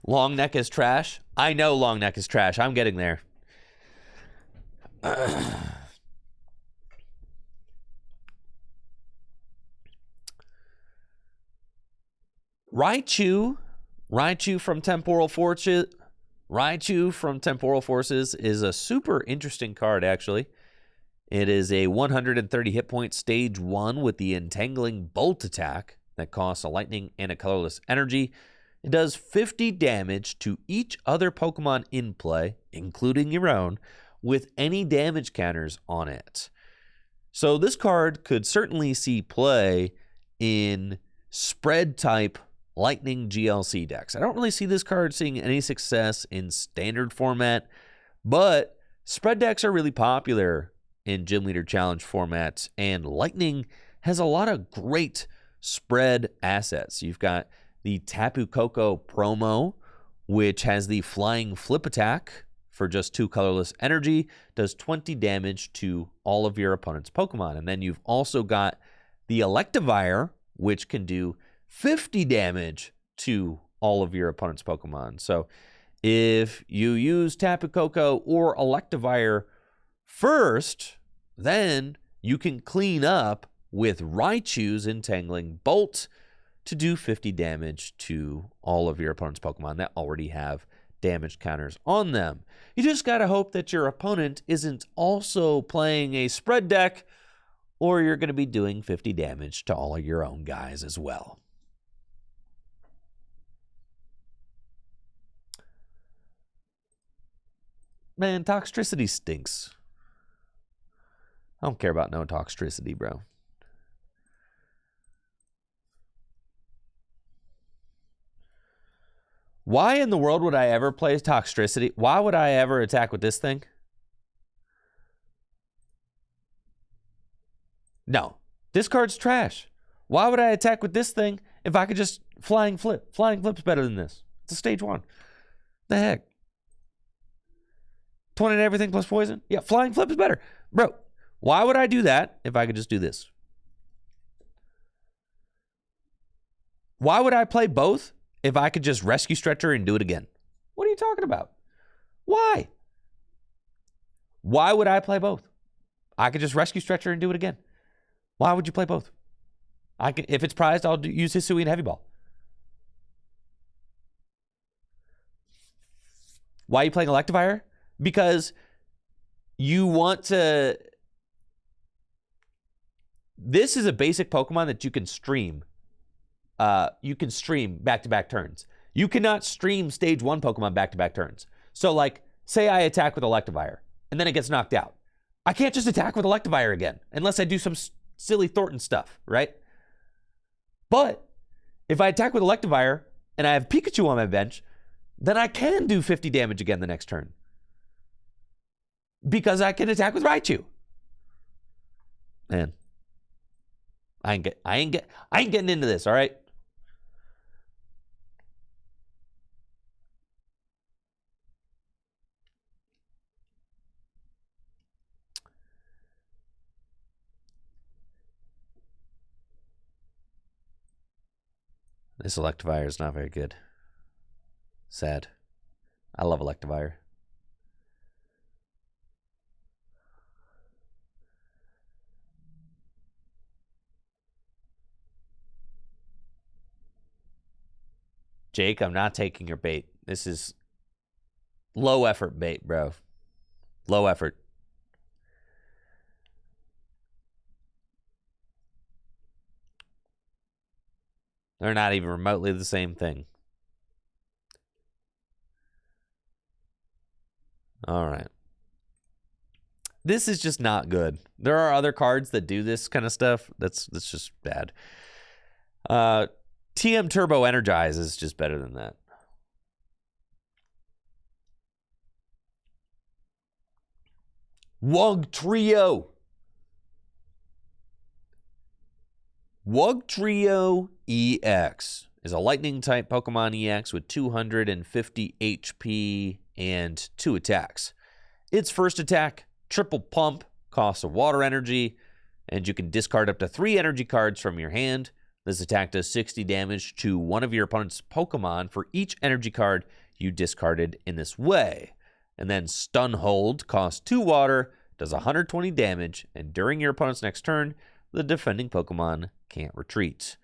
Long Neck is trash. I know Long Neck is trash. I'm getting there. Raichu from Temporal Forces. Raichu from Temporal Forces is a super interesting card, actually. It is a 130 hit point stage 1 with the Entangling Bolt attack that costs a lightning and a colorless energy. It does 50 damage to each other Pokemon in play, including your own, with any damage counters on it. So this card could certainly see play in spread type Lightning GLC decks. I don't really see this card seeing any success in standard format, but spread decks are really popular in Gym Leader Challenge formats, and Lightning has a lot of great spread assets. You've got the Tapu Koko promo, which has the Flying Flip attack for just 2 colorless energy, does 20 damage to all of your opponent's Pokemon. And then you've also got the Electivire, which can do 50 damage to all of your opponent's Pokemon. So if you use Tapu Koko or Electivire first, then you can clean up with Raichu's Entangling Bolt to do 50 damage to all of your opponent's Pokemon that already have damage counters on them. You just got to hope that your opponent isn't also playing a spread deck, or you're going to be doing 50 damage to all of your own guys as well. Man, Toxtricity stinks. I don't care about no Toxtricity, bro. Why in the world would I ever play Toxtricity? Why would I ever attack with this thing? No. This card's trash. Why would I attack with this thing if I could just Flying Flip? Flying Flip's better than this. It's a stage 1. The heck? 20 to everything plus poison? Yeah, Flying Flip is better. Bro, why would I do that if I could just do this? Why would I play both if I could just Rescue Stretcher and do it again? What are you talking about? Why? Why would I play both? I could just Rescue Stretcher and do it again. Why would you play both? If it's prized, I'll use Hisui and Heavy Ball. Why are you playing Electivire? Because you want to... This is a basic Pokemon that you can stream. You can stream back-to-back turns. You cannot stream Stage 1 Pokemon back-to-back turns. So, like, say I attack with Electivire, and then it gets knocked out. I can't just attack with Electivire again, unless I do some silly Thornton stuff, right? But if I attack with Electivire, and I have Pikachu on my bench, then I can do 50 damage again the next turn. Because I can attack with Raichu. Man. I ain't getting into this, all right? This Electivire is not very good. Sad. I love Electivire. Jake, I'm not taking your bait. This is low effort bait, bro. Low effort. They're not even remotely the same thing. All right. This is just not good. There are other cards that do this kind of stuff. That's just bad. TM Turbo Energize is just better than that. Wugtrio. Wugtrio EX is a lightning type Pokemon EX with 250 HP and 2 attacks. Its first attack, Triple Pump, costs a water energy, and you can discard up to 3 energy cards from your hand. This attack does 60 damage to one of your opponent's Pokemon for each energy card you discarded in this way. And then Stun Hold costs 2 water, does 120 damage, and during your opponent's next turn, the defending Pokemon can't retreat.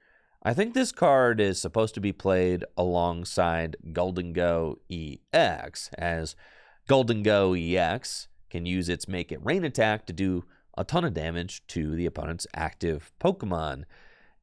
I think this card is supposed to be played alongside Golden Go EX, as Golden Go EX can use its Make It Rain attack to do a ton of damage to the opponent's active Pokemon.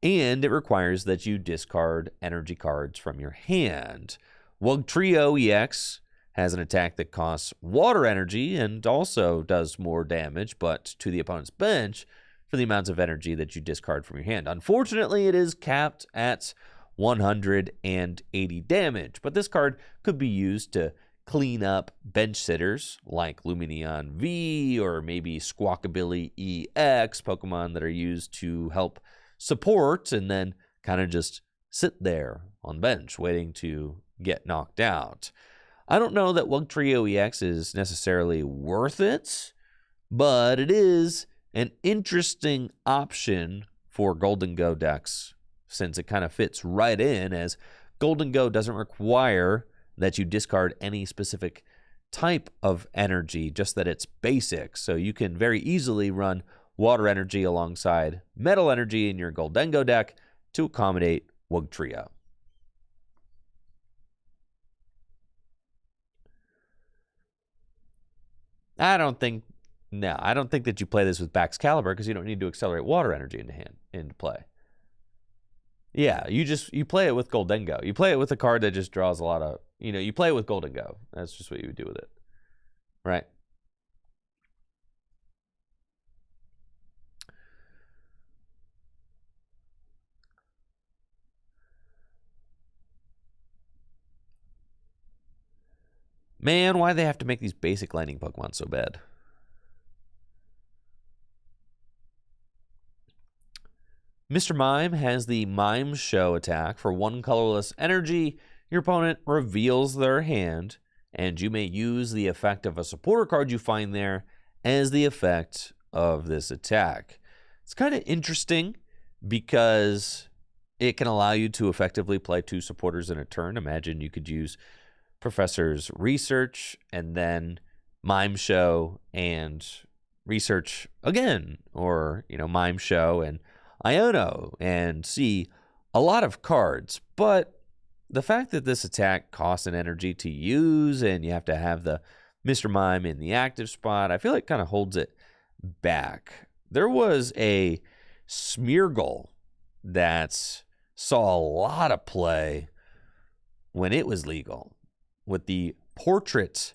And it requires that you discard energy cards from your hand. Wugtrio EX has an attack that costs water energy and also does more damage, but to the opponent's bench for the amounts of energy that you discard from your hand. Unfortunately, it is capped at 180 damage, but this card could be used to clean up bench sitters like Lumineon V or maybe Squawkabilly EX, Pokemon that are used to help support and then kind of just sit there on bench waiting to get knocked out. I don't know that Wugtrio EX is necessarily worth it, but it is an interesting option for Golden Go decks since it kind of fits right in, as Golden Go doesn't require that you discard any specific type of energy, just that it's basic. So you can very easily run water energy alongside metal energy in your Goldengo deck to accommodate Wugtrio. I don't think that you play this with Baxcalibur because you don't need to accelerate water energy into play. Yeah, you play it with Goldengo. You play it with a card that just draws a lot of, you play it with Goldengo. That's just what you would do with it. Right? Man, why do they have to make these basic lightning Pokemon so bad? Mr. Mime has the Mime Show attack. For 1 colorless energy, your opponent reveals their hand, and you may use the effect of a supporter card you find there as the effect of this attack. It's kind of interesting because it can allow you to effectively play 2 supporters in a turn. Imagine you could use Professor's Research and then Mime Show and research again, or, Mime Show and Iono, and see a lot of cards. But the fact that this attack costs an energy to use and you have to have the Mr. Mime in the active spot, I feel like kind of holds it back. There was a Smeargle that saw a lot of play when it was legal with the Portrait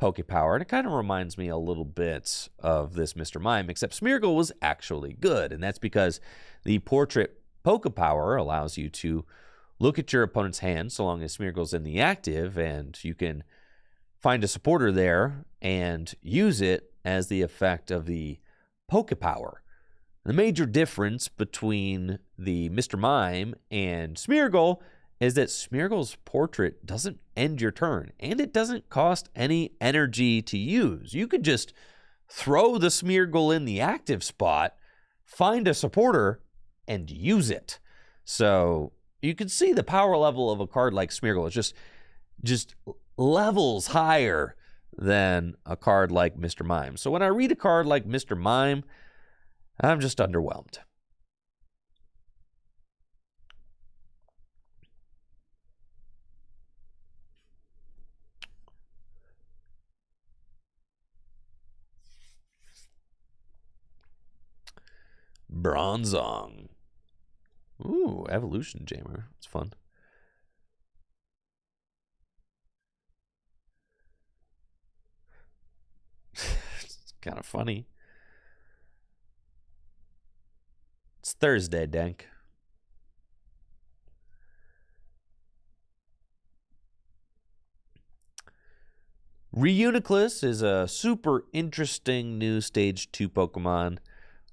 Pokepower, and it kind of reminds me a little bit of this Mr. Mime, except Smeargle was actually good, and that's because the Portrait Pokepower allows you to look at your opponent's hand so long as Smeargle's in the active, and you can find a supporter there and use it as the effect of the Pokepower. The major difference between the Mr. Mime and Smeargle is that Smeargle's Portrait doesn't end your turn, and it doesn't cost any energy to use. You could just throw the Smeargle in the active spot, find a supporter, and use it. So you can see the power level of a card like Smeargle is just levels higher than a card like Mr. Mime. So when I read a card like Mr. Mime, I'm just underwhelmed. Bronzong. Ooh, Evolution Jammer. It's fun. It's kind of funny. It's Thursday, Dank. Reuniclus is a super interesting new Stage 2 Pokemon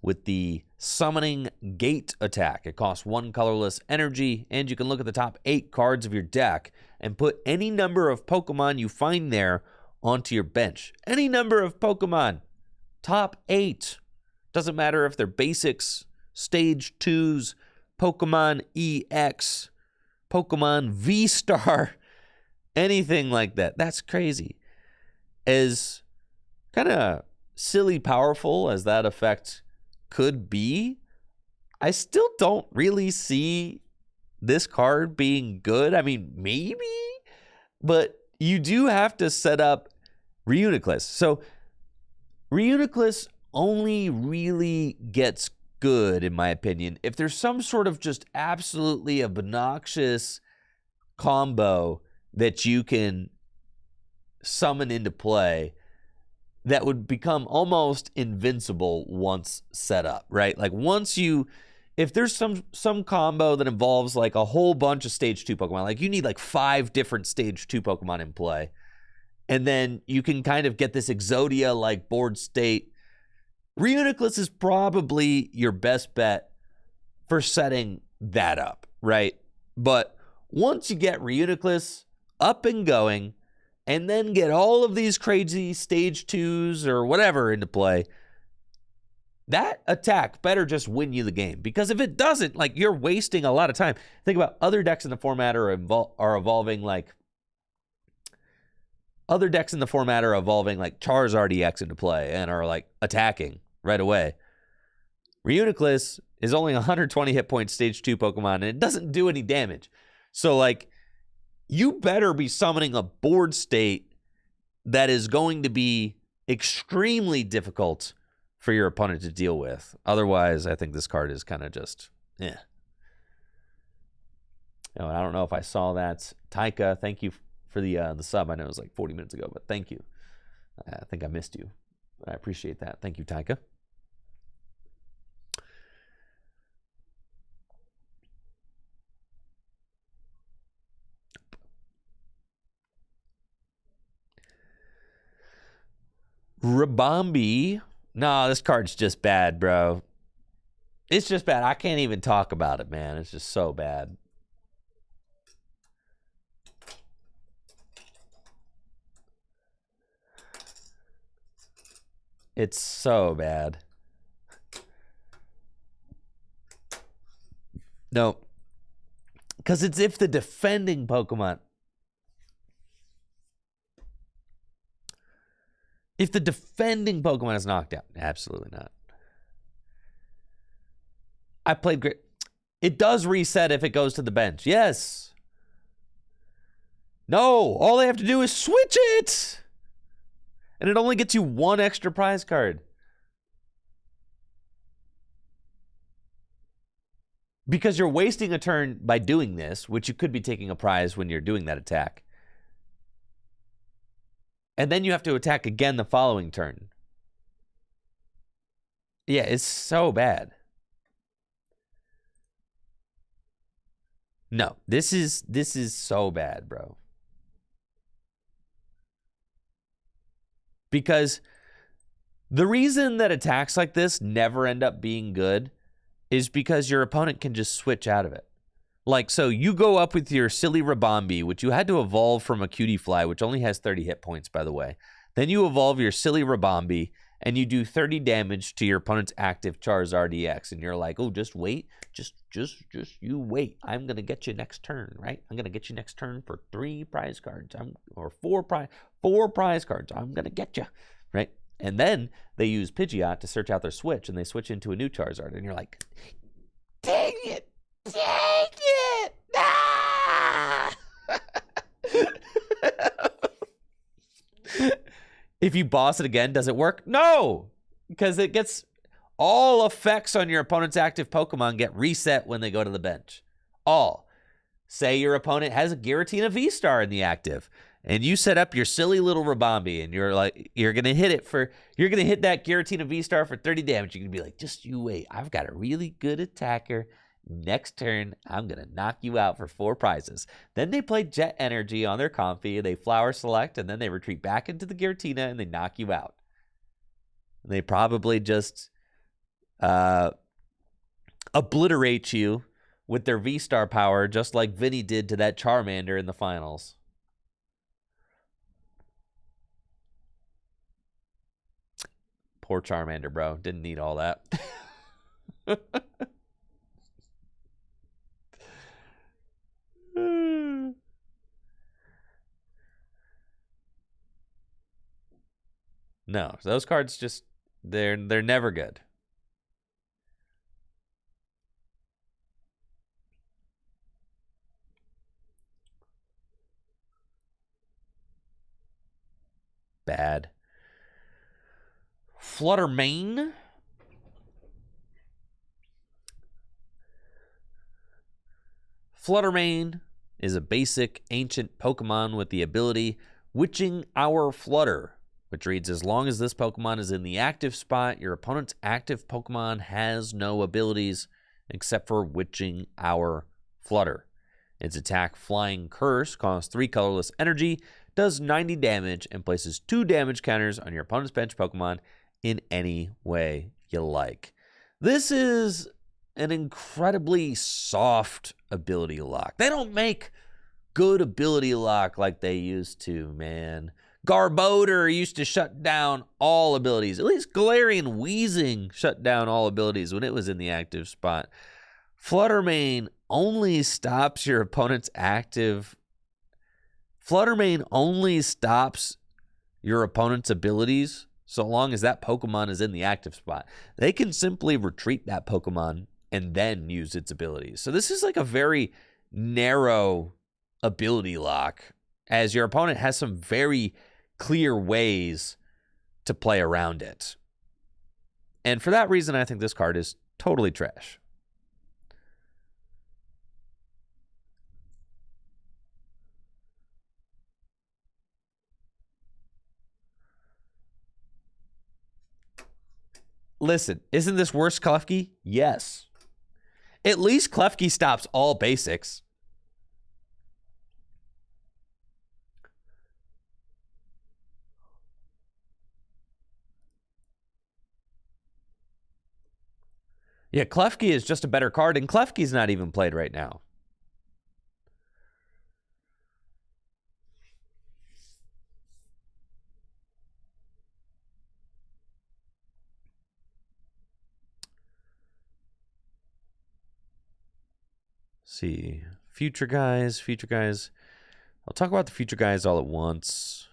with the Summoning Gate attack. It costs 1 colorless energy, and you can look at the top 8 cards of your deck and put any number of Pokemon you find there onto your bench. Any number of Pokemon. Top 8. Doesn't matter if they're basics, Stage 2s, Pokemon EX, Pokemon V-Star, anything like that. That's crazy. As kind of silly powerful as that effect could be, I still don't really see this card being good. I mean, maybe, but you do have to set up Reuniclus. So Reuniclus only really gets good, in my opinion, if there's some sort of just absolutely obnoxious combo that you can summon into play that would become almost invincible once set up, right? Like if there's some combo that involves like a whole bunch of Stage 2 Pokemon, like you need like 5 different Stage 2 Pokemon in play, and then you can kind of get this Exodia-like board state, Reuniclus is probably your best bet for setting that up, right? But once you get Reuniclus up and going, and then get all of these crazy Stage 2s or whatever into play, that attack better just win you the game. Because if it doesn't, like, you're wasting a lot of time. Think about other decks in the format are evolving like Charizard EX into play and are like attacking right away. Reuniclus is only 120 hit point Stage 2 Pokemon, and it doesn't do any damage. So, like, you better be summoning a board state that is going to be extremely difficult for your opponent to deal with. Otherwise, I think this card is kind of just, I don't know if I saw that. Taika, thank you for the sub. I know it was like 40 minutes ago, but thank you. I think I missed you. I appreciate that. Thank you, Taika. Rabombi. No, this card's just bad, bro. It's just bad. I can't even talk about it, man. It's just so bad. It's so bad. No. Because it's if the defending Pokemon. If the defending Pokemon is knocked out, absolutely not. I played great. It does reset if it goes to the bench. Yes. No, all they have to do is switch it. And it only gets you one extra prize card. Because you're wasting a turn by doing this, which you could be taking a prize when you're doing that attack. And then you have to attack again the following turn. Yeah, it's so bad. No, this is so bad, bro. Because the reason that attacks like this never end up being good is because your opponent can just switch out of it. Like, so you go up with your silly Rabombi, which you had to evolve from a Cutie Fly, which only has 30 hit points, by the way. Then you evolve your silly Rabombi, and you do 30 damage to your opponent's active Charizard EX. And you're like, oh, just wait. Just you wait. I'm going to get you next turn, right? I'm going to get you next turn for 3 prize cards. Or 4 prize cards. I'm going to get you, right? And then they use Pidgeot to search out their switch, and they switch into a new Charizard. And you're like, dang it. Dang it. Ah! If you boss it again, does it work? No, because it gets all effects on your opponent's active Pokemon get reset when they go to the bench. All. Say your opponent has a Giratina V-Star in the active, and you set up your silly little Rabombi, and you're gonna hit that Giratina V-Star for 30 damage. You're gonna be like, just you wait. I've got a really good attacker. Next turn, I'm going to knock you out for 4 prizes. Then they play Jet Energy on their Comfy, they Flower Select, and then they retreat back into the Giratina, and they knock you out. And they probably just obliterate you with their V-Star power, just like Vinny did to that Charmander in the finals. Poor Charmander, bro. Didn't need all that. No, those cards just they're never good. Bad. Fluttermane. Fluttermane is a basic ancient Pokemon with the ability Witching Hour Flutter, which reads, as long as this Pokemon is in the active spot, your opponent's active Pokemon has no abilities except for Witching Hour Flutter. Its attack, Flying Curse, costs 3 colorless energy, does 90 damage, and places 2 damage counters on your opponent's bench Pokemon in any way you like. This is an incredibly soft ability lock. They don't make good ability lock like they used to, man. Garbodor used to shut down all abilities. At least Galarian Weezing shut down all abilities when it was in the active spot. Fluttermane only stops your opponent's active. Fluttermane only stops your opponent's abilities so long as that Pokemon is in the active spot. They can simply retreat that Pokemon and then use its abilities. So this is like a very narrow ability lock, as your opponent has some very clear ways to play around it. And for that reason, I think this card is totally trash. Listen, isn't this worse Klefki? Yes. At least Klefki stops all basics. Yeah, Klefki is just a better card, and Klefki's not even played right now. See, future guys. I'll talk about the future guys all at once.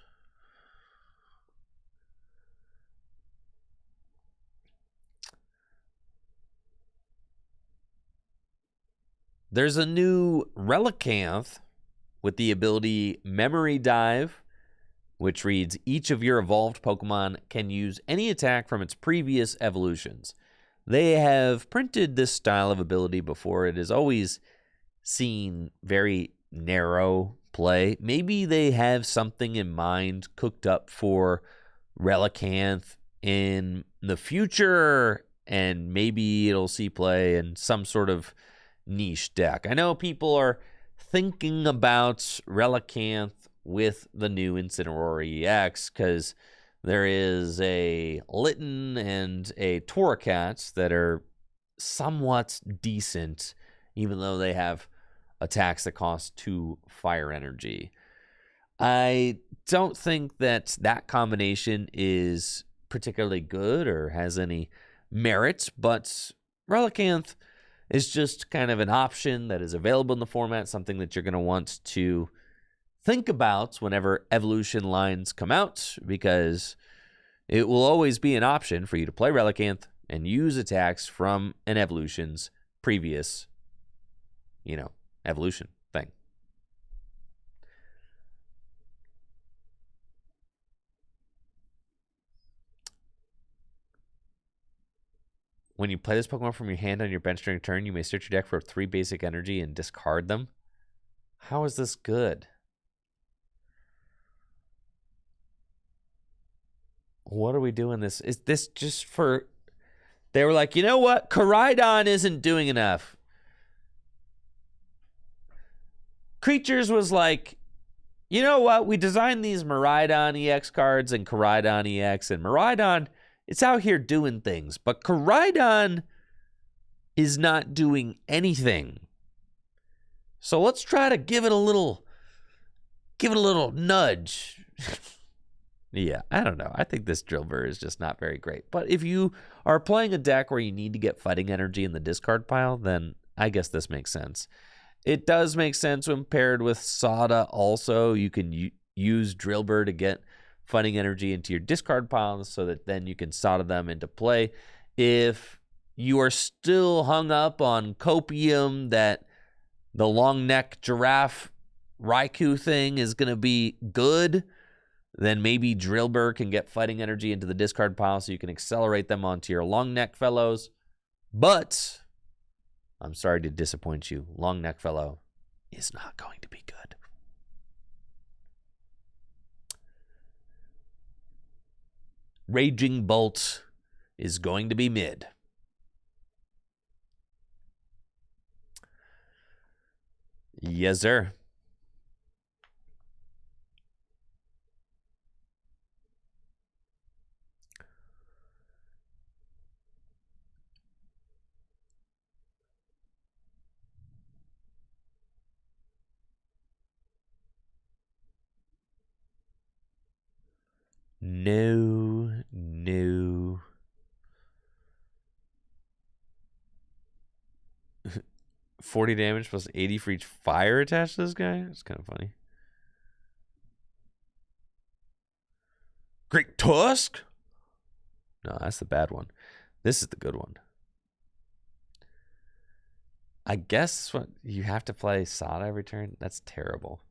there's a new Relicanth with the ability Memory Dive, which reads, each of your evolved Pokemon can use any attack from its previous evolutions. They have printed this style of ability before. It has always seen very narrow play. Maybe they have something in mind cooked up for Relicanth in the future, and maybe it'll see play in some sort of niche deck. I know people are thinking about Relicanth with the new Incineroar EX because there is a Litten and a Torracat that are somewhat decent, even though they have attacks that cost 2 fire energy. I don't think that combination is particularly good or has any merit, but Relicanth is just kind of an option that is available in the format, something that you're going to want to think about whenever evolution lines come out, because it will always be an option for you to play Relicanth and use attacks from an evolution's previous, evolution thing. When you play this Pokemon from your hand on your bench during turn, you may search your deck for 3 basic energy and discard them. How is this good? What are we doing this? Is this just for... They were like, you know what? Koraidon isn't doing enough. Creatures was like, you know what? We designed these Miraidon EX cards and Koraidon EX, and Miraidon, it's out here doing things, but Koraidon is not doing anything. So let's try to give it a little nudge. Yeah, I don't know. I think this Drillbur is just not very great. But if you are playing a deck where you need to get fighting energy in the discard pile, then I guess this makes sense. It does make sense when paired with Sada also. You can use Drillbur to get fighting energy into your discard piles so that then you can Sada them into play. If you are still hung up on Copium that the long neck giraffe Raikou thing is going to be good, then maybe Drillbur can get fighting energy into the discard pile so you can accelerate them onto your long neck fellows. But I'm sorry to disappoint you. Long neck fellow is not going to be good. Raging Bolt is going to be mid. Yes, sir. No. 40 damage plus 80 for each fire attached to this guy? It's kind of funny. Great Tusk? No, that's the bad one. This is the good one. I guess what you have to play Sada every turn? That's terrible.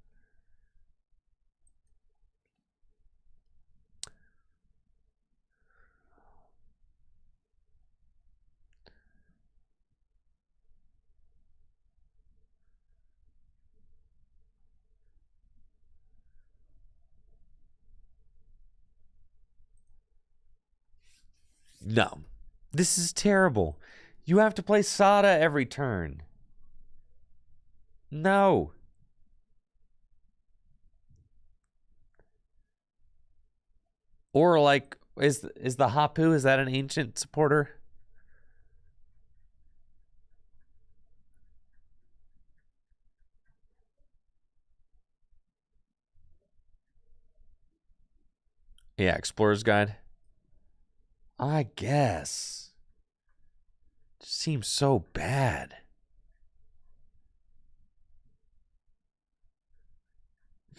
No. This is terrible. You have to play Sada every turn. No. Or like, is the Hapu, is that an ancient supporter? Yeah, Explorer's Guide. I guess. It seems so bad.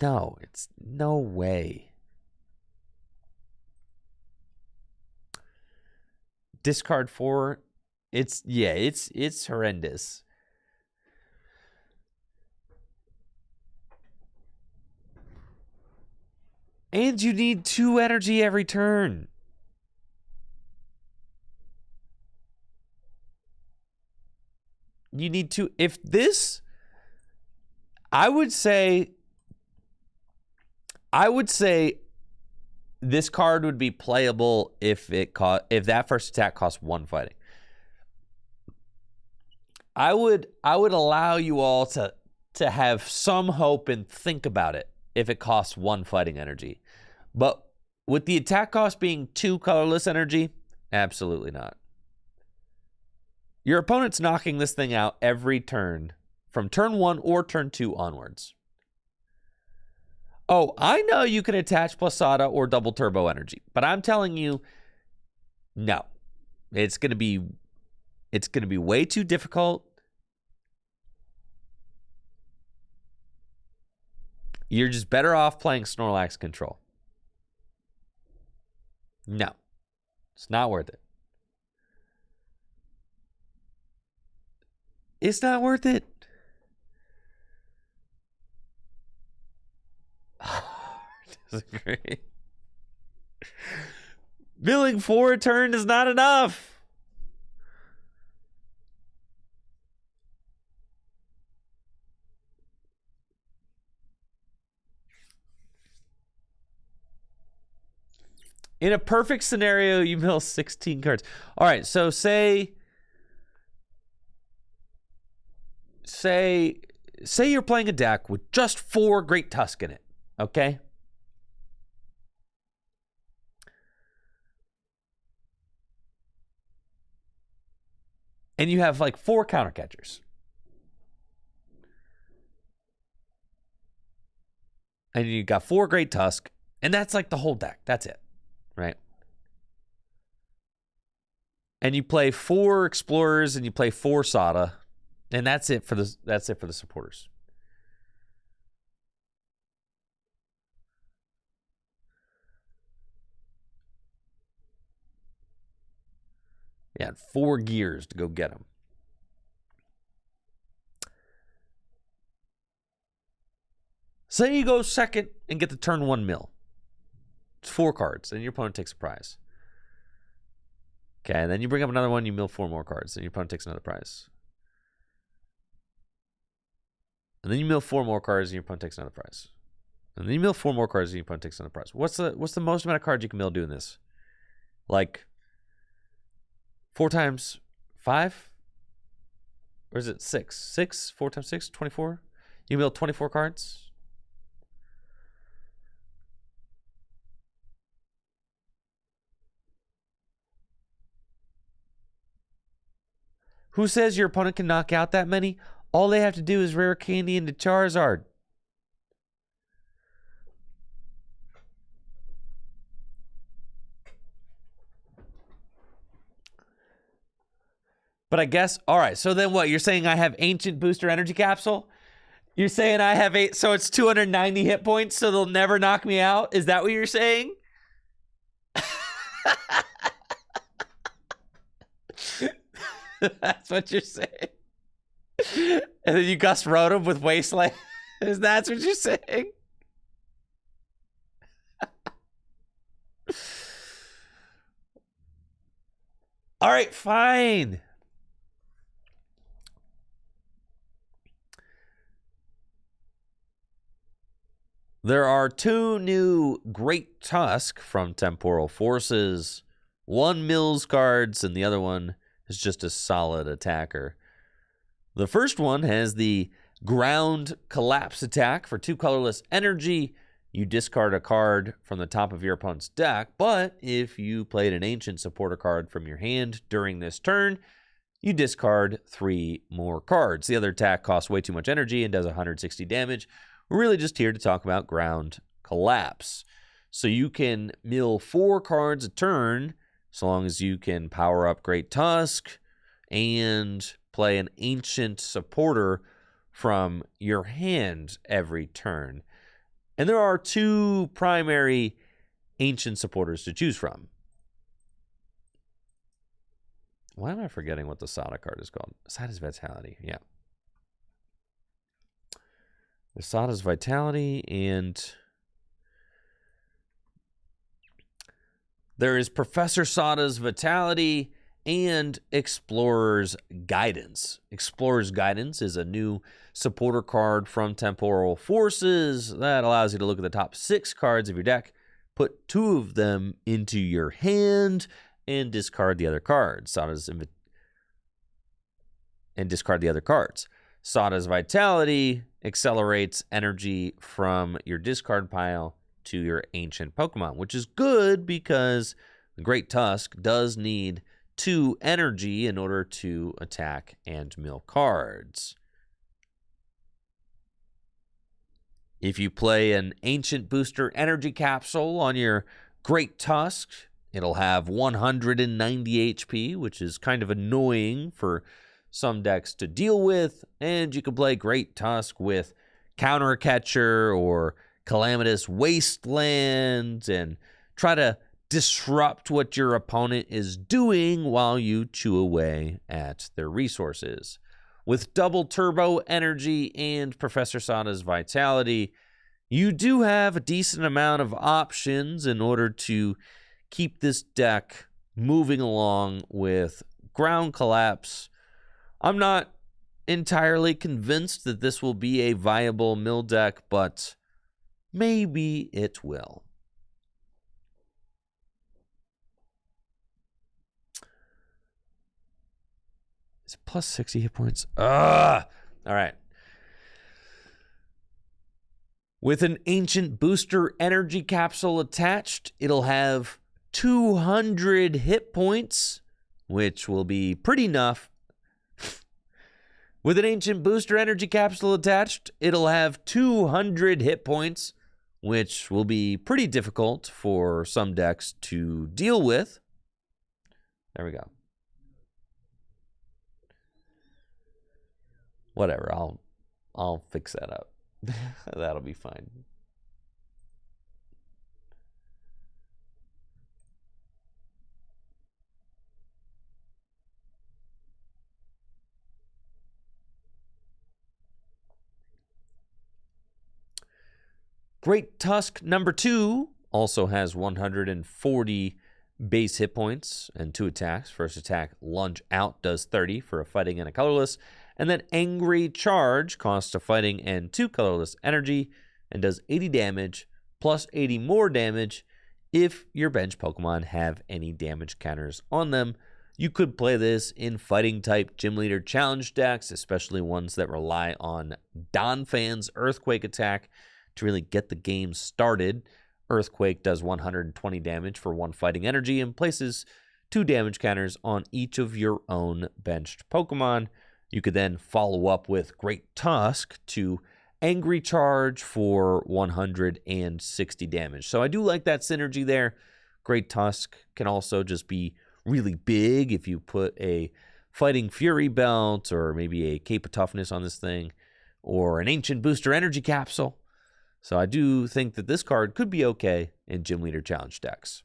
No, it's no way. Discard 4. It's horrendous. And you need 2 energy every turn. You need to, if this, I would say this card would be playable if that first attack costs 1 fighting. I would allow you all to have some hope and think about it if it costs 1 fighting energy. But with the attack cost being 2 colorless energy, absolutely not. Your opponent's knocking this thing out every turn from turn 1 or turn 2 onwards. Oh, I know you can attach Plasada or double turbo energy, but I'm telling you, no. It's going to be way too difficult. You're just better off playing Snorlax Control. No. It's not worth it. It's not worth it. Disagree. Milling 4 a turn is not enough. In a perfect scenario, you mill 16 cards. All right, so say you're playing a deck with just 4 Great Tusk in it, okay? And you have like 4 counter catchers. And you got 4 Great Tusk, and that's like the whole deck. That's it, right? And you play 4 Explorers and you play 4 Sada, and that's it for the supporters. Yeah, 4 gears to go get them. Say you go second and get the turn 1 mill. It's 4 cards, and your opponent takes a prize. Okay, and then you bring up another one, you mill 4 more cards, and your opponent takes another prize. And then you mill 4 more cards, and your opponent takes another prize. And then you mill 4 more cards, and your opponent takes another prize. What's the most amount of cards you can mill doing this? Like 4 times 5? Or is it 6? 6? 4 times 6? 24? You mill 24 cards? Who says your opponent can knock out that many? All they have to do is rare candy into Charizard. But I guess, all right, so then what? You're saying I have Ancient Booster Energy Capsule? You're saying I have 8, so it's 290 hit points, so they'll never knock me out? Is that what you're saying? That's what you're saying. And then you Gus Rotom with Wasteland. Is that what you're saying? All right, fine. There are 2 new Great Tusk from Temporal Forces. One mills cards, and the other one is just a solid attacker. The first one has the Ground Collapse attack for 2 colorless energy. You discard a card from the top of your opponent's deck, but if you played an Ancient Supporter card from your hand during this turn, you discard 3 more cards. The other attack costs way too much energy and does 160 damage. We're really just here to talk about Ground Collapse. So you can mill 4 cards a turn, so long as you can power up Great Tusk and play an Ancient Supporter from your hand every turn. And there are 2 primary Ancient Supporters to choose from. Why am I forgetting what the Sada card is called? Sada's Vitality, yeah. The Sada's Vitality, and There is Professor Sada's Vitality and Explorer's Guidance. Explorer's Guidance is a new supporter card from Temporal Forces that allows you to look at the top 6 cards of your deck, put 2 of them into your hand, and discard the other cards. Discard the other cards. Sada's Vitality accelerates energy from your discard pile to your ancient Pokemon, which is good because the Great Tusk does need 2 energy in order to attack and mill cards. If you play an Ancient Booster Energy Capsule on your Great Tusk, it'll have 190 HP, which is kind of annoying for some decks to deal with, and you can play Great Tusk with Counter Catcher or Calamitous Wasteland and try to disrupt what your opponent is doing while you chew away at their resources. With double turbo energy and Professor Sada's Vitality, you do have a decent amount of options in order to keep this deck moving along with Ground Collapse. I'm not entirely convinced that this will be a viable mill deck, but maybe it will. Is it plus 60 hit points? All right. With an Ancient Booster Energy Capsule attached, it'll have 200 hit points, which will be pretty enough. With an Ancient Booster Energy Capsule attached, it'll have 200 hit points, which will be pretty difficult for some decks to deal with. There we go. Whatever, I'll fix that up. That'll be fine. Great Tusk number 2 also has 140 base hit points and 2 attacks. First attack, Lunge Out, does 30 for a fighting and a colorless. And then Angry Charge costs a fighting and 2 colorless energy and does 80 damage plus 80 more damage if your bench Pokemon have any damage counters on them. You could play this in fighting type Gym Leader Challenge decks, especially ones that rely on Donphan's Earthquake attack to really get the game started. Earthquake does 120 damage for 1 fighting energy and places 2 damage counters on each of your own benched Pokemon. You could then follow up with Great Tusk to Angry Charge for 160 damage. So I do like that synergy there. Great Tusk can also just be really big if you put a Fighting Fury belt or maybe a Cape of Toughness on this thing or an Ancient Booster Energy Capsule. So I do think that this card could be okay in Gym Leader Challenge decks.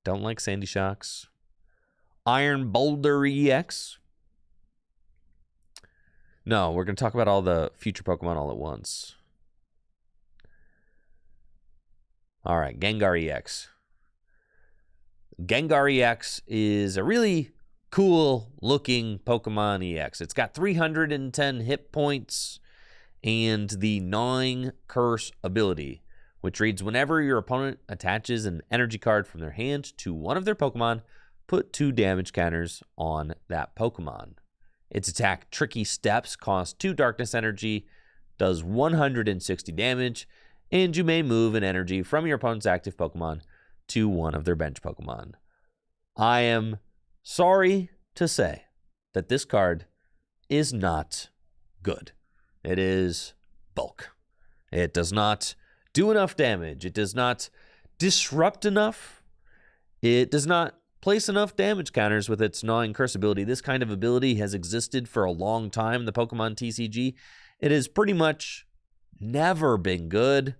Don't like Sandy Shocks. Iron Boulder EX. No, we're going to talk about all the future Pokemon all at once. All right, Gengar EX. Gengar EX is a really cool looking Pokemon EX. It's got 310 hit points and the Gnawing Curse ability, which reads, whenever your opponent attaches an energy card from their hand to one of their Pokemon, put 2 damage counters on that Pokemon. Its attack, Tricky Steps, costs 2 darkness energy, does 160 damage, and you may move an energy from your opponent's active Pokemon to one of their bench Pokemon. I am sorry to say that this card is not good. It is bulk. It does not do enough damage. It does not disrupt enough. It does not place enough damage counters with its Gnawing Curse ability. This kind of ability has existed for a long time in the Pokemon TCG. It has pretty much never been good.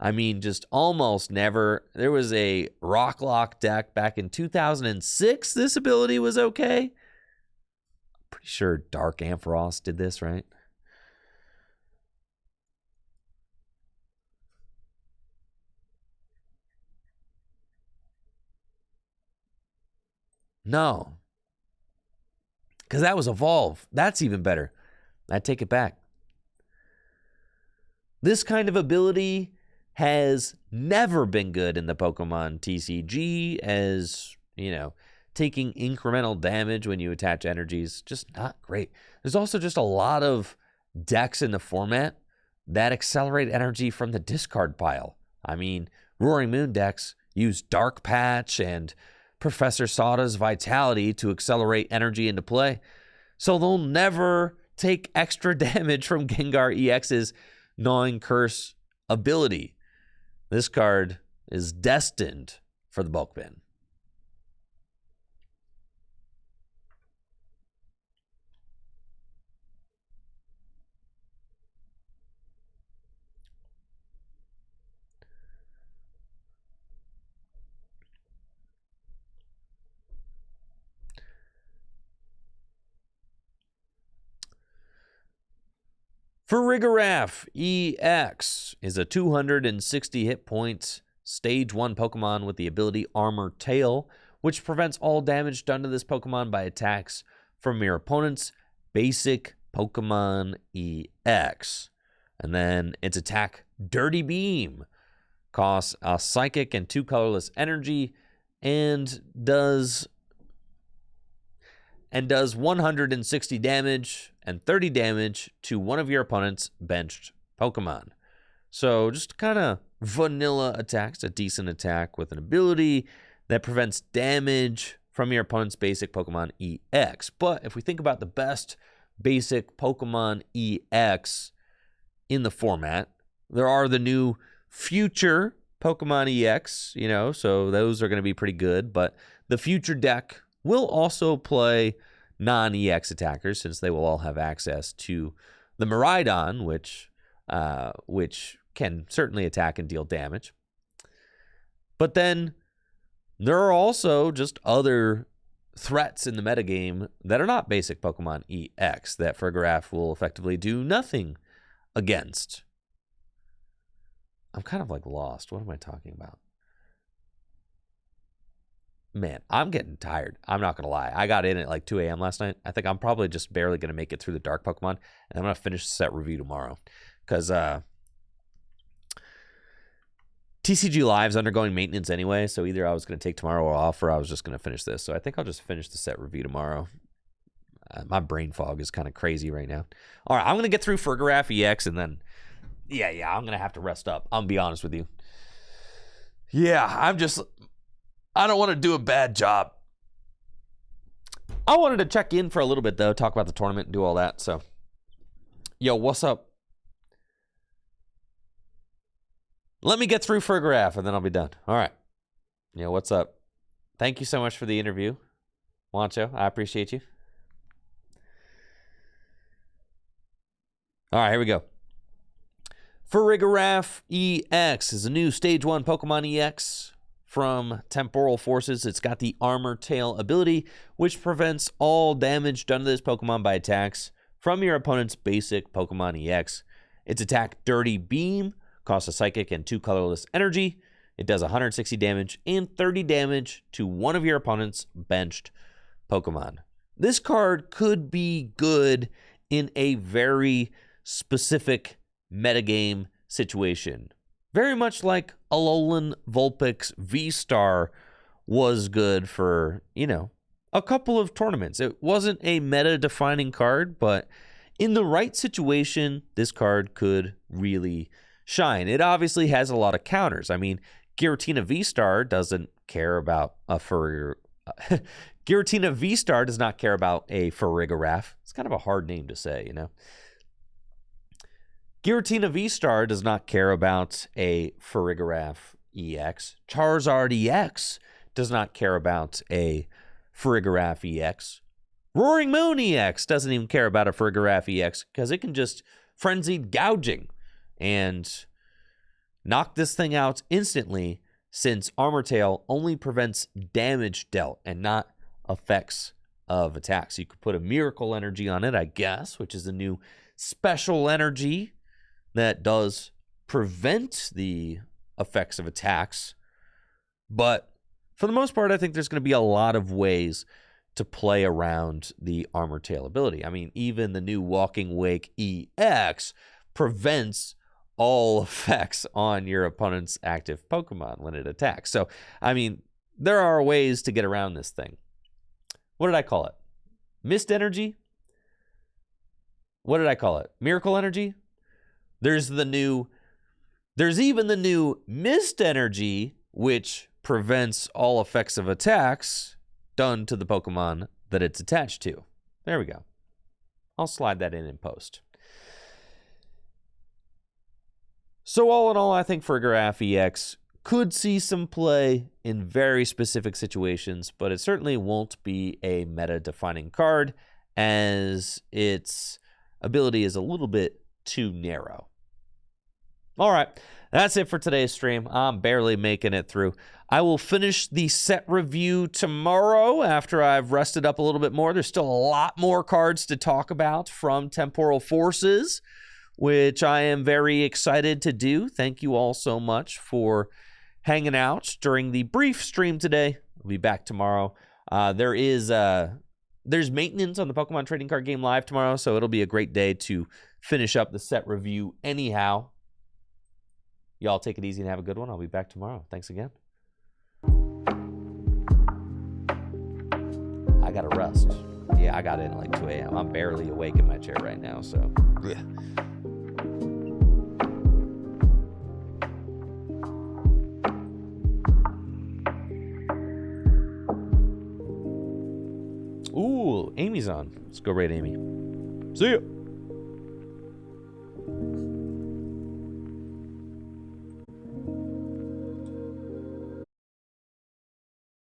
I mean, just almost never. There was a Rocklock deck back in 2006. This ability was okay. Pretty sure Dark Ampharos did this, right? No. Because that was Evolve. That's even better. I take it back. This kind of ability has never been good in the Pokemon TCG, as, taking incremental damage when you attach energies, just not great. There's also just a lot of decks in the format that accelerate energy from the discard pile. I mean, Roaring Moon decks use Dark Patch and Professor Sada's Vitality to accelerate energy into play, so they'll never take extra damage from Gengar EX's Gnawing Curse ability. This card is destined for the bulk bin. Farigiraf EX is a 260 hit points Stage 1 Pokemon with the ability Armor Tail, which prevents all damage done to this Pokemon by attacks from your opponent's basic Pokemon EX. And then its attack, Dirty Beam, costs a Psychic and 2 colorless energy and does 160 damage and 30 damage to one of your opponent's benched Pokemon. So just kind of vanilla attacks, a decent attack with an ability that prevents damage from your opponent's basic Pokemon EX. But if we think about the best basic Pokemon EX in the format, there are the new future Pokemon EX, so those are going to be pretty good. But the future deck will also play non-EX attackers, since they will all have access to the Miraidon, which can certainly attack and deal damage. But then there are also just other threats in the metagame that are not basic Pokemon EX that Farigiraf will effectively do nothing against. I'm kind of lost. What am I talking about? Man, I'm getting tired. I'm not going to lie. I got in at 2 a.m. last night. I think I'm probably just barely going to make it through the Dark Pokemon, and I'm going to finish the set review tomorrow. Because TCG Live's undergoing maintenance anyway, so either I was going to take tomorrow off or I was just going to finish this. So I think I'll just finish the set review tomorrow. My brain fog is kind of crazy right now. All right, I'm going to get through Farigiraf EX, and then, I'm going to have to rest up. I'm going to be honest with you. I don't want to do a bad job. I wanted to check in for a little bit, though, talk about the tournament and do all that. So, what's up? Let me get through Farigiraf, and then I'll be done. All right. What's up? Thank you so much for the interview, Wancho. I appreciate you. All right, here we go. Farigiraf EX is a new Stage 1 Pokemon EX from Temporal Forces. It's got the Armor Tail ability, which prevents all damage done to this Pokemon by attacks from your opponent's basic Pokemon EX. Its attack, Dirty Beam, costs a Psychic and 2 colorless energy. It does 160 damage and 30 damage to one of your opponent's benched Pokemon. This card could be good in a very specific metagame situation. Very much like Alolan Vulpix V-Star was good for, a couple of tournaments. It wasn't a meta-defining card, but in the right situation, this card could really shine. It obviously has a lot of counters. I mean, Giratina V-Star doesn't care about a Giratina V-Star does not care about a Farigiraf. It's kind of a hard name to say, Giratina V-Star does not care about a Farigiraf EX. Charizard EX does not care about a Farigiraf EX. Roaring Moon EX doesn't even care about a Farigiraf EX because it can just Frenzied Gouging and knock this thing out instantly, since Armor Tail only prevents damage dealt and not effects of attacks. You could put a Miracle Energy on it, I guess, which is a new special energy that does prevent the effects of attacks, but for the most part, I think there's going to be a lot of ways to play around the Armor Tail ability. I mean, even the new Walking Wake EX prevents all effects on your opponent's active Pokemon when it attacks. So, I mean, there are ways to get around this thing. What did I call it? Mist Energy? What did I call it? Miracle Energy? There's even the new Mist Energy, which prevents all effects of attacks done to the Pokemon that it's attached to. There we go. I'll slide that in post. So all in all, I think Farigiraf EX could see some play in very specific situations, but it certainly won't be a meta-defining card, as its ability is a little bit too narrow. All right, that's it for today's stream. I'm barely making it through. I will finish the set review tomorrow after I've rested up a little bit more. There's still a lot more cards to talk about from Temporal Forces, which I am very excited to do. Thank you all so much for hanging out during the brief stream today. We'll be back tomorrow. There's maintenance on the Pokemon Trading Card Game Live tomorrow, so it'll be a great day to finish up the set review anyhow. Y'all take it easy and have a good one. I'll be back tomorrow. Thanks again. I gotta rest. Yeah, I got in at like 2 a.m. I'm barely awake in my chair right now, so. Yeah. Ooh, Amy's on. Let's go raid Amy. See ya.